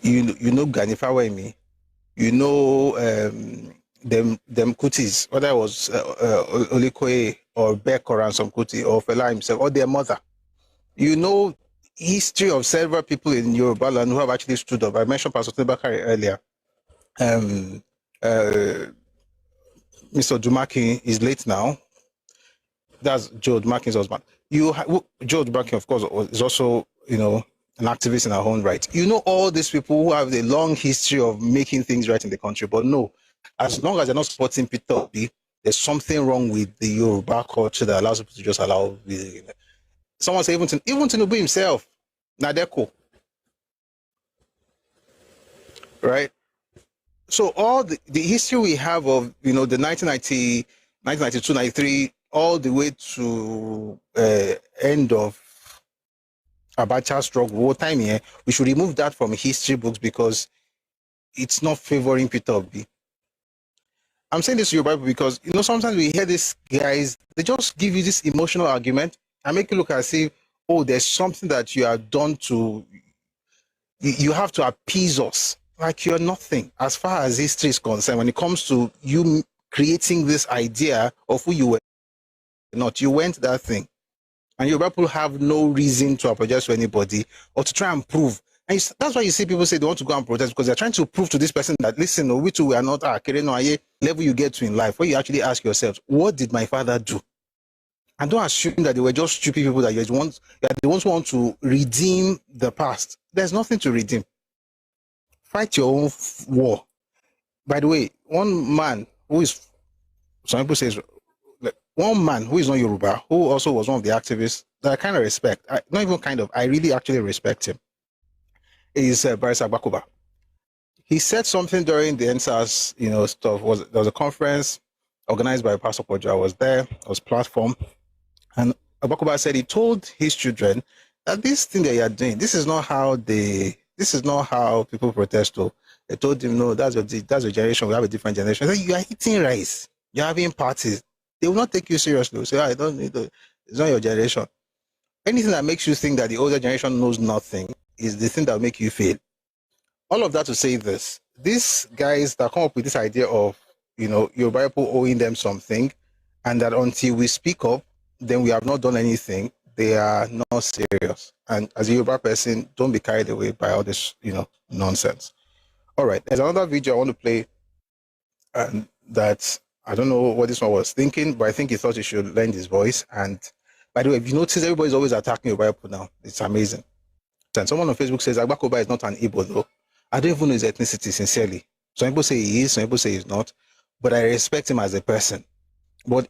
Speaker 1: You know Gani Fawemi, you know them Kutis, whether it was Olikoye or Beck or Ransom Kuti or Fela himself or their mother. You know history of several people in Yoruba land who have actually stood up. I mentioned Pastor Tebakari earlier. Mr. Dumaki is late now. That's Joe Dumaki's husband. Joe Dumaki, of course, is also, an activist in our own right. You know all these people who have a long history of making things right in the country, but no, as long as they're not supporting Peter Obi, there's something wrong with the Yoruba culture that allows people to just allow. Someone said even Tinubu himself, Nadeko, right? So all the history we have of the 1990, 1992, 93, all the way to end of Abacha struggle, war time here, we should remove that from history books because it's not favoring Peter Obi. I'm saying this to you, Bible, because sometimes we hear these guys, they just give you this emotional argument and make you look as if, oh, there's something that you have done to, you have to appease us. Like you're nothing as far as history is concerned. When it comes to you creating this idea of who you were not, you went that thing. And Yoruba people have no reason to apologize to anybody or to try and prove. And that's why you see people say they want to go and protest because they're trying to prove to this person that, listen, we too, we are not level you get to in life, where you actually ask yourselves, what did my father do? And don't assume that they were just stupid people that the ones who want to redeem the past. There's nothing to redeem. Fight your own war. By the way, one man who is, some people say, one man who is not Yoruba, who also was one of the activists that I kind of respect, not even kind of, I really actually respect him, is Barrister Bakuba. He said something during the NSAS, stuff. There was a conference organized by Pastor Pojo. I was there, it was platform. And Bakuba said he told his children that this thing that you're doing, this is not how people protest. They told him, no, that's your generation, we have a different generation. You are eating rice, you're having parties. They will not take you seriously. Say, I don't need to, it's not your generation. Anything that makes you think that the older generation knows nothing is the thing that will make you fail. All of that to say this, these guys that come up with this idea of, Yoruba people owing them something, and that until we speak up, then we have not done anything. they are not serious. And as a Yoruba person, don't be carried away by all this, nonsense. All right, there's another video I want to play, and that I don't know what this one was thinking, but I think he thought he should lend his voice. And by the way, if you notice, everybody's always attacking Yoruba people now. It's amazing. And someone on Facebook says Agbakoba is not an Igbo though. I don't even know his ethnicity, sincerely. Some people say he is, some people say he's not. But I respect him as a person. But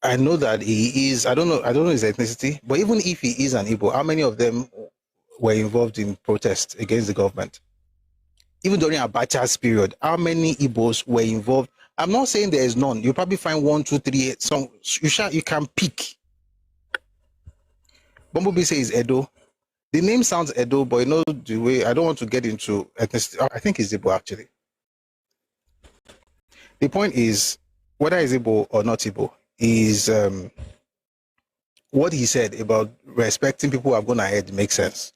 Speaker 1: I know that he is, I don't know his ethnicity, but even if he is an Igbo, how many of them were involved in protests against the government? Even during Abacha's period, how many Igbos were involved? I'm not saying there is none. You'll probably find 1, 2, 3, some you can pick. Bumblebee says Edo. The name sounds Edo, but the way, I don't want to get into ethnicity. I think it's Igbo actually. The point is, whether it's Igbo or not Igbo, is what he said about respecting people who have gone ahead makes sense.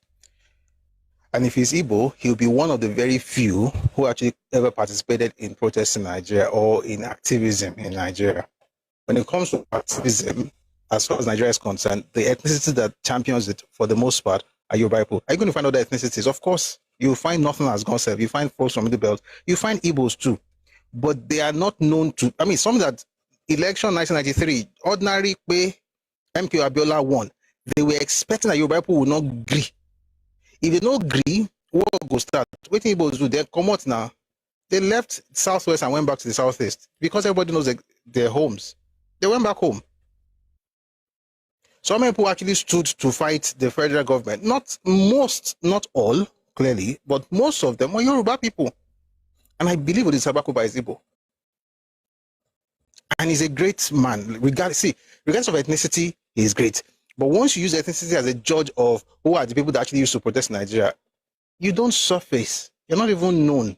Speaker 1: And if he's Igbo, he'll be one of the very few who actually ever participated in protests in Nigeria or in activism in Nigeria. When it comes to activism, as far as Nigeria is concerned, the ethnicity that champions it for the most part are Yoruba people. Are you going to find other ethnicities? Of course, you'll find nothing as God said. You find folks from the belt. You find Igbos too. But they are not known to, some that election 1993, ordinary way MK Abiola won. They were expecting that Yoruba people will not agree. If they don't agree, what go start? What Igbos do? They come out now. They left Southwest and went back to the Southeast because everybody knows their homes. They went back home. Some people actually stood to fight the federal government. Not most, not all, clearly, but most of them were Yoruba people. And I believe with Agbakoba is Igbo. And he's a great man. Regardless of ethnicity, he is great. But once you use ethnicity as a judge of who are the people that actually used to protest in Nigeria, you don't surface. You're not even known.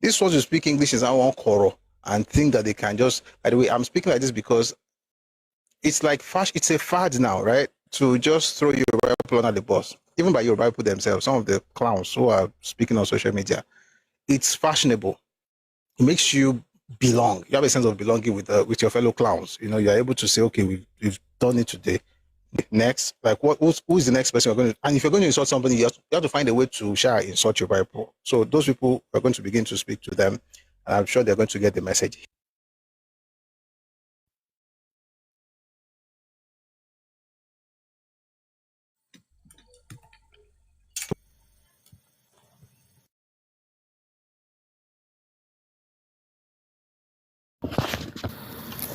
Speaker 1: This ones who speak English is our own quarrel and think that they can just, by the way, I'm speaking like this because it's like it's a fad now, right? To just throw Yoruba people under the bus. Even by Yoruba people themselves, some of the clowns who are speaking on social media. It's fashionable. It makes you belong. You have a sense of belonging with your fellow clowns. You're able to say, okay, we've done it today. Next, like who is the next person you're going to? And if you're going to insult somebody, you have to find a way to insult your people. So those people are going to begin to speak to them, and I'm sure they're going to get the message.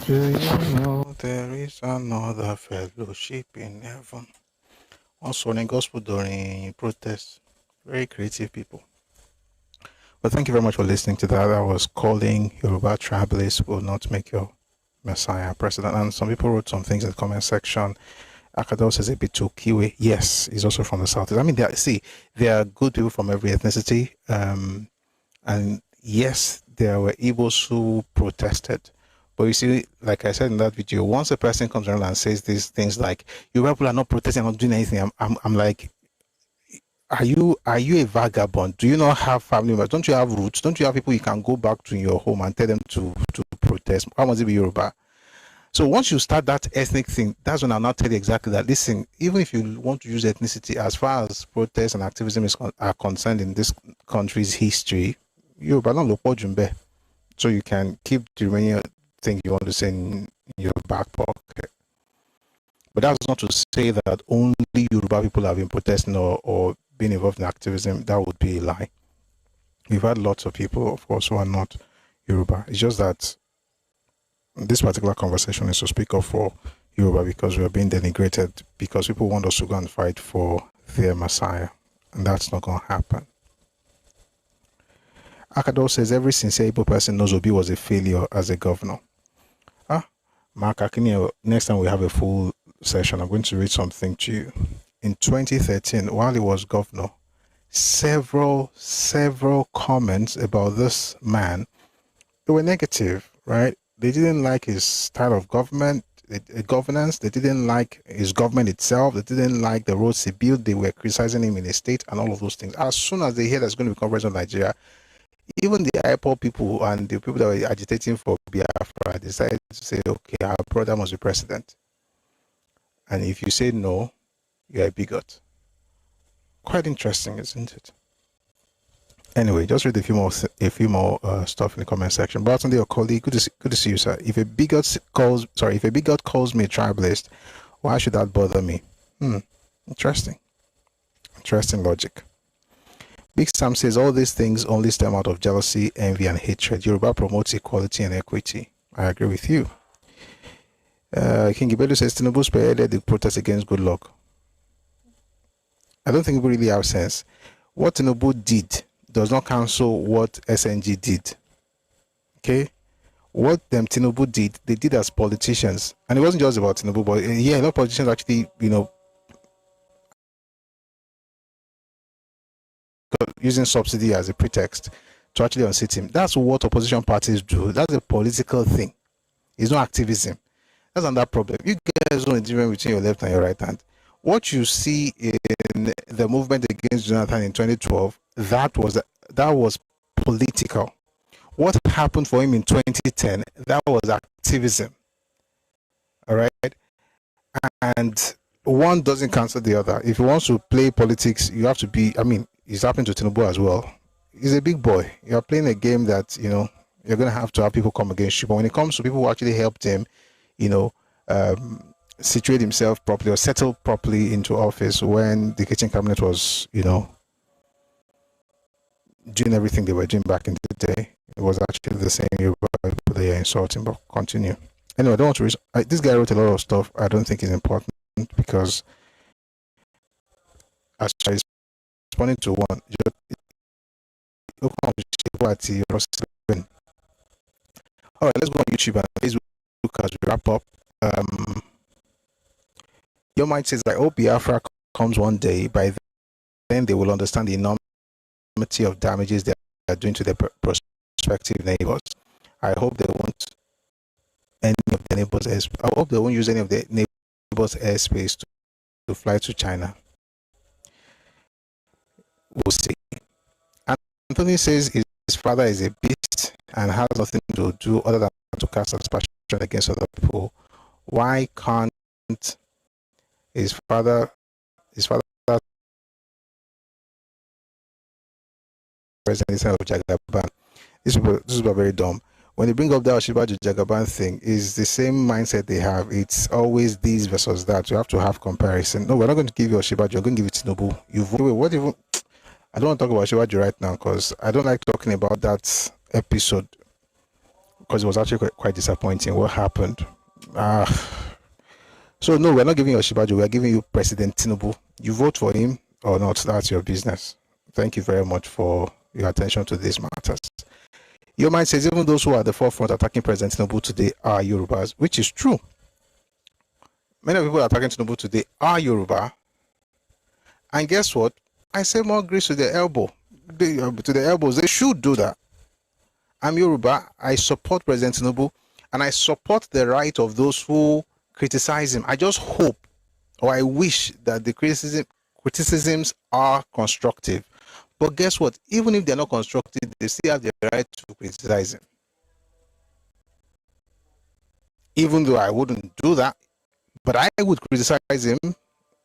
Speaker 1: Do you know there is another fellowship in heaven? Also, in gospel during protests, very creative people. But thank you very much for listening to that. I was calling Yoruba tribalists will not make your Messiah president. And some people wrote some things in the comment section. Akado says a bit too Kiwi. Yes, he's also from the south. I mean, there are good people from every ethnicity. And yes, there were Igbos who protested. But you see, like I said in that video, once a person comes around and says these things like, you people are not protesting, not doing anything, I'm like, are you a vagabond? Do you not have family members? Don't you have roots? Don't you have people you can go back to in your home and tell them to protest? How must it be Yoruba? So once you start that ethnic thing, that's when I'll not tell you exactly that. Listen, even if you want to use ethnicity, as far as protests and activism are concerned in this country's history, Yoruba not lopo jumbe. So you can keep the remaining thing you want to say in your back pocket. But that's not to say that only Yoruba people have been protesting or been involved in activism. That would be a lie. We've had lots of people, of course, who are not Yoruba. It's just that this particular conversation is to speak up for Yoruba because we are being denigrated because people want us to go and fight for their Messiah. And that's not going to happen. Akado says every sincere Igbo person knows Obi was a failure as a governor. Mark Akinio, next time we have a full session, I'm going to read something to you. In 2013, while he was governor, several comments about this man, they were negative, right? They didn't like his style of governance. They didn't like his government itself. They didn't like the roads he built. They were criticizing him in his state and all of those things. As soon as they hear there's going to be convergence of Nigeria, even the IPOB people and the people that were agitating for Biafra decided to say, okay, our brother must be president. And if you say no, you're a bigot. Quite interesting, isn't it? Anyway, just read a few more stuff in the comment section. Barton, your colleague, good to see you, sir. If a bigot calls me a tribalist, why should that bother me? Interesting logic. Big Sam says all these things only stem out of jealousy, envy, and hatred. Yoruba promotes equality and equity. I agree with you. King Ibedu says Tinubu spearheaded the protest against good luck. I don't think we really have sense. What Tinubu did does not cancel what SNG did. Okay? What Tinubu did, they did as politicians. And it wasn't just about Tinubu, but a lot of politicians actually, using subsidy as a pretext to actually unseat him. That's what opposition parties do. That's a political thing. It's not activism. That's another problem. You guys don't difference between your left and your right hand. What you see in the movement against Jonathan in 2012, that was political. What happened for him in 2010, that was activism. All right? And one doesn't cancel the other. If you want to play politics, you have to be, it's happening to Tinubu as well. He's a big boy. You're playing a game that, you're going to have people come against you. But when it comes to people who actually helped him, situate himself properly or settle properly into office when the kitchen cabinet was, doing everything they were doing back in the day, it was actually the same people they are insulting. But continue. Anyway, I don't want to this guy wrote a lot of stuff I don't think is important because as I was responding to one, all right, let's go on YouTube and Facebook as we wrap up. Your mind says, I hope Biafra comes one day. By then, they will understand the enormity of damages they are doing to their prospective neighbors. I hope they won't any of their neighbors. I hope they won't use any of their neighbors' airspace to fly to China. We'll see. Anthony says his father is a beast and has nothing to do other than to cast aspersion against other people. Why can't his father president of Jagaban? This is very dumb. When they bring up the Osinbajo Jagaban thing, is the same mindset they have. It's always this versus that. You have to have comparison. No, we're not going to give you Osinbajo. We're going to give it to Tinubu. I don't want to talk about Osinbajo right now because I don't like talking about that episode because it was actually quite disappointing what happened. So no, we're not giving you Osinbajo. We're giving you President Tinubu. You vote for him or not, that's your business. Thank you very much for your attention to these matters. Your mind says even those who are at the forefront attacking President Tinubu today are Yorubas, which is true. Many people attacking Tinubu today are Yoruba. And guess what? I say more grease to the elbow. To the elbows. They should do that. I'm Yoruba. I support President Tinubu. And I support the right of those who criticize him. I just hope or I wish that the criticisms are constructive. But guess what? Even if they're not constructive, they still have the right to criticize him. Even though I wouldn't do that, but I would criticize him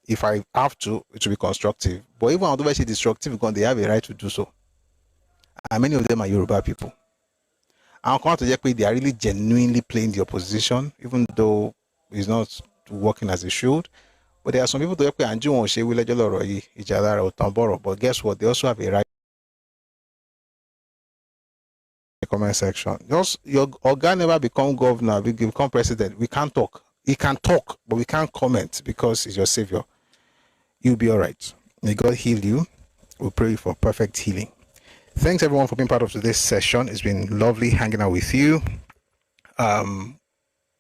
Speaker 1: if I have to be constructive. But even although it's destructive, because they have a right to do so. And many of them are Yoruba people. And come to Jekwe, they are really genuinely playing the opposition, even though it's not working as it should. But there are some people to Jekwe and Jun Oshe will each other or Tamboro. But guess what? They also have a right in the comment section. Just your organ never become governor, we become president. We can't talk. He can talk, but we can't comment because he's your savior. You'll be all right. May God heal you. We pray for perfect healing. Thanks everyone for being part of today's session. It's been lovely hanging out with you.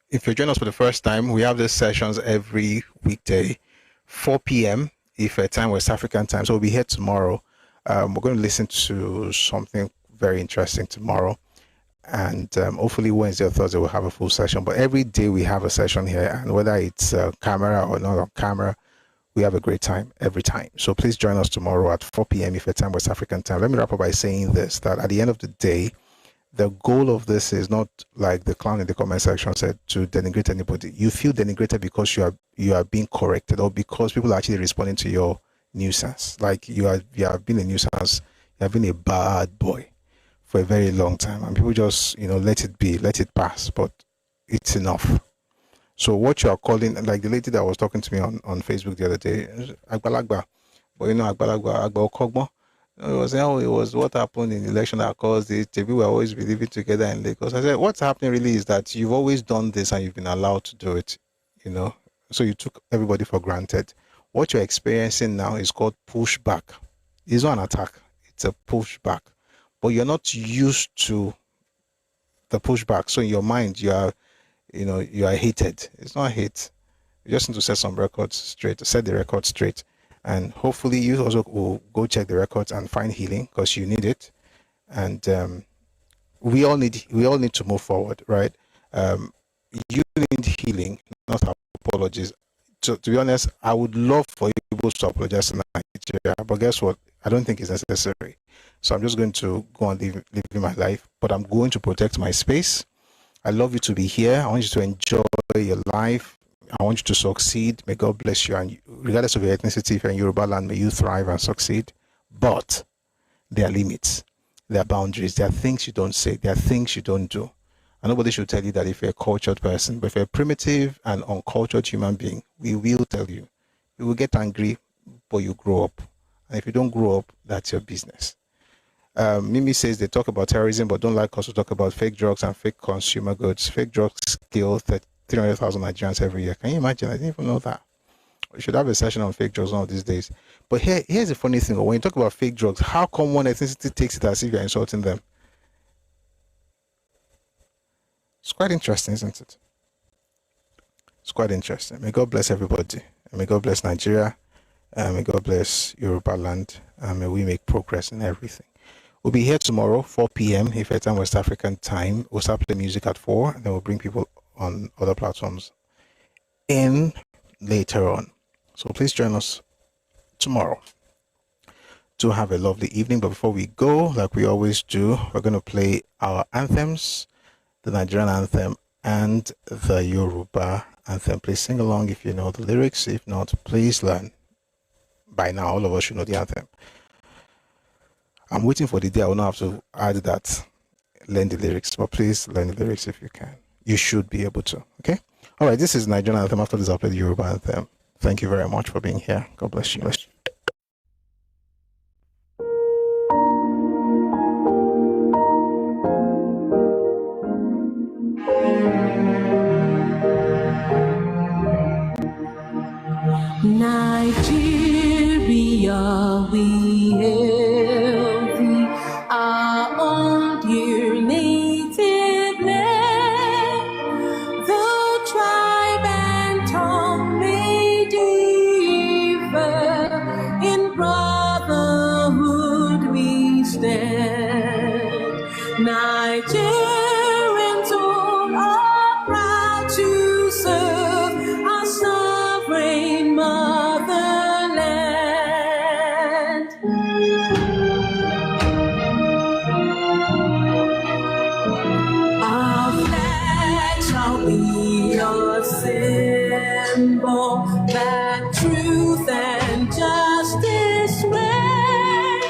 Speaker 1: If you join us for the first time, we have these sessions every weekday, 4 p.m. if time West African time. So we'll be here tomorrow. We're going to listen to something very interesting tomorrow. And hopefully Wednesday or Thursday we'll have a full session. But every day we have a session here. And whether it's camera or not on camera, we have a great time every time. So please join us tomorrow at 4 p.m. if time West African time. Let me wrap up by saying this, that at the end of the day, the goal of this is not, like the clown in the comment section said, to denigrate anybody. You feel denigrated because you are being corrected, or because people are actually responding to your nuisance. Like you have been a nuisance, you have been a bad boy for a very long time, and people just, let it be, let it pass, but it's enough. So what you are calling, like the lady that was talking to me on Facebook the other day, Agbalagba, but Agbalagba, Agba Okogbo, it was what happened in the election that caused it. We were always living together in Lagos. I said, what's happening really is that you've always done this and you've been allowed to do it, so you took everybody for granted. What you're experiencing now is called pushback. It's not an attack, it's a pushback, but you're not used to the pushback. So in your mind, you are hated. It's not hate. You just need to set some records straight, set the record straight. And hopefully you also will go check the records and find healing, because you need it. And we all need to move forward, right? You need healing, not apologies. So to be honest, I would love for you to apologize to Nigeria, but guess what? I don't think it's necessary. So I'm just going to go on living my life, but I'm going to protect my space. I love you to be here. I want you to enjoy your life. I want you to succeed. May God bless you. And regardless of your ethnicity, if you're in Yoruba land, may you thrive and succeed. But there are limits. There are boundaries. There are things you don't say. There are things you don't do. And nobody should tell you that if you're a cultured person. But if you're a primitive and uncultured human being, we will tell you. You will get angry, but you grow up. And if you don't grow up, that's your business. Mimi says they talk about terrorism, but don't like us to talk about fake drugs and fake consumer goods. Fake drugs kill 300,000 Nigerians every year. Can you imagine? I didn't even know that. We should have a session on fake drugs one of these days. But here's the funny thing. When you talk about fake drugs, how come one ethnicity takes it as if you're insulting them? It's quite interesting, isn't it? It's quite interesting. May God bless everybody. And may God bless Nigeria. And may God bless Yoruba land. And may we make progress in everything. We'll be here tomorrow, 4 p.m. Ifetan West African time. We'll start playing music at 4, and then we'll bring people on other platforms in later on. So please join us tomorrow to have a lovely evening. But before we go, like we always do, we're going to play our anthems, the Nigerian anthem and the Yoruba anthem. Please sing along if you know the lyrics. If not, please learn. By now, all of us should know the anthem. I'm waiting for the day I will not have to add that, learn the lyrics, but please learn the lyrics if you can. You should be able to, okay? All right, this is Nigerian anthem. After this, I'll play the Yoruba anthem. Thank you very much for being here. God bless you.
Speaker 7: Nigeria, we hail thee, our own dear native land. Though tribe and tongue may differ, in brotherhood we stand. Nigerians all are proud to serve our sovereign motherland. Our flag shall be a symbol that truth and justice reign.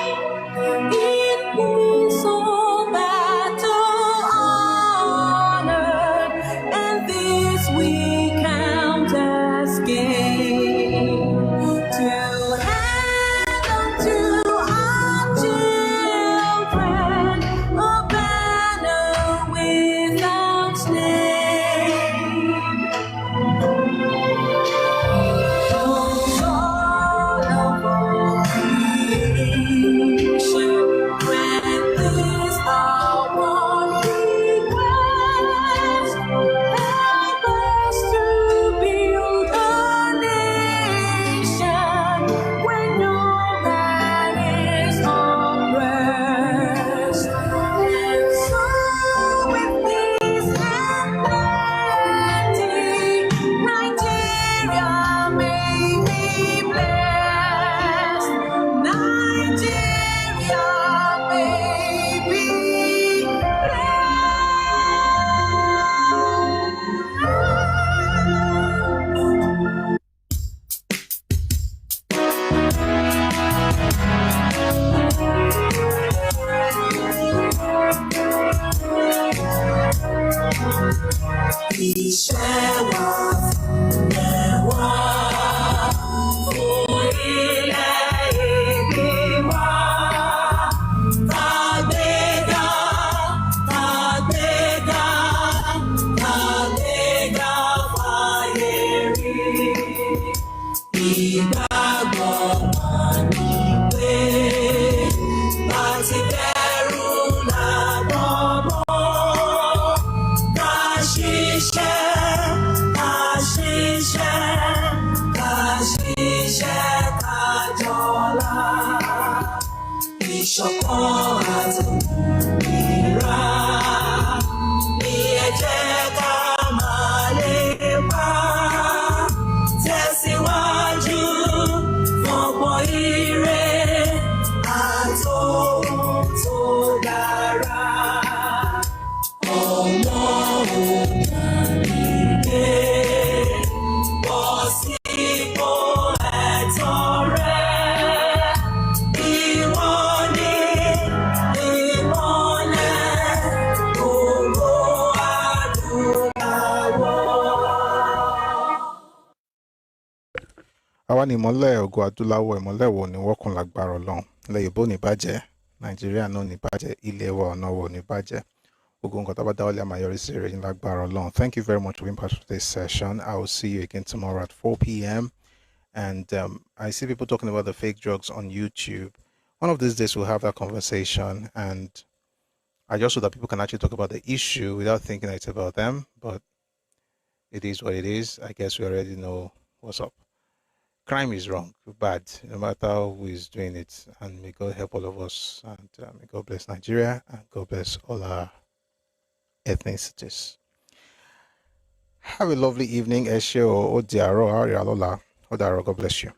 Speaker 7: In peace or battle honored, and this we count as gain. To hand unto our children a banner without name. Iṣẹ́ wa fúnlẹ̀ wá fún ilẹ̀-èdè wa. Tàgbéga, tàgbéga, tàgbéga fáyé rí. Ìgbàgbọ́ wa ni pé bá ti bẹ̀rù làbọ̀ bọ̀. Ká ṣiṣẹ́, ká ṣiṣẹ́, ká ṣiṣẹ́ ká jọlá. Ìṣọ̀kan àtòmìnira ni ẹ jẹ́ ká máa lépa. Tẹ̀síwájú fọ̀pọ̀ ire àtòhun tó dára. Ọmọ òǹdàdìde bọ́ sípò ẹ̀tọ́ rẹ̀. Ìwọ ni ìmọ́lẹ̀ gbogbo adúláwọ̀.
Speaker 1: Àwa ni ìmọ́lẹ̀ ògo adúláwọ̀, ìmọ́lẹ̀ wo ni wọ́kùn lágbára Ọlọ́run. Ilẹ̀ Yorùbá ò ní bàjẹ́, Nàìjíríà náà ò ní bàjẹ́, ilé wa ọ̀nà wa ò ní bàjẹ́. Gbogbo nǹkan tá a bá dáwọ́lé a máa yọrí sí rere ní lágbára Ọlọ́run. Thank you very much for being part of this session. I will see you again tomorrow at 4 p.m. And I see people talking about the fake drugs on YouTube. One of these days we'll have that conversation, and I just hope that people can actually talk about the issue without thinking it's about them. But it is what it is. I guess we already know what's up. Crime is wrong, bad, no matter who is doing it. And may God help all of us. And may God bless Nigeria, and God bless all our ethnicities. Have a lovely evening. Eshe o diaro, arialola. God bless you.